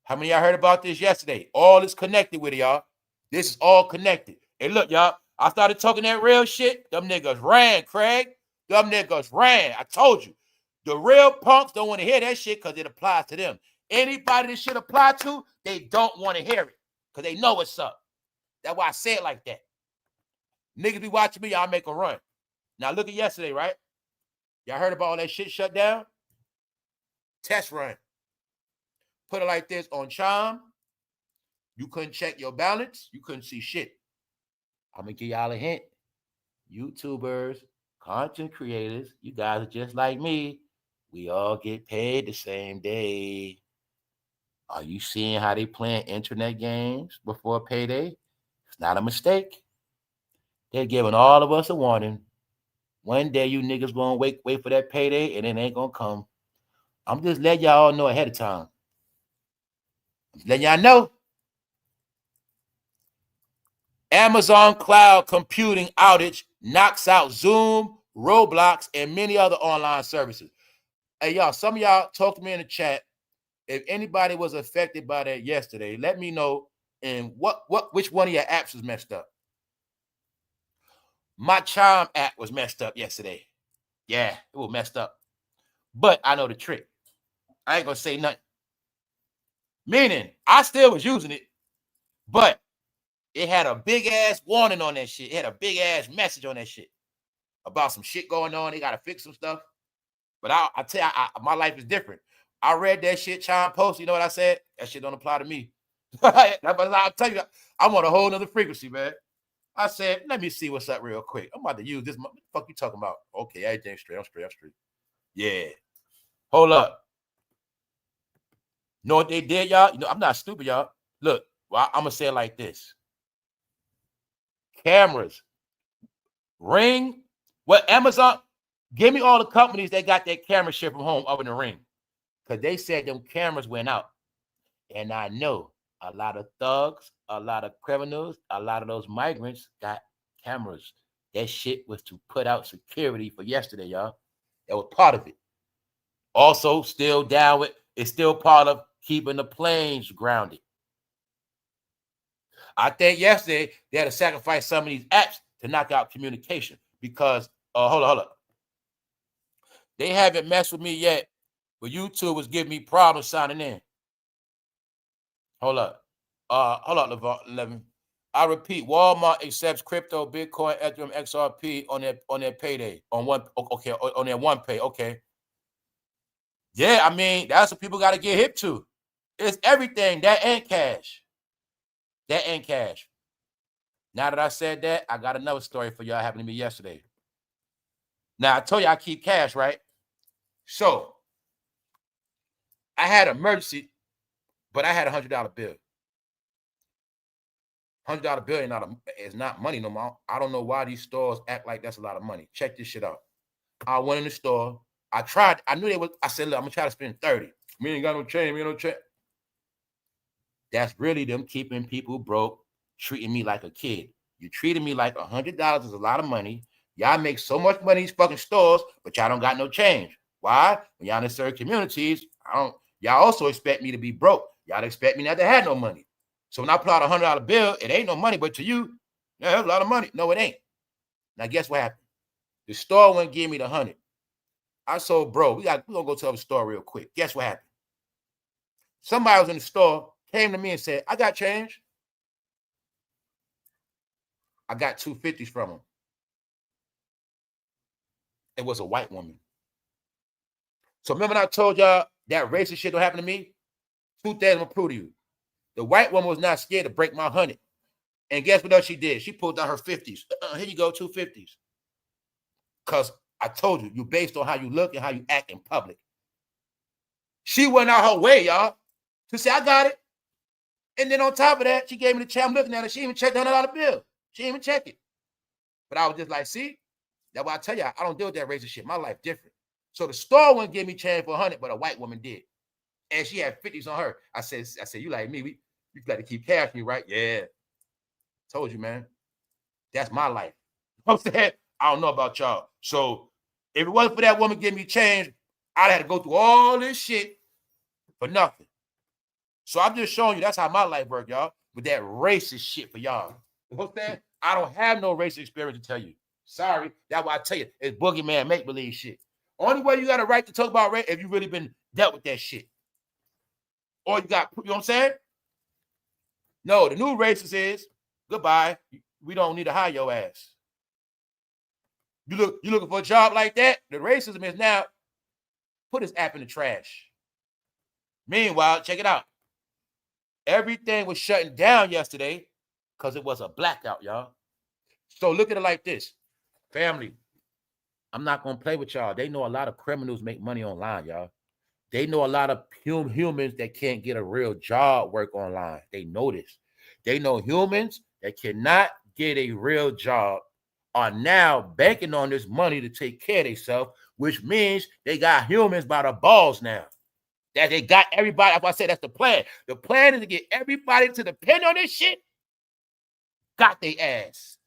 How many of y'all heard about this yesterday? All is connected with it, y'all. This is all connected. Hey, look, y'all. I started talking that real shit. Them niggas ran, Craig. Them niggas ran. I told you. The real punks don't want to hear that shit because it applies to them. Anybody this shit apply to, they don't want to hear it because they know what's up. That's why I say it like that. Niggas be watching me, y'all make a run. Now, look at yesterday, right? Y'all heard about all that shit shut down? Test run. Put it like this, on Chime, you couldn't check your balance. You couldn't see shit. I'm gonna give y'all a hint. YouTubers, content creators, you guys are just like me. We all get paid the same day. Are you seeing how they playing internet games before payday? It's not a mistake. They're giving all of us a warning. One day you niggas gonna wait for that payday and it ain't gonna come. I'm just letting y'all know ahead of time. I'm letting y'all know. Amazon cloud computing outage knocks out Zoom, Roblox, and many other online services. Hey, y'all, some of y'all talk to me in the chat. If anybody was affected by that yesterday, let me know. And which one of your apps was messed up? My Chime app was messed up yesterday. Yeah, it was messed up. But I know the trick. I ain't gonna say nothing. Meaning, I still was using it, but it had a big ass warning on that shit. It had a big ass message on that shit about some shit going on. They gotta fix some stuff. But I tell you, my life is different. I read that shit, Chime post. You know what I said? That shit don't apply to me. I'll tell you, I'm on a whole nother frequency, man. I said, let me see what's up real quick. I'm about to use this. What the fuck you talking about? Okay, everything's straight. I'm straight. Yeah. Hold up. Know what they did, y'all? You know, I'm not stupid, y'all. Look, well, I'm going to say it like this. Cameras. Ring. Well, Amazon, give me all the companies that got that camera shit from home up in the Ring. Because they said them cameras went out. And I know a lot of thugs, a lot of criminals, a lot of those migrants got cameras. That shit was to put out security for yesterday, y'all. That was part of it. Also, still down with, it's still part of keeping the planes grounded. I think yesterday they had to sacrifice some of these apps to knock out communication because, hold on. They haven't messed with me yet, but YouTube was giving me problems signing in. Hold up, Levin. I repeat, Walmart accepts crypto, Bitcoin, Ethereum, XRP on their payday on their one pay. Okay. Yeah, I mean that's what people got to get hip to. It's everything that ain't cash. That ain't cash. Now that I said that, I got another story for y'all happened to me yesterday. Now I told you I keep cash, right? So I had an emergency, but I had $100 bill. $100 bill is not money no more. I don't know why these stores act like that's a lot of money. Check this shit out. I went in the store. I tried. I knew they was. I said, look, I'm gonna try to spend 30. Me ain't got no change. Me ain't no check. That's really them keeping people broke, treating me like a kid. You treated me like $100 is a lot of money. Y'all make so much money in these fucking stores, but y'all don't got no change. Why? When y'all in certain communities, y'all also expect me to be broke. Y'all expect me not to have no money. So when I pull out a $100 bill, it ain't no money, but to you, yeah, that's a lot of money. No, it ain't. Now guess what happened? The store wouldn't give me the 100. I told bro, we're gonna go to the store real quick. Guess what happened? Somebody was in the store, came to me and said, I got change. I got 250s from him. It was a white woman. So remember when I told y'all that racist shit don't happen to me? 2 things I'm gonna prove to you. The white woman was not scared to break my 100. And guess what else she did? She pulled out her 50s. Here you go, 250s. Because I told you, based on how you look and how you act in public. She went out her way, y'all, to say, I got it. And then on top of that, she gave me the check. I'm looking at her. She even checked the $100 bill. She didn't even check it. But I was just like, see, that's why I tell you, I don't deal with that racist shit. My life different. So the store wouldn't give me change for 100, but a white woman did. And she had 50s on her. I said, you like me, you got to keep cash me, right? Yeah. Told you, man. That's my life. You know what I'm saying? I don't know about y'all. So if it wasn't for that woman giving me change, I'd have to go through all this shit for nothing. So I'm just showing you that's how my life works, y'all, with that racist shit for y'all. You know what I'm saying? I don't have no racist experience to tell you. Sorry. That's why I tell you, it's boogeyman make-believe shit. Only way you got a right to talk about race if you really been dealt with that shit. Or you got, you know what I'm saying? No, the new racist is, goodbye. We don't need to hire your ass. You looking for a job like that? The racism is now, put this app in the trash. Meanwhile, check it out. Everything was shutting down yesterday because it was a blackout, y'all. So look at it like this. Family, I'm not going to play with y'all. They know a lot of criminals make money online, y'all. They know a lot of humans that can't get a real job work online. They know this. They know humans that cannot get a real job are now banking on this money to take care of themselves, which means they got humans by the balls now. That they got everybody. That's why I said that's the plan. The plan is to get everybody to depend on this shit. Got their ass.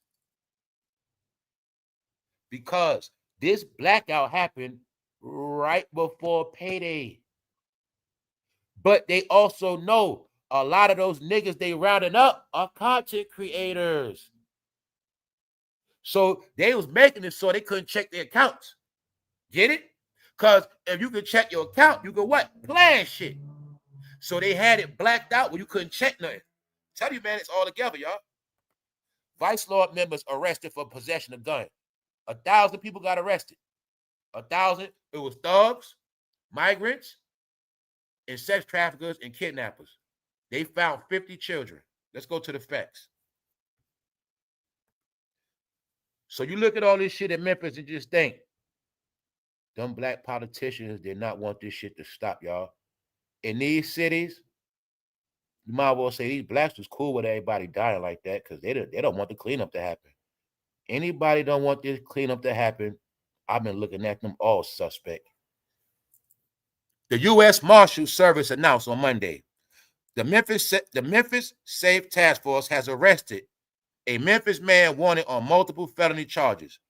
Because this blackout happened right before payday. But they also know a lot of those niggas they rounding up are content creators. So they was making it so they couldn't check their accounts. Get it? Because if you could check your account, you could what? Plan shit. So they had it blacked out where you couldn't check nothing. Tell you, man, it's all together, y'all. Vice Lord members arrested for possession of gun. 1,000 people got arrested. 1,000. It was thugs, migrants, and sex traffickers and kidnappers. They found 50 children. Let's go to the facts. So you look at all this shit in Memphis and just think, them black politicians did not want this shit to stop, y'all. In these cities, you might well say these blacks was cool with everybody dying like that because they don't want the cleanup to happen. Anybody don't want this cleanup to happen, I've been looking at them all suspect. The U.S. Marshal Service announced on Monday, the Memphis Safe Task Force has arrested a Memphis man wanted on multiple felony charges.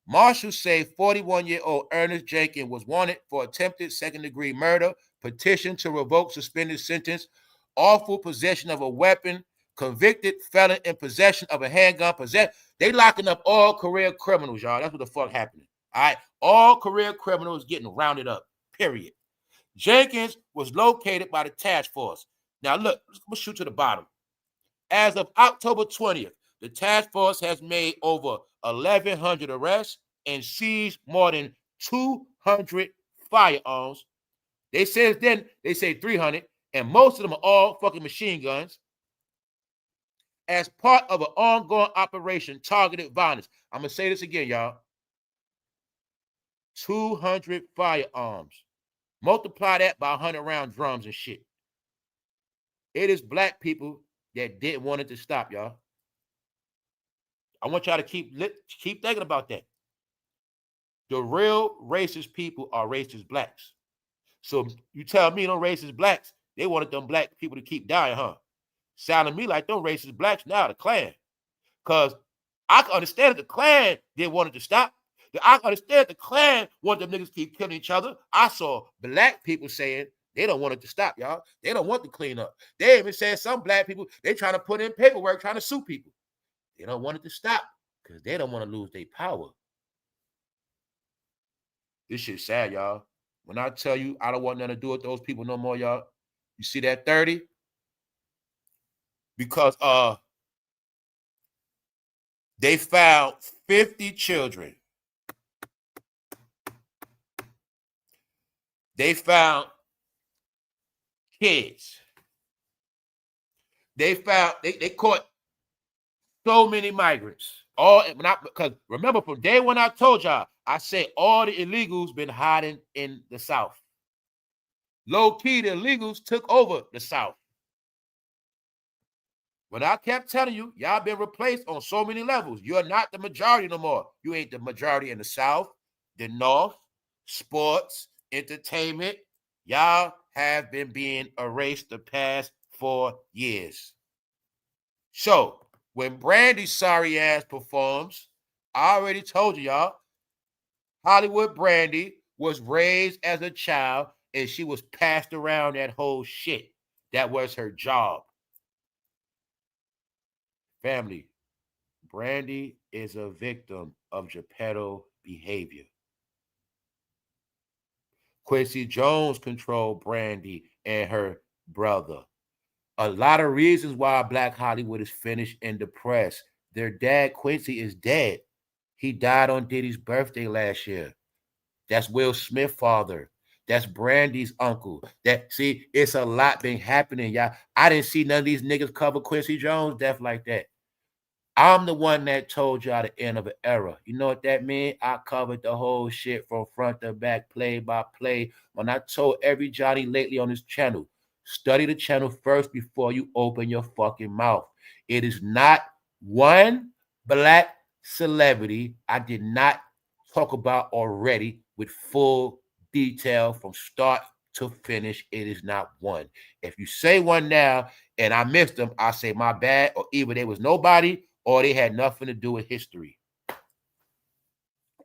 Marshals say 41-year-old Ernest Jenkins was wanted for attempted second-degree murder, petition to revoke suspended sentence, awful possession of a weapon, convicted felon in possession of a handgun. They locking up all career criminals, y'all. That's what the fuck happening. All right, all career criminals getting rounded up. Period. Jenkins was located by the task force. Now look, let's shoot to the bottom. As of October 20th, the task force has made over 1,100 arrests and seized more than 200 firearms. They say 300, and most of them are all fucking machine guns. As part of an ongoing operation, targeted violence. I'm gonna say this again, y'all. 200 firearms. Multiply that by 100-round drums and shit. It is black people that didn't want it to stop, y'all. I want y'all to keep thinking about that. The real racist people are racist blacks. So you tell me them racist blacks, they wanted them black people to keep dying, huh? Sounding to me like them racist blacks now the Klan. Because I can understand that the Klan didn't want it to stop. I can understand the Klan wanted them niggas to keep killing each other. I saw black people saying they don't want it to stop, y'all. They don't want to clean up. They even said some black people, they trying to put in paperwork trying to sue people. They don't want it to stop because they don't want to lose their power. This shit's sad, y'all. When I tell you I don't want nothing to do with those people no more, y'all. You see that 30? Because they found 50 children. They found kids. They caught so many migrants. Because remember from day when I told y'all, I said all the illegals been hiding in the South. Low key, the illegals took over the South. But I kept telling you, y'all been replaced on so many levels. You're not the majority no more. You ain't the majority in the South, the North, sports, entertainment. Y'all have been being erased the past 4 years. So when Brandy's sorry ass performs, I already told you, y'all, Hollywood Brandy was raised as a child and she was passed around that whole shit. That was her job. Family, Brandy is a victim of Geppetto behavior. Quincy Jones controlled Brandy and her brother. A lot of reasons why Black Hollywood is finished and depressed. Their dad, Quincy, is dead. He died on Diddy's birthday last year. That's Will Smith's father. That's Brandy's uncle. It's a lot been happening, y'all. I didn't see none of these niggas cover Quincy Jones' death like that. I'm the one that told y'all the end of an era. You know what that means? I covered the whole shit from front to back, play by play. When I told every Johnny lately on this channel, study the channel first before you open your fucking mouth. It is not one black celebrity I did not talk about already with full detail from start to finish. It is not one. If you say one now and I missed them, I say my bad, or either there was nobody or they had nothing to do with history.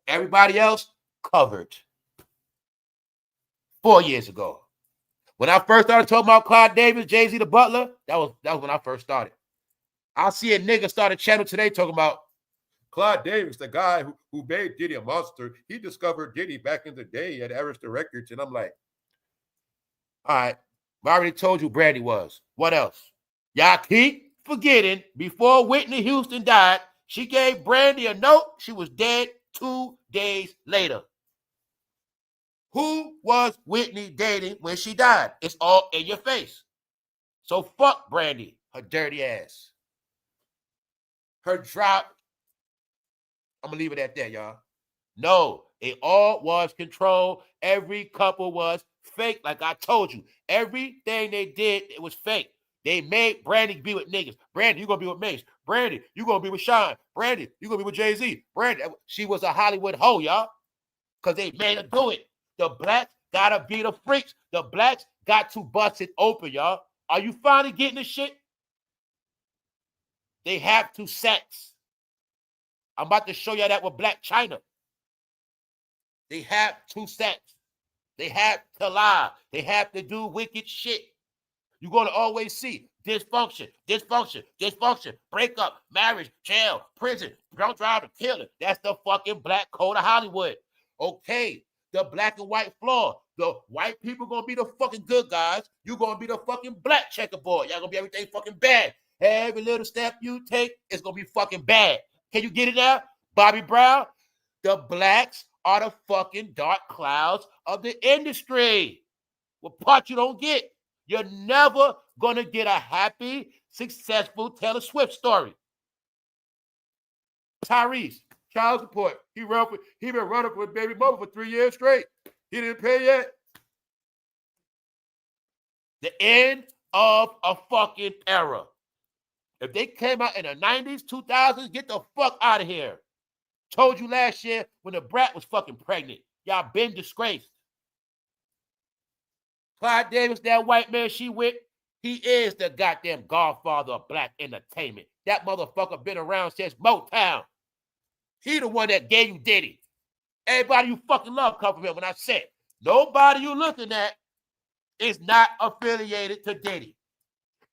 Everybody else covered 4 years ago. When I first started talking about Clive Davis, Jay-Z the Butler, that was when I first started. I see a nigga start a channel today talking about Clive Davis, the guy who made Diddy a monster. He discovered Diddy back in the day at Arista Records. And I'm like, all right, I already told you Brandy was. What else? Y'all keep forgetting before Whitney Houston died, she gave Brandy a note. She was dead 2 days later. Who was Whitney dating when she died? It's all in your face. So fuck Brandy, her dirty ass. Her drop. I'm going to leave it at that, y'all. No, it all was controlled. Every couple was fake, like I told you. Everything they did, it was fake. They made Brandy be with niggas. Brandy, you going to be with Mace. Brandy, you going to be with Sean. Brandy, you going to be with Jay-Z. Brandy, she was a Hollywood hoe, y'all, because they made her do it. The blacks got to be the freaks. The blacks got to bust it open, y'all. Are you finally getting this shit? They have to sex. I'm about to show you that with BLAC CHYNA. They have to sex. They have to lie. They have to do wicked shit. You're going to always see dysfunction, dysfunction, dysfunction, breakup, marriage, jail, prison, drunk driving, killing. That's the fucking black code of Hollywood. Okay, the black and white flaw. The white people going to be the fucking good guys. You're going to be the fucking black checkerboard. Y'all going to be everything fucking bad. Every little step you take is going to be fucking bad. Can you get it now? Bobby Brown? The blacks are the fucking dark clouds of the industry. What part you don't get? You're never going to get a happy, successful Taylor Swift story. Tyrese, child support. He been running with baby mama for 3 years straight. He didn't pay yet. The end of a fucking era. If they came out in the 90s, 2000s, get the fuck out of here. Told you last year when the brat was fucking pregnant. Y'all been disgraced. Clive Davis, that white man she with, he is the goddamn godfather of black entertainment. That motherfucker been around since Motown. He the one that gave you Diddy. Everybody you fucking love come from him. When I said, nobody you looking at is not affiliated to Diddy.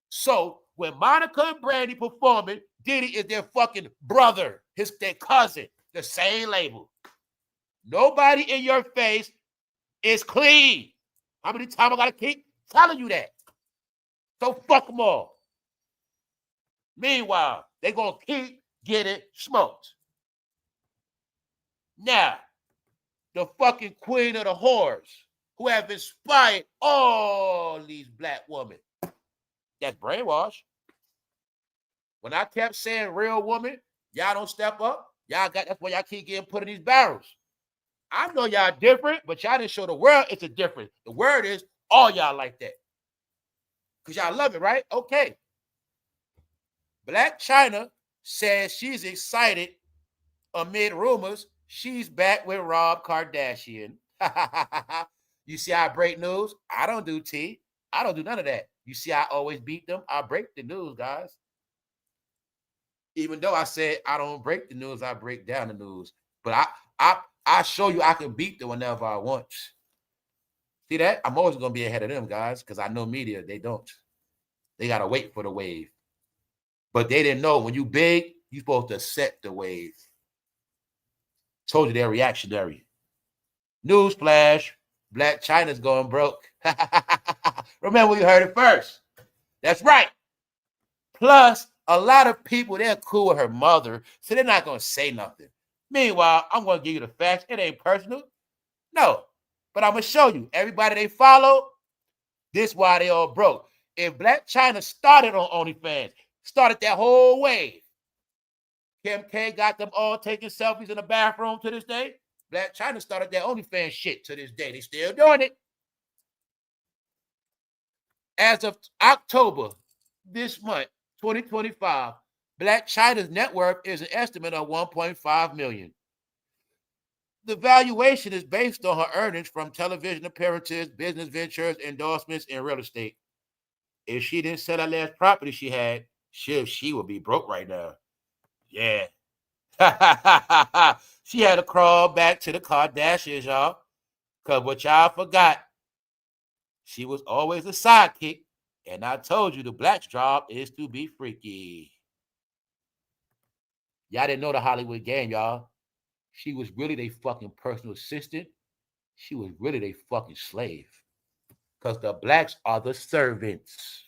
So when Monica and Brandy performing, Diddy is their fucking brother, their cousin, the same label. Nobody in your face is clean. How many times I gotta keep telling you that? So fuck them all. Meanwhile, they're gonna keep getting smoked. Now, the fucking queen of the whores who have inspired all these black women. That's brainwash. When I kept saying real woman, y'all don't step up. That's why y'all keep getting put in these barrels. I know y'all different, but y'all didn't show the world it's a difference. The word is all y'all like that. Because y'all love it, right? Okay. BLAC CHYNA says she's excited amid rumors she's back with Rob Kardashian. You see how I break news? I don't do tea. I don't do none of that. You see I always beat them? I break the news, guys. Even though I said I don't break the news, I break down the news. But I show you I can beat them whenever I want. See that? I'm always going to be ahead of them, guys, because I know media, they don't. They got to wait for the wave. But they didn't know when you big, you're supposed to set the wave. Told you they're reactionary. Newsflash, BLAC CHYNA's going broke. Remember, we heard it first. That's right. Plus, a lot of people, they're cool with her mother, so they're not going to say nothing. Meanwhile, I'm going to give you the facts. It ain't personal. No. But I'm going to show you. Everybody they follow, this is why they all broke. If BLAC CHYNA started on OnlyFans, started that whole wave, Kim K got them all taking selfies in the bathroom to this day. BLAC CHYNA started their OnlyFans shit to this day. They still doing it. As of October this month, 2025, BLAC CHYNA's net worth is an estimate of 1.5 million. The valuation is based on her earnings from television appearances, business ventures, endorsements, and real estate. If she didn't sell that last property she had, she would be broke right now. Yeah. She had to crawl back to the Kardashians, y'all. Because what y'all forgot, she was always a sidekick. And I told you the Black's job is to be freaky. Y'all didn't know the Hollywood game, y'all. She was really their fucking personal assistant. She was really their fucking slave. Because the Blacks are the servants.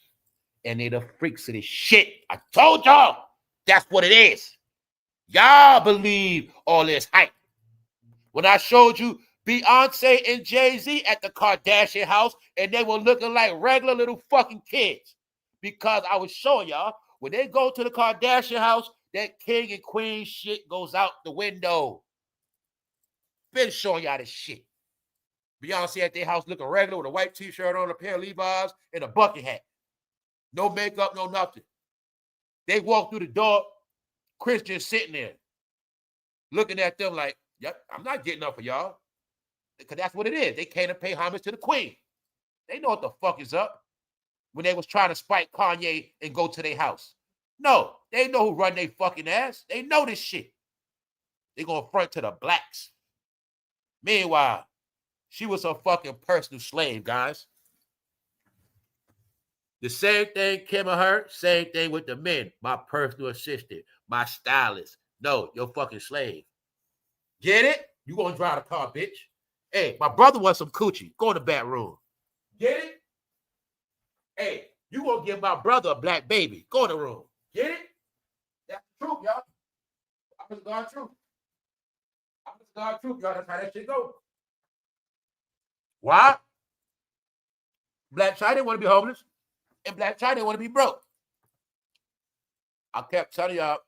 And they the freaks of this shit. I told y'all. That's what it is. Y'all believe all this hype. When I showed you Beyonce and Jay-Z at the Kardashian house, and they were looking like regular little fucking kids. Because I was showing y'all, when they go to the Kardashian house, that king and queen shit goes out the window. Been showing y'all this shit. Beyonce at their house looking regular with a white t-shirt on, a pair of Levi's, and a bucket hat. No makeup, no nothing. They walk through the door, Christian sitting there, looking at them like, yep, I'm not getting up for y'all. Because that's what it is. They came to pay homage to the queen. They know what the fuck is up when they was trying to spike Kanye and go to their house. No, they know who run their fucking ass. They know this shit. They gonna front to the Blacks. Meanwhile, she was a fucking personal slave, guys. The same thing Kim and her, same thing with the men. My personal assistant, my stylist. No, your fucking slave. Get it? You gonna drive the car, bitch. Hey, my brother wants some coochie. Go in the back room. Get it? Hey, you gonna give my brother a black baby. Go in the room. Get it? That's the truth, y'all. I'm just God's truth. I'm just God's truth, y'all. That's how that shit go. Why? BLAC CHYNA didn't want to be homeless. And BLAC CHYNA didn't want to be broke. I kept telling y'all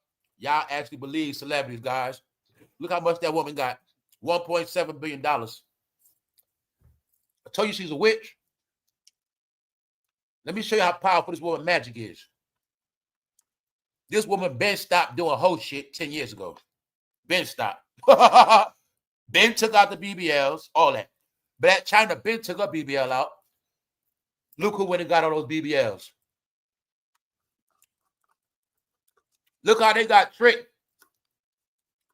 actually believe celebrities, guys. Look how much that woman got. $1.7 billion. I told you she's a witch. Let me show you how powerful this woman magic is. This woman been stopped doing whole shit 10 years ago. Been stopped. Ben took out the BBLs, all that. BLAC CHYNA Ben took her BBL out. Look who went and got all those BBLs. Look how they got tricked.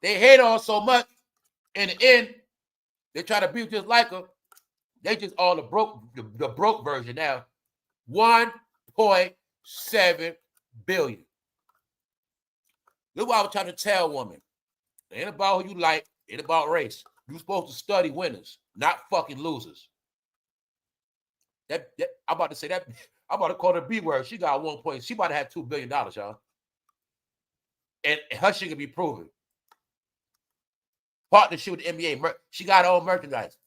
They hate on so much. In the end, they try to be just like her. They just all the broke version now. 1.7 billion. Look what I was trying to tell women. It ain't about who you like. It ain't about race. You're supposed to study winners, not fucking losers. I'm about to say that. I'm about to call her B word. She got 1 point. She about to have $2 billion, y'all. And her shit can be proven. Partnership with the NBA. She got her own merchandise.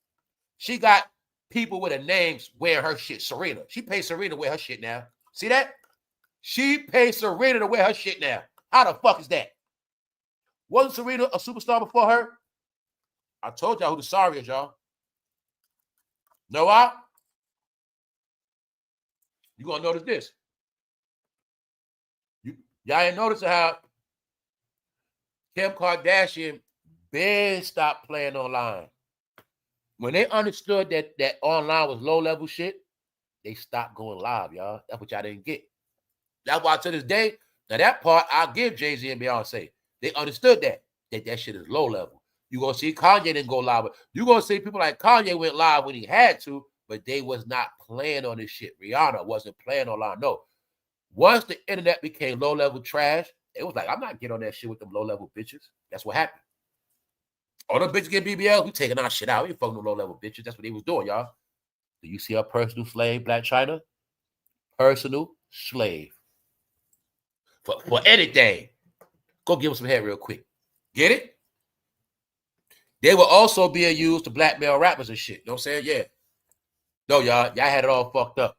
She got people with their names wearing her shit. Serena. She pays Serena to wear her shit now. See that? She pays Serena to wear her shit now. How the fuck is that? Wasn't Serena a superstar before her? I told y'all who the sorry is, y'all. Know why? You're going to notice this. Y'all ain't noticing how Kim Kardashian been stopped playing online. When they understood that online was low-level shit, they stopped going live, y'all. That's what y'all didn't get. That's why to this day, now that part, I'll give Jay-Z and Beyonce. They understood that shit is low-level. You're going to see Kanye didn't go live. You're going to see people like Kanye went live when he had to, but they was not playing on this shit. Rihanna wasn't playing online. No. Once the internet became low-level trash, it was like, I'm not getting on that shit with them low-level bitches. That's what happened. All them bitches get BBL, we taking our shit out. We ain't fucking no low-level bitches. That's what they was doing, y'all. Do you see a personal slave, BLAC CHYNA? Personal slave. For anything. Go give them some head real quick. Get it? They were also being used to blackmail rappers and shit. You know what I'm saying? Yeah. No, y'all had it all fucked up.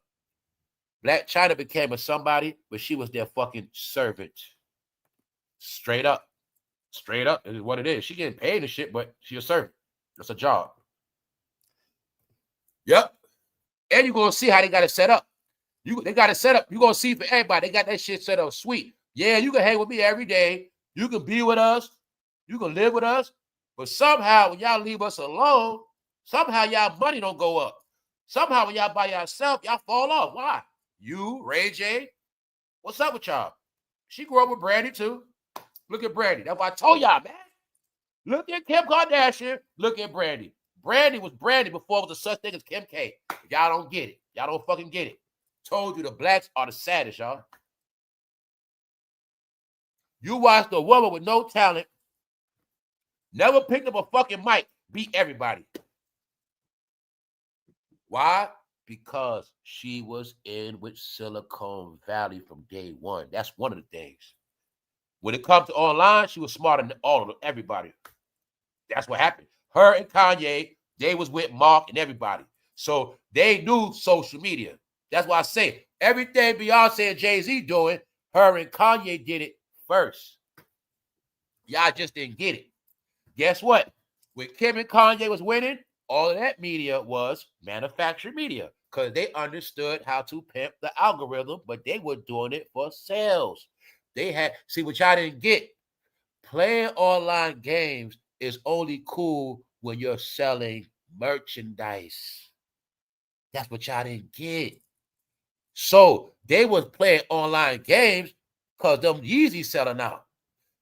BLAC CHYNA became a somebody, but she was their fucking servant. Straight up. Straight up, it is what it is. She getting paid and shit, but she a servant. That's a job. Yep. And you're gonna see how they got it set up. They got it set up. You're gonna see for everybody. They got that shit set up sweet. Yeah, you can hang with me every day. You can be with us. You can live with us. But somehow when y'all leave us alone, somehow y'all money don't go up. Somehow when y'all by yourself, y'all fall off. Why? You, rayj, what's up with y'all? She grew up with Brandy too. Look at Brandy. That's why I told y'all, man. Look at Kim Kardashian. Look at Brandy. Brandy was Brandy before it was a such thing as Kim K. Y'all don't get it. Y'all don't fucking get it. Told you the blacks are the saddest, y'all. You watched a woman with no talent, never picked up a fucking mic, beat everybody. Why? Because she was in with Silicon Valley from day one. That's one of the things. When it comes to online, she was smarter than all of them, everybody. That's what happened. Her and Kanye, they was with Mark and everybody. So they knew social media. That's why I say everything Beyonce and Jay-Z doing, her and Kanye did it first. Y'all just didn't get it. Guess what? When Kim and Kanye was winning, all of that media was manufactured media because they understood how to pimp the algorithm, but they were doing it for sales. They had, see what y'all didn't get. Playing online games is only cool when you're selling merchandise. That's what y'all didn't get. So they was playing online games because them Yeezy selling out.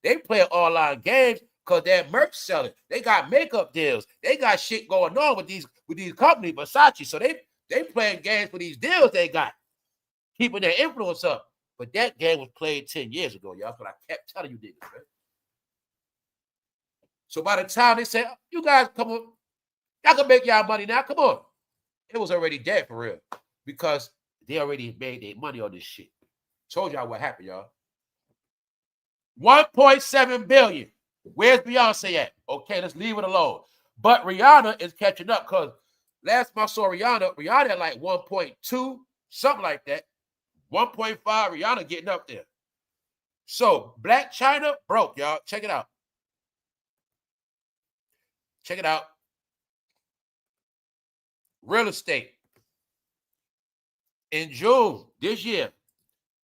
They play online games because that merch selling. They got makeup deals. They got shit going on with these companies, Versace. So they playing games for these deals they got, keeping their influence up. But that game was played 10 years ago, y'all. That's what I kept telling you niggas, right? So by the time they said, you guys come on, y'all can make y'all money now. Come on. It was already dead for real. Because they already made their money on this shit. Told y'all what happened, y'all. 1.7 billion. Where's Beyonce at? Okay, let's leave it alone. But Rihanna is catching up because last time I saw Rihanna had like 1.2, something like that. 1.5, Rihanna getting up there. So BLAC CHYNA broke, y'all. Check it out. Check it out. Real estate. In June this year,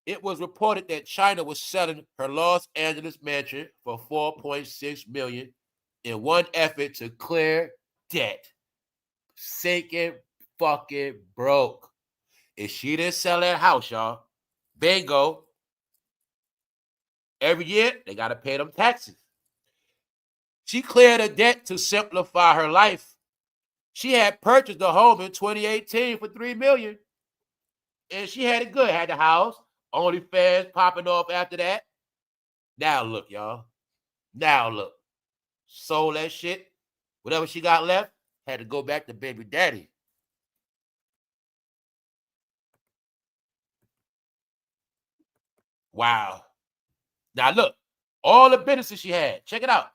it was reported that China was selling her Los Angeles mansion for $4.6 million in one effort to clear debt. Sinking fucking broke. If she didn't sell that house, y'all, bingo. Every year, they got to pay them taxes. She cleared a debt to simplify her life. She had purchased a home in 2018 for $3 million. And she had it good. Had the house, OnlyFans popping off after that. Now look, y'all. Now look. Sold that shit. Whatever she got left, had to go back to baby daddy. Wow. Now look, all the businesses she had. Check it out.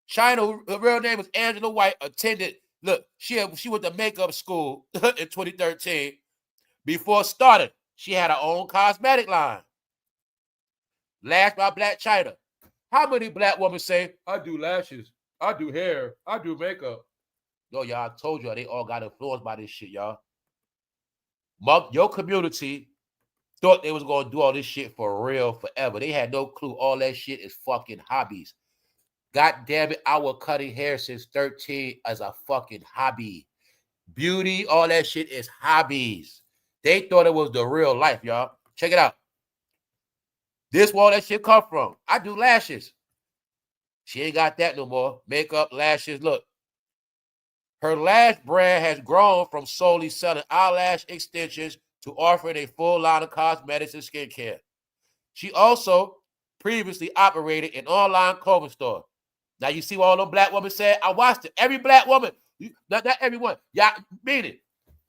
China, her real name was Angela White, attended, look, she went to makeup school in 2013. Before starting, she had her own cosmetic line. Last by BLAC CHYNA. How many black women say, I do lashes, I do hair, I do makeup? Yo, y'all, I told y'all they all got influenced by this shit, y'all. Your community thought they was going to do all this shit for real forever. They had no clue all that shit is fucking hobbies. God damn it, I was cutting hair since 13 as a fucking hobby. Beauty, all that shit is hobbies. They thought it was the real life, y'all. Check it out. This where all that shit come from. I do lashes. She ain't got that no more. Makeup, lashes. Look. Her lash brand has grown from solely selling eyelash extensions to offering a full line of cosmetics and skincare. She also previously operated an online clothing store. Now you see what all them black women said? I watched it. Every black woman, not everyone. Y'all mean it.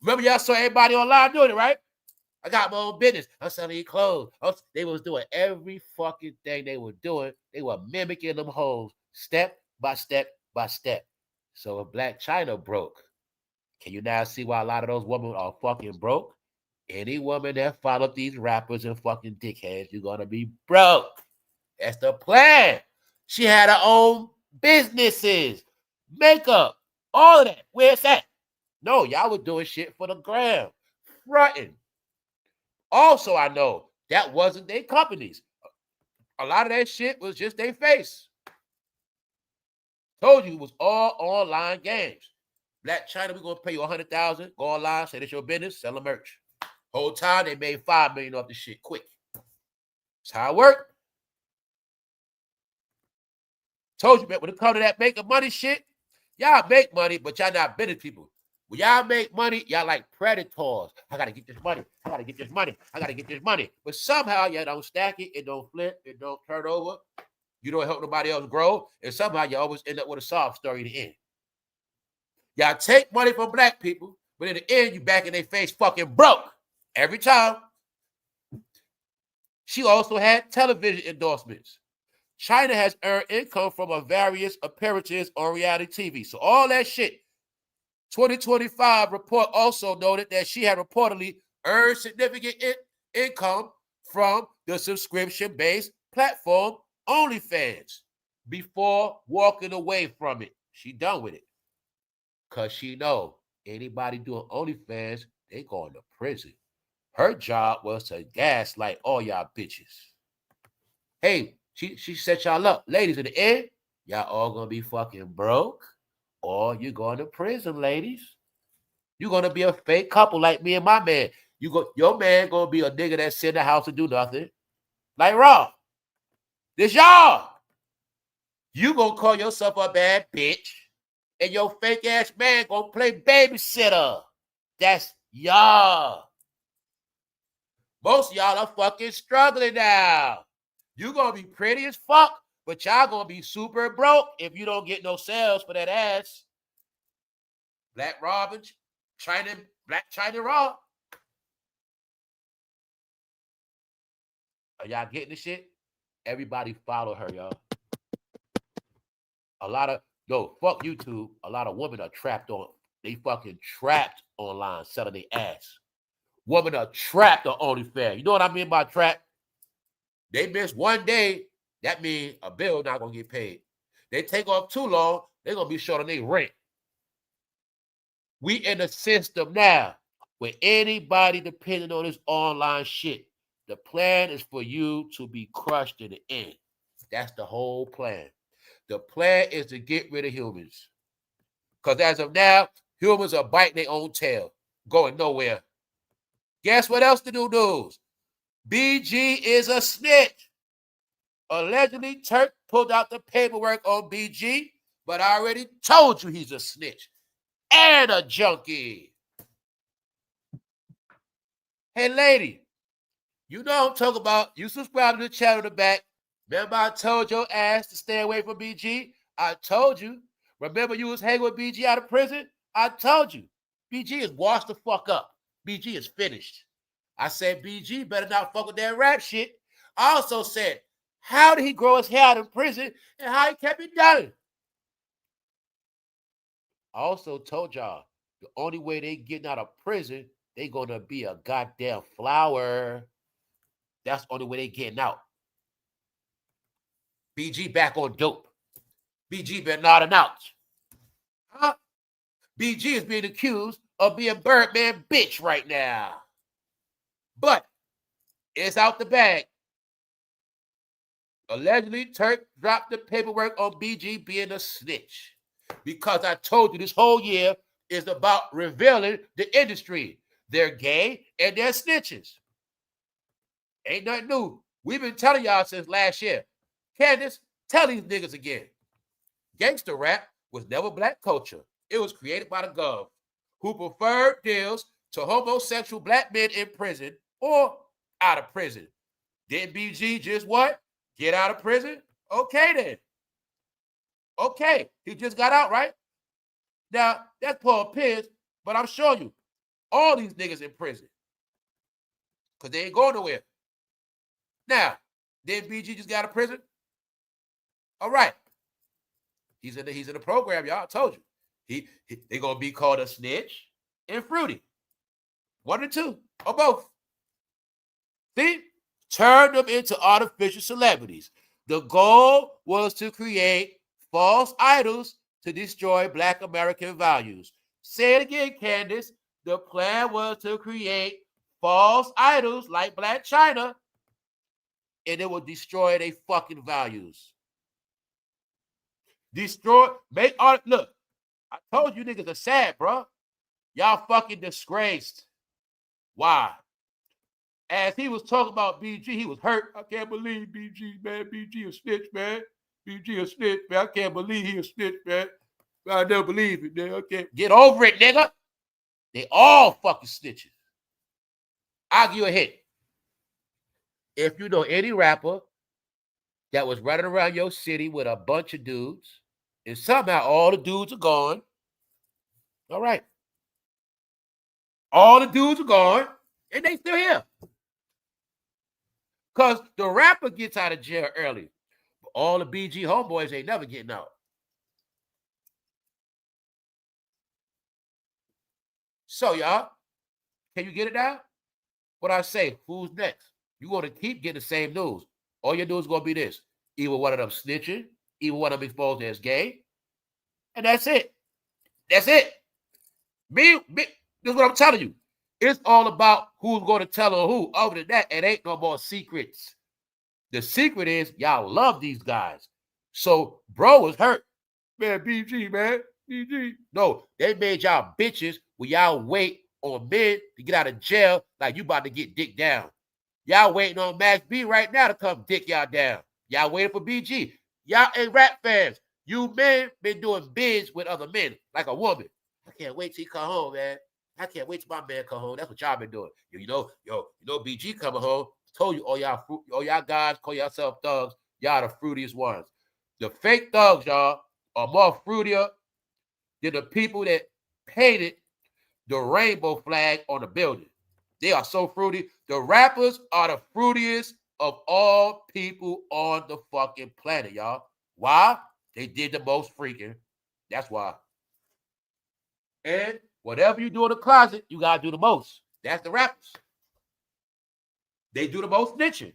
Remember y'all saw everybody online doing it, right? I got my own business. I'm selling these clothes. They was doing every fucking thing they were doing. They were mimicking them hoes step by step by step. So if BLAC CHYNA broke, can you now see why a lot of those women are fucking broke? Any woman that followed these rappers and fucking dickheads, you're going to be broke. That's the plan. She had her own businesses, makeup, all of that. Where's that? No, y'all was doing shit for the gram, fronting. Also, I know that wasn't their companies. A lot of that shit was just their face. Told you it was all online games. BLAC CHYNA, we're gonna pay you $100,000. Go online, say that's your business, sell a merch. Whole time they made $5 million off this shit quick. That's how it worked. Told you, man, when it comes to that making money shit, y'all make money, but y'all not business people. When y'all make money, y'all like predators. I gotta get this money. I gotta get this money. I gotta get this money. But somehow y'all don't stack it. It don't flip. It don't turn over. You don't help nobody else grow. And somehow you always end up with a sob story in the end. Y'all take money from black people, but in the end, you back in their face fucking broke. Every time. She also had television endorsements. CHYNA has earned income from her various appearances on reality TV. So all that shit. 2025 report also noted that she had reportedly earned significant income from the subscription-based platform OnlyFans before walking away from it. She done with it. Because she know anybody doing OnlyFans, they going to prison. Her job was to gaslight all y'all bitches. Hey, she set y'all up. Ladies, in the end, y'all all going to be fucking broke or you're going to prison, ladies. You're going to be a fake couple like me and my man. Your man going to be a nigga that sit in the house and do nothing. Like Raw. This y'all. You going to call yourself a bad bitch and your fake ass man going to play babysitter. That's y'all. Most of y'all are fucking struggling now. You going to be pretty as fuck, but y'all going to be super broke if you don't get no sales for that ass. Black Robin, China, BLAC CHYNA Raw. Are y'all getting the shit? Everybody follow her, y'all. Fuck YouTube. A lot of women are trapped on, they fucking trapped online selling their ass. Women are trapped on OnlyFans. You know what I mean by trap? They miss one day, that means a bill not going to get paid. They take off too long, they're going to be short on their rent. We in a system now where anybody depending on this online shit, the plan is for you to be crushed in the end. That's the whole plan. The plan is to get rid of humans. Because as of now, humans are biting their own tail, going nowhere. Guess what else to do news? BG is a snitch. Allegedly, Turk pulled out the paperwork on BG, but I already told you he's a snitch and a junkie. Hey, lady, you know I'm talking about. You subscribe to the channel in the back. Remember I told your ass to stay away from BG? I told you. Remember you was hanging with BG out of prison? I told you. BG is washed the fuck up. BG is finished. I said BG better not fuck with that rap shit. I also said, how did he grow his hair out in prison and how he kept it down? I also told y'all, the only way they getting out of prison, they gonna be a goddamn flower. That's the only way they getting out. BG back on dope. BG been nodding out. Huh? BG is being accused of being Birdman bitch right now. But it's out the bag. Allegedly, Turk dropped the paperwork on BG being a snitch. Because I told you this whole year is about revealing the industry. They're gay and they're snitches. Ain't nothing new. We've been telling y'all since last year. Candace, tell these niggas again. Gangster rap was never black culture. It was created by the gov, who preferred deals to homosexual black men in prison or out of prison. Didn't BG just what? Get out of prison? Okay then. Okay, he just got out, right? Now, that's Paul Pierce, but I'm showing you, all these niggas in prison. Because they ain't going nowhere. Now, did BG just get out of prison? All right. He's in the program, y'all. I told you. They gonna be called a snitch and fruity. One or two, or both. See? Turn them into artificial celebrities. The goal was to create false idols to destroy Black American values. Say it again, Candace. The plan was to create false idols like BLAC CHYNA, and it will destroy their fucking values. Destroy, make art. Look, I told you niggas are sad, bro. Y'all fucking disgraced. Why? As he was talking about BG, he was hurt. I can't believe BG, man. BG a snitch, man. BG a snitch, man. I can't believe he a snitch, man. I never believe it, man. I can't. Get over it, nigga. They all fucking snitches. I'll give you a hint. If you know any rapper that was running around your city with a bunch of dudes, and somehow all the dudes are gone, all right. All the dudes are gone, and they still here. Because the rapper gets out of jail early. But all the BG homeboys ain't never getting out. So, y'all, can you get it now? What I say, who's next? You're going to keep getting the same news. All your news is going to be this. Either one of them snitching, either one of them exposed as gay, and that's it. That's it. This is what I'm telling you. It's all about who's going to tell on who. Other than that, it ain't no more secrets. The secret is y'all love these guys. So, bro was hurt. Man, BG, man. BG. No, they made y'all bitches when y'all wait on men to get out of jail like you about to get dick down. Y'all waiting on Max B right now to come dick y'all down. Y'all waiting for BG. Y'all ain't rap fans. You men been doing bids with other men like a woman. I can't wait till he come home, man. I can't wait till my man come home. That's what y'all been doing. You know BG coming home. Told you all y'all guys call yourself thugs. Y'all the fruitiest ones. The fake thugs, y'all, are more fruitier than the people that painted the rainbow flag on the building. They are so fruity. The rappers are the fruitiest of all people on the fucking planet, y'all. Why? They did the most freaking. That's why. And whatever you do in the closet, you gotta do the most. That's the rappers. They do the most snitching.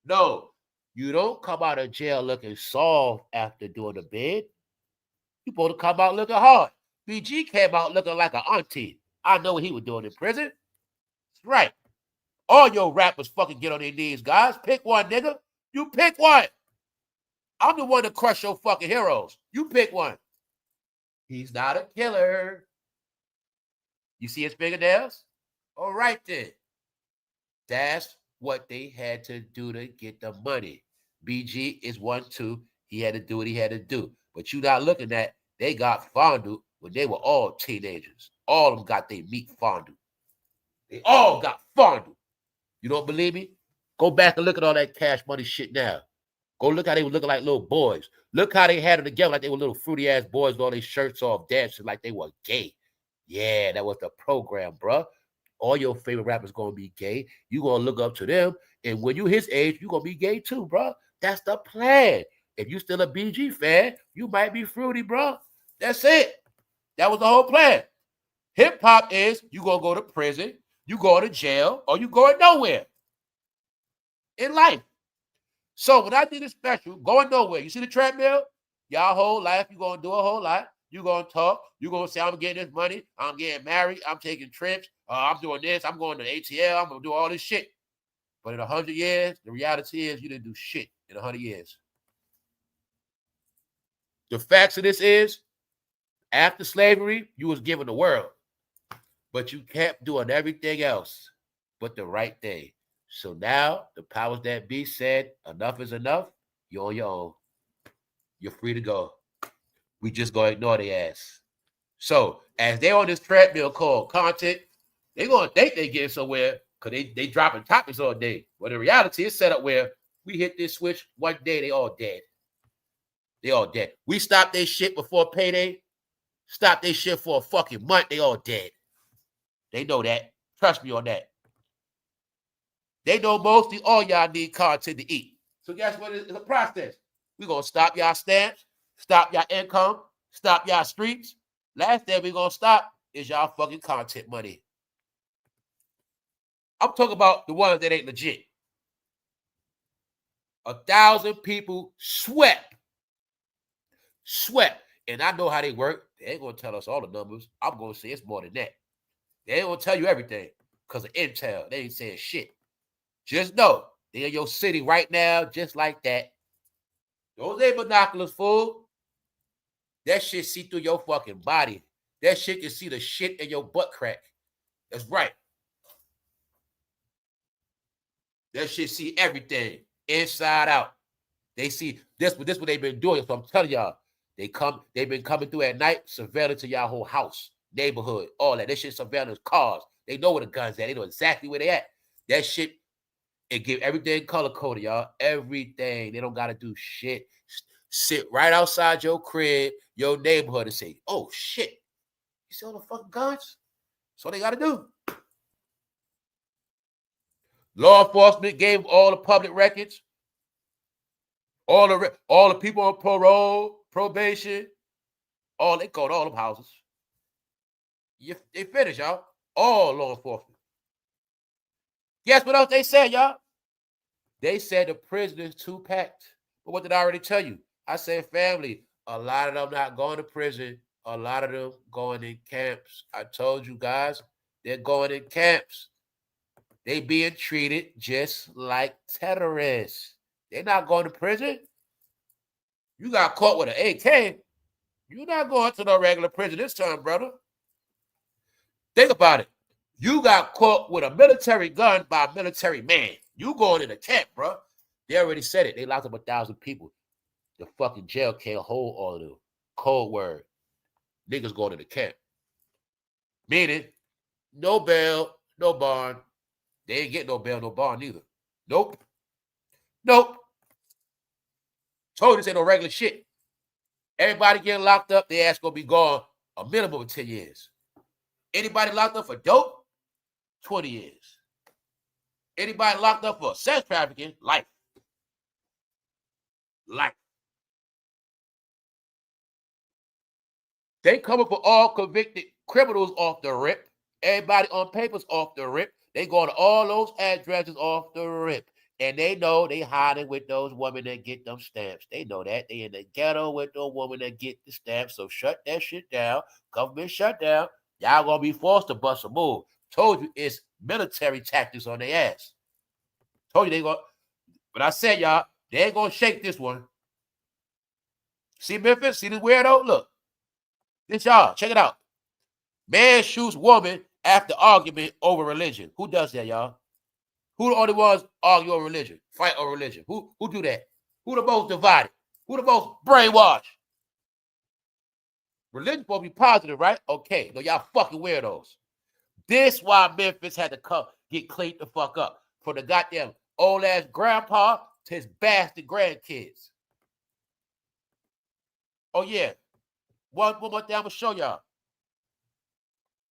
No, you don't come out of jail looking soft after doing the bid. You supposed to come out looking hard. BG came out looking like an auntie. I know what he was doing in prison. That's right. All your rappers fucking get on their knees, guys. Pick one, nigga. You pick one. I'm the one to crush your fucking heroes. You pick one. He's not a killer. You see his fingernails? All right, then. That's what they had to do to get the money. BG is one, too. He had to do what he had to do. But you not looking at, they got fondue when they were all teenagers. All of them got their meat fondue. They all got fondue. You don't believe me? Go back and look at all that Cash Money shit now. Go look how they were looking like little boys. Look how they had it together like they were little fruity-ass boys with all their shirts off, dancing like they were gay. Yeah, that was the program, bro. All your favorite rappers going to be gay. You going to look up to them. And when you his age, you going to be gay too, bro. That's the plan. If you still a BG fan, you might be fruity, bro. That's it. That was the whole plan. Hip-hop is you going to go to prison, you going to jail, or you going nowhere in life. So when I did this special, going nowhere, you see the treadmill? Y'all whole life, you going to do a whole lot. You going to talk. You going to say, I'm getting this money. I'm getting married. I'm taking trips. I'm doing this. I'm going to the ATL. I'm going to do all this shit. But in 100 years, the reality is you didn't do shit in 100 years. The facts of this is, after slavery, you was given the world. But you kept doing everything else but the right thing. So now the powers that be said, enough is enough. You're on your own. You're free to go. We just gonna ignore their ass. So as they on this treadmill called content, they gonna think they get somewhere because they dropping topics all day. But in reality, it's set up where we hit this switch one day, they all dead. They all dead. We stopped their shit before payday. Stop their shit for a fucking month, they all dead. They know that. Trust me on that. They know mostly all y'all need content to eat. So guess what? It's a process. We're going to stop y'all stamps, stop y'all income, stop y'all streets. Last thing we're going to stop is y'all fucking content money. I'm talking about the ones that ain't legit. 1,000 people swept. And I know how they work. They ain't going to tell us all the numbers. I'm going to say it's more than that. They ain't going to tell you everything because of intel. They ain't saying shit. Just know, they in your city right now, just like that. Those ain't binoculars, fool. That shit see through your fucking body. That shit can see the shit in your butt crack. That's right. That shit see everything inside out. They see this what they've been doing. So I'm telling y'all, they've been coming through at night, surveillance to y'all whole house, neighborhood, all that. That shit surveillance cars. They know where the guns at. They know exactly where they at. That shit, it give everything color coded, y'all. Everything. They don't gotta do shit. Sit right outside your crib, your neighborhood, and say, "Oh shit, you see all the fucking guns?" That's what they gotta do. Law enforcement gave all the public records. All the people on parole, probation, they called all them houses. They finished, y'all. All law enforcement. Guess what else they said, y'all? They said the prisoners too packed. But what did I already tell you? I said, family, a lot of them not going to prison. A lot of them going in camps. I told you guys, they're going in camps. They being treated just like terrorists. They're not going to prison. You got caught with an AK. You're not going to no regular prison this time, brother. Think about it. You got caught with a military gun by a military man. You going in a camp, bro. They already said it. They locked up 1,000 people. The fucking jail can't hold all of them. Cold word. Niggas going to the camp. Meaning, no bail, no bond. They ain't getting no bail, no bond either. Nope. Told you this ain't no regular shit. Everybody getting locked up, their ass gonna be gone a minimum of 10 years. Anybody locked up for dope, 20 years. Anybody locked up for sex trafficking, life. They coming for all convicted criminals off the rip. Everybody on papers off the rip. They going to all those addresses off the rip. And they know they hiding with those women that get them stamps. They know that. They in the ghetto with those women that get the stamps. So shut that shit down. Government shut down. Y'all gonna be forced to bust a move. Told you it's military tactics on their ass. Told you they gonna, but I said y'all, they ain't gonna shake this one. See Memphis? See this weirdo? Look. This y'all, check it out. Man shoots woman after argument over religion. Who does that, y'all? Who the only ones argue over religion, fight over religion? Who do that? Who the most divided? Who the most brainwashed? Religion's supposed to be positive, right? Okay, no, y'all fucking weirdos. This why Memphis had to come get cleaned the fuck up. From the goddamn old ass grandpa to his bastard grandkids. Oh yeah. One more thing I'm gonna show y'all.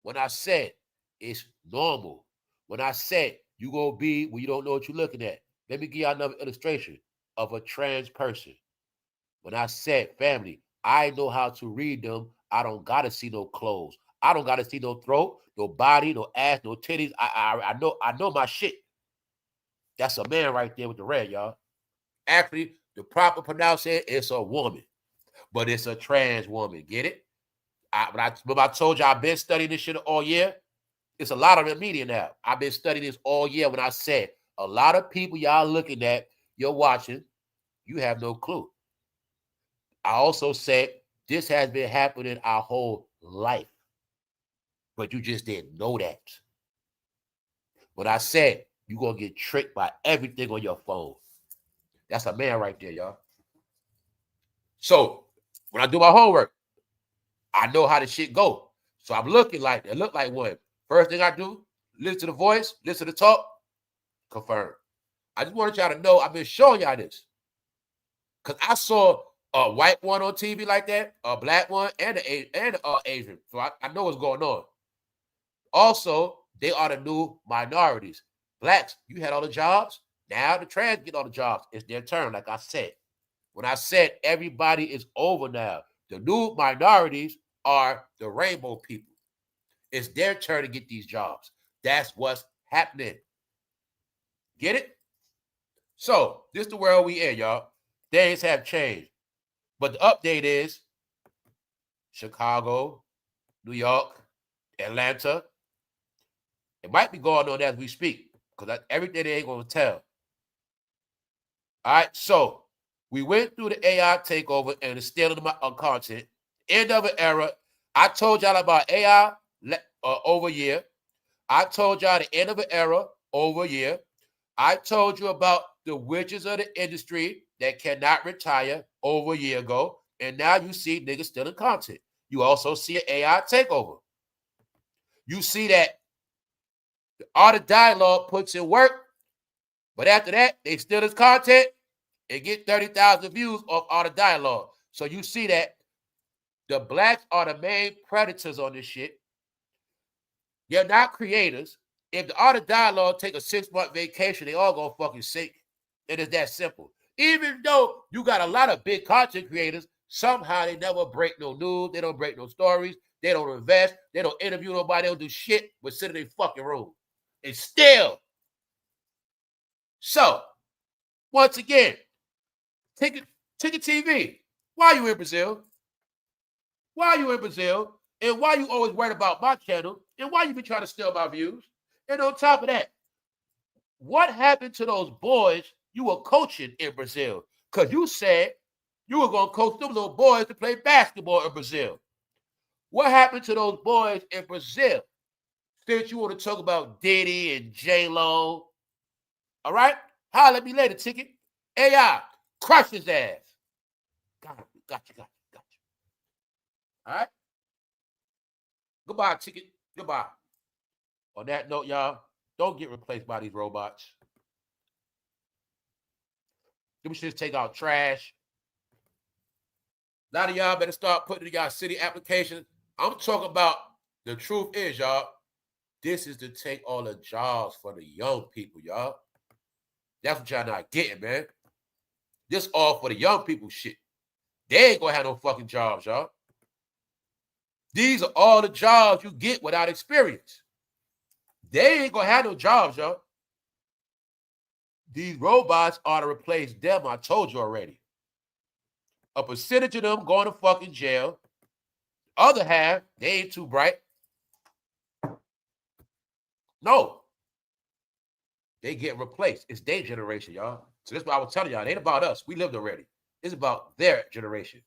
When I said it's normal, when I said you gonna be when you don't know what you're looking at, let me give y'all another illustration of a trans person. When I said family, I know how to read them. I don't gotta see no clothes. I don't gotta see no throat, no body, no ass, no titties. I know my shit. That's a man right there with the red, y'all. Actually, the proper pronunciation is a woman, but it's a trans woman. Get it? But I told you I've been studying this shit all year. It's a lot of the media now. I've been studying this all year when I said a lot of people y'all looking at, you're watching, you have no clue. I also said this has been happening our whole life, but you just didn't know that. When I said you're going to get tricked by everything on your phone. That's a man right there, y'all. So when I do my homework, I know how the shit go. So I'm looking like, it look like one. First thing I do, listen to the voice, listen to the talk, confirm. I just wanted y'all to know I've been showing y'all this. Because I saw a white one on TV like that, a black one, and an Asian. So I know what's going on. Also, they are the new minorities. Blacks, you had all the jobs. Now the trans get all the jobs. It's their turn, like I said. When I said everybody is over now, the new minorities are the rainbow people. It's their turn to get these jobs. That's what's happening. Get it? So this is the world we in, y'all. Things have changed. But the update is Chicago, New York, Atlanta. It might be going on as we speak, because everything they ain't going to tell. All right, so we went through the AI takeover and the stealing of content. End of an era. I told y'all about AI over a year. I told y'all the end of an era over a year. I told you about the witches of the industry that cannot retire over a year ago. And now you see niggas stealing content. You also see an AI takeover. You see that the art of dialogue puts in work, but after that, they steal his content and get 30,000 views off art of dialogue. So you see that the blacks are the main predators on this shit. They're not creators. If the art of dialogue take a 6-month vacation, they all gonna fucking sink. It is that simple. Even though you got a lot of big content creators, somehow they never break no news, they don't break no stories, they don't invest, they don't interview nobody, they don't do shit but sit in their fucking room. And still. So, once again, Ticket TV. Why are you in Brazil? Why are you in Brazil? And why you always worried about my channel? And why you been trying to steal my views? And on top of that, what happened to those boys you were coaching in Brazil? Because you said you were going to coach them little boys to play basketball in Brazil. What happened to those boys in Brazil? Since you want to talk about Diddy and J-Lo. All right? Holler at me later, Ticket. AI, crush his ass. Got you. All right? Goodbye, Ticket. Goodbye. On that note, y'all, don't get replaced by these robots. Them shits take out trash. A lot of y'all better start putting in y'all city applications. I'm talking about the truth is, y'all, this is to take all the jobs for the young people, y'all. That's what y'all not getting, man. This all for the young people shit. They ain't gonna have no fucking jobs, y'all. These are all the jobs you get without experience. They ain't gonna have no jobs, y'all. These robots are to replace them. I told you already. A percentage of them going to fucking jail. Other half, they ain't too bright. No. They get replaced. It's their generation, y'all. So that's what I was telling y'all. It ain't about us. We lived already. It's about their generation.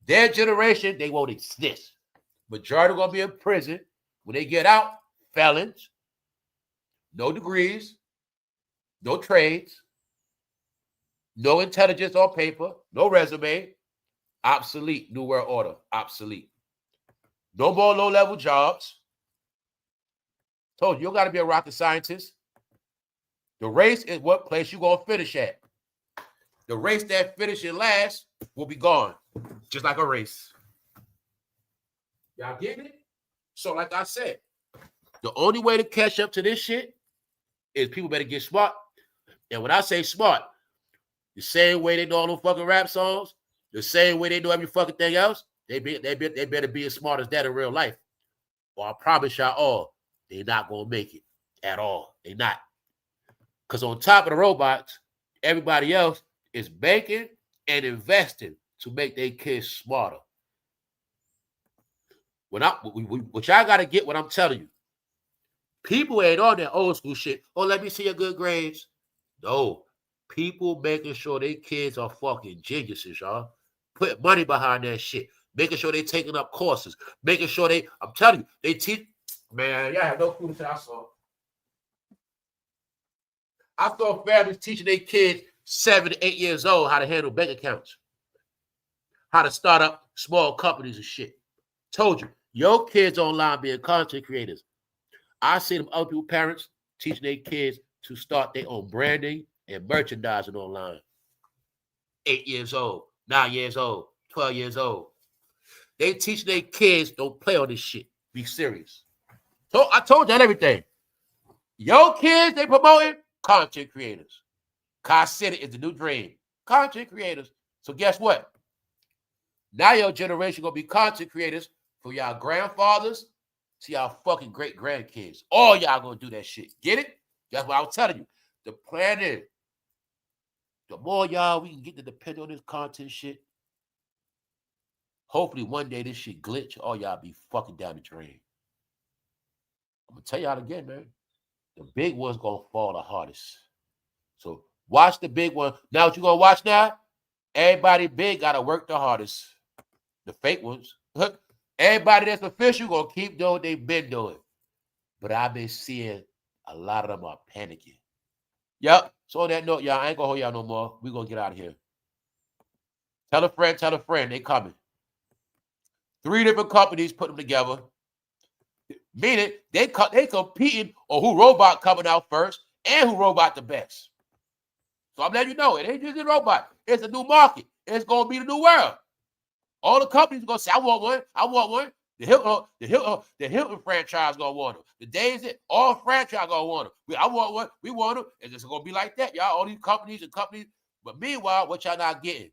Their generation, they won't exist. Majority gonna be in prison. When they get out, felons, no degrees, no trades, no intelligence on paper, no resume, obsolete, New World Order, obsolete. No more low-level jobs. Told you, you don't got to be a rocket scientist. The race is what place you're going to finish at. The race that finishes last will be gone, just like a race. Y'all getting it? So like I said, the only way to catch up to this shit is people better get smart. And when I say smart, the same way they know all those fucking rap songs, the same way they know every fucking thing else, they better be as smart as that in real life. Or I promise y'all all, they're not going to make it at all. They're not. Because on top of the robots, everybody else is banking and investing to make their kids smarter. What y'all got to get what I'm telling you. People ain't on that old school shit. Oh, let me see your good grades. No. People making sure their kids are fucking geniuses, y'all. Put money behind that shit. Making sure they taking up courses. Making sure I'm telling you, they teach. Man, y'all have no clue what I saw. I saw families teaching their kids 7 to 8 years old how to handle bank accounts. How to start up small companies and shit. Told you, your kids online being content creators. I see them other people, parents, teaching their kids to start their own branding and merchandising online. 8 years old, 9 years old, 12 years old. They teach their kids don't play on this shit. Be serious. So I told y'all everything. Your kids, they promoting content creators. Car City is the new dream. Content creators. So guess what? Now your generation gonna be content creators for y'all grandfathers to y'all fucking great grandkids. All y'all gonna do that shit. Get it? That's what I was telling you. The plan is The more y'all we can get to depend on this content shit, hopefully one day this shit glitch, all y'all be fucking down the drain. I'm gonna tell y'all again, man. The big one's gonna fall the hardest. So watch the big one. Now what you gonna watch now? Everybody big gotta work the hardest. The fake ones. Everybody that's official gonna keep doing what they've been doing. But I've been seeing a lot of them are panicking. Yep. So on that note, y'all, I ain't gonna hold y'all no more. We're gonna get out of here. Tell a friend, they coming. 3 different companies put them together. Meaning they competing on who robot coming out first and who robot the best. So I'm letting you know, it ain't just a robot. It's a new market. It's gonna be the new world. All the companies are gonna say, I want one. I want one. The Hilton franchise gonna want them. The jayz, all franchise gonna want them. I want one. We want them. It's just gonna be like that, y'all. All these companies and companies. But meanwhile, what y'all not getting?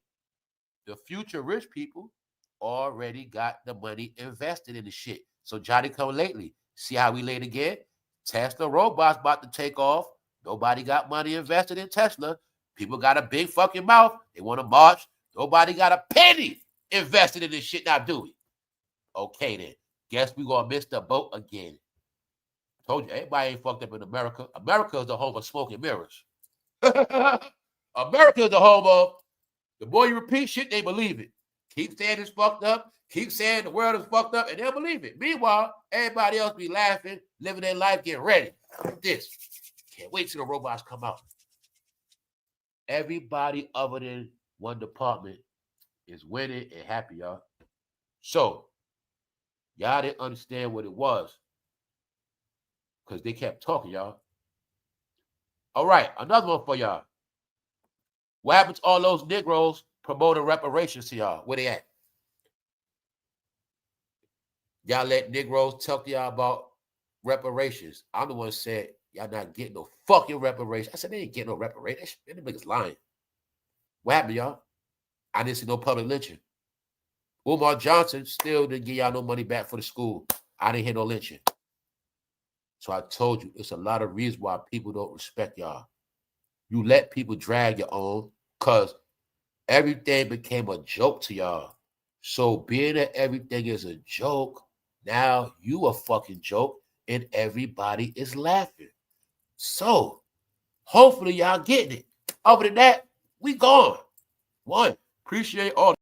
The future rich people already got the money invested in the shit. So Johnny come lately. See how we late again? Tesla robots about to take off. Nobody got money invested in Tesla. People got a big fucking mouth. They want to march. Nobody got a penny invested in this shit. Now do it. Okay then. Guess we gonna miss the boat again. Told you, everybody ain't fucked up in America. America is the home of smoke and mirrors. America is the home of, the more you repeat shit, they believe it. Keep saying it's fucked up. Keep saying the world is fucked up, and they'll believe it. Meanwhile, everybody else be laughing, living their life, getting ready. This. Can't wait till the robots come out. Everybody other than one department is winning and happy, y'all. So, y'all didn't understand what it was because they kept talking, y'all. All right, another one for y'all. What happens to all those Negroes promoting reparations to y'all? Where they at? Y'all let Negroes talk to y'all about reparations. I'm the one who said, y'all not getting no fucking reparations. I said, they ain't getting no reparations. Them niggas lying. What happened, y'all? I didn't see no public lynching. Umar Johnson still didn't give y'all no money back for the school. I didn't hear no lynching. So I told you, it's a lot of reasons why people don't respect y'all. You let people drag your own because everything became a joke to y'all. So being that everything is a joke, now you a fucking joke and everybody is laughing. So hopefully y'all getting it. Other than that, we gone. One, appreciate all.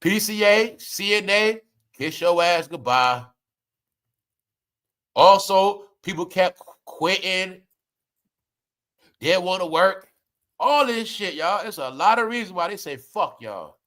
PCA, CNA, kiss your ass goodbye. Also, people kept quitting. Didn't want to work. All this shit, y'all. It's a lot of reasons why they say fuck y'all.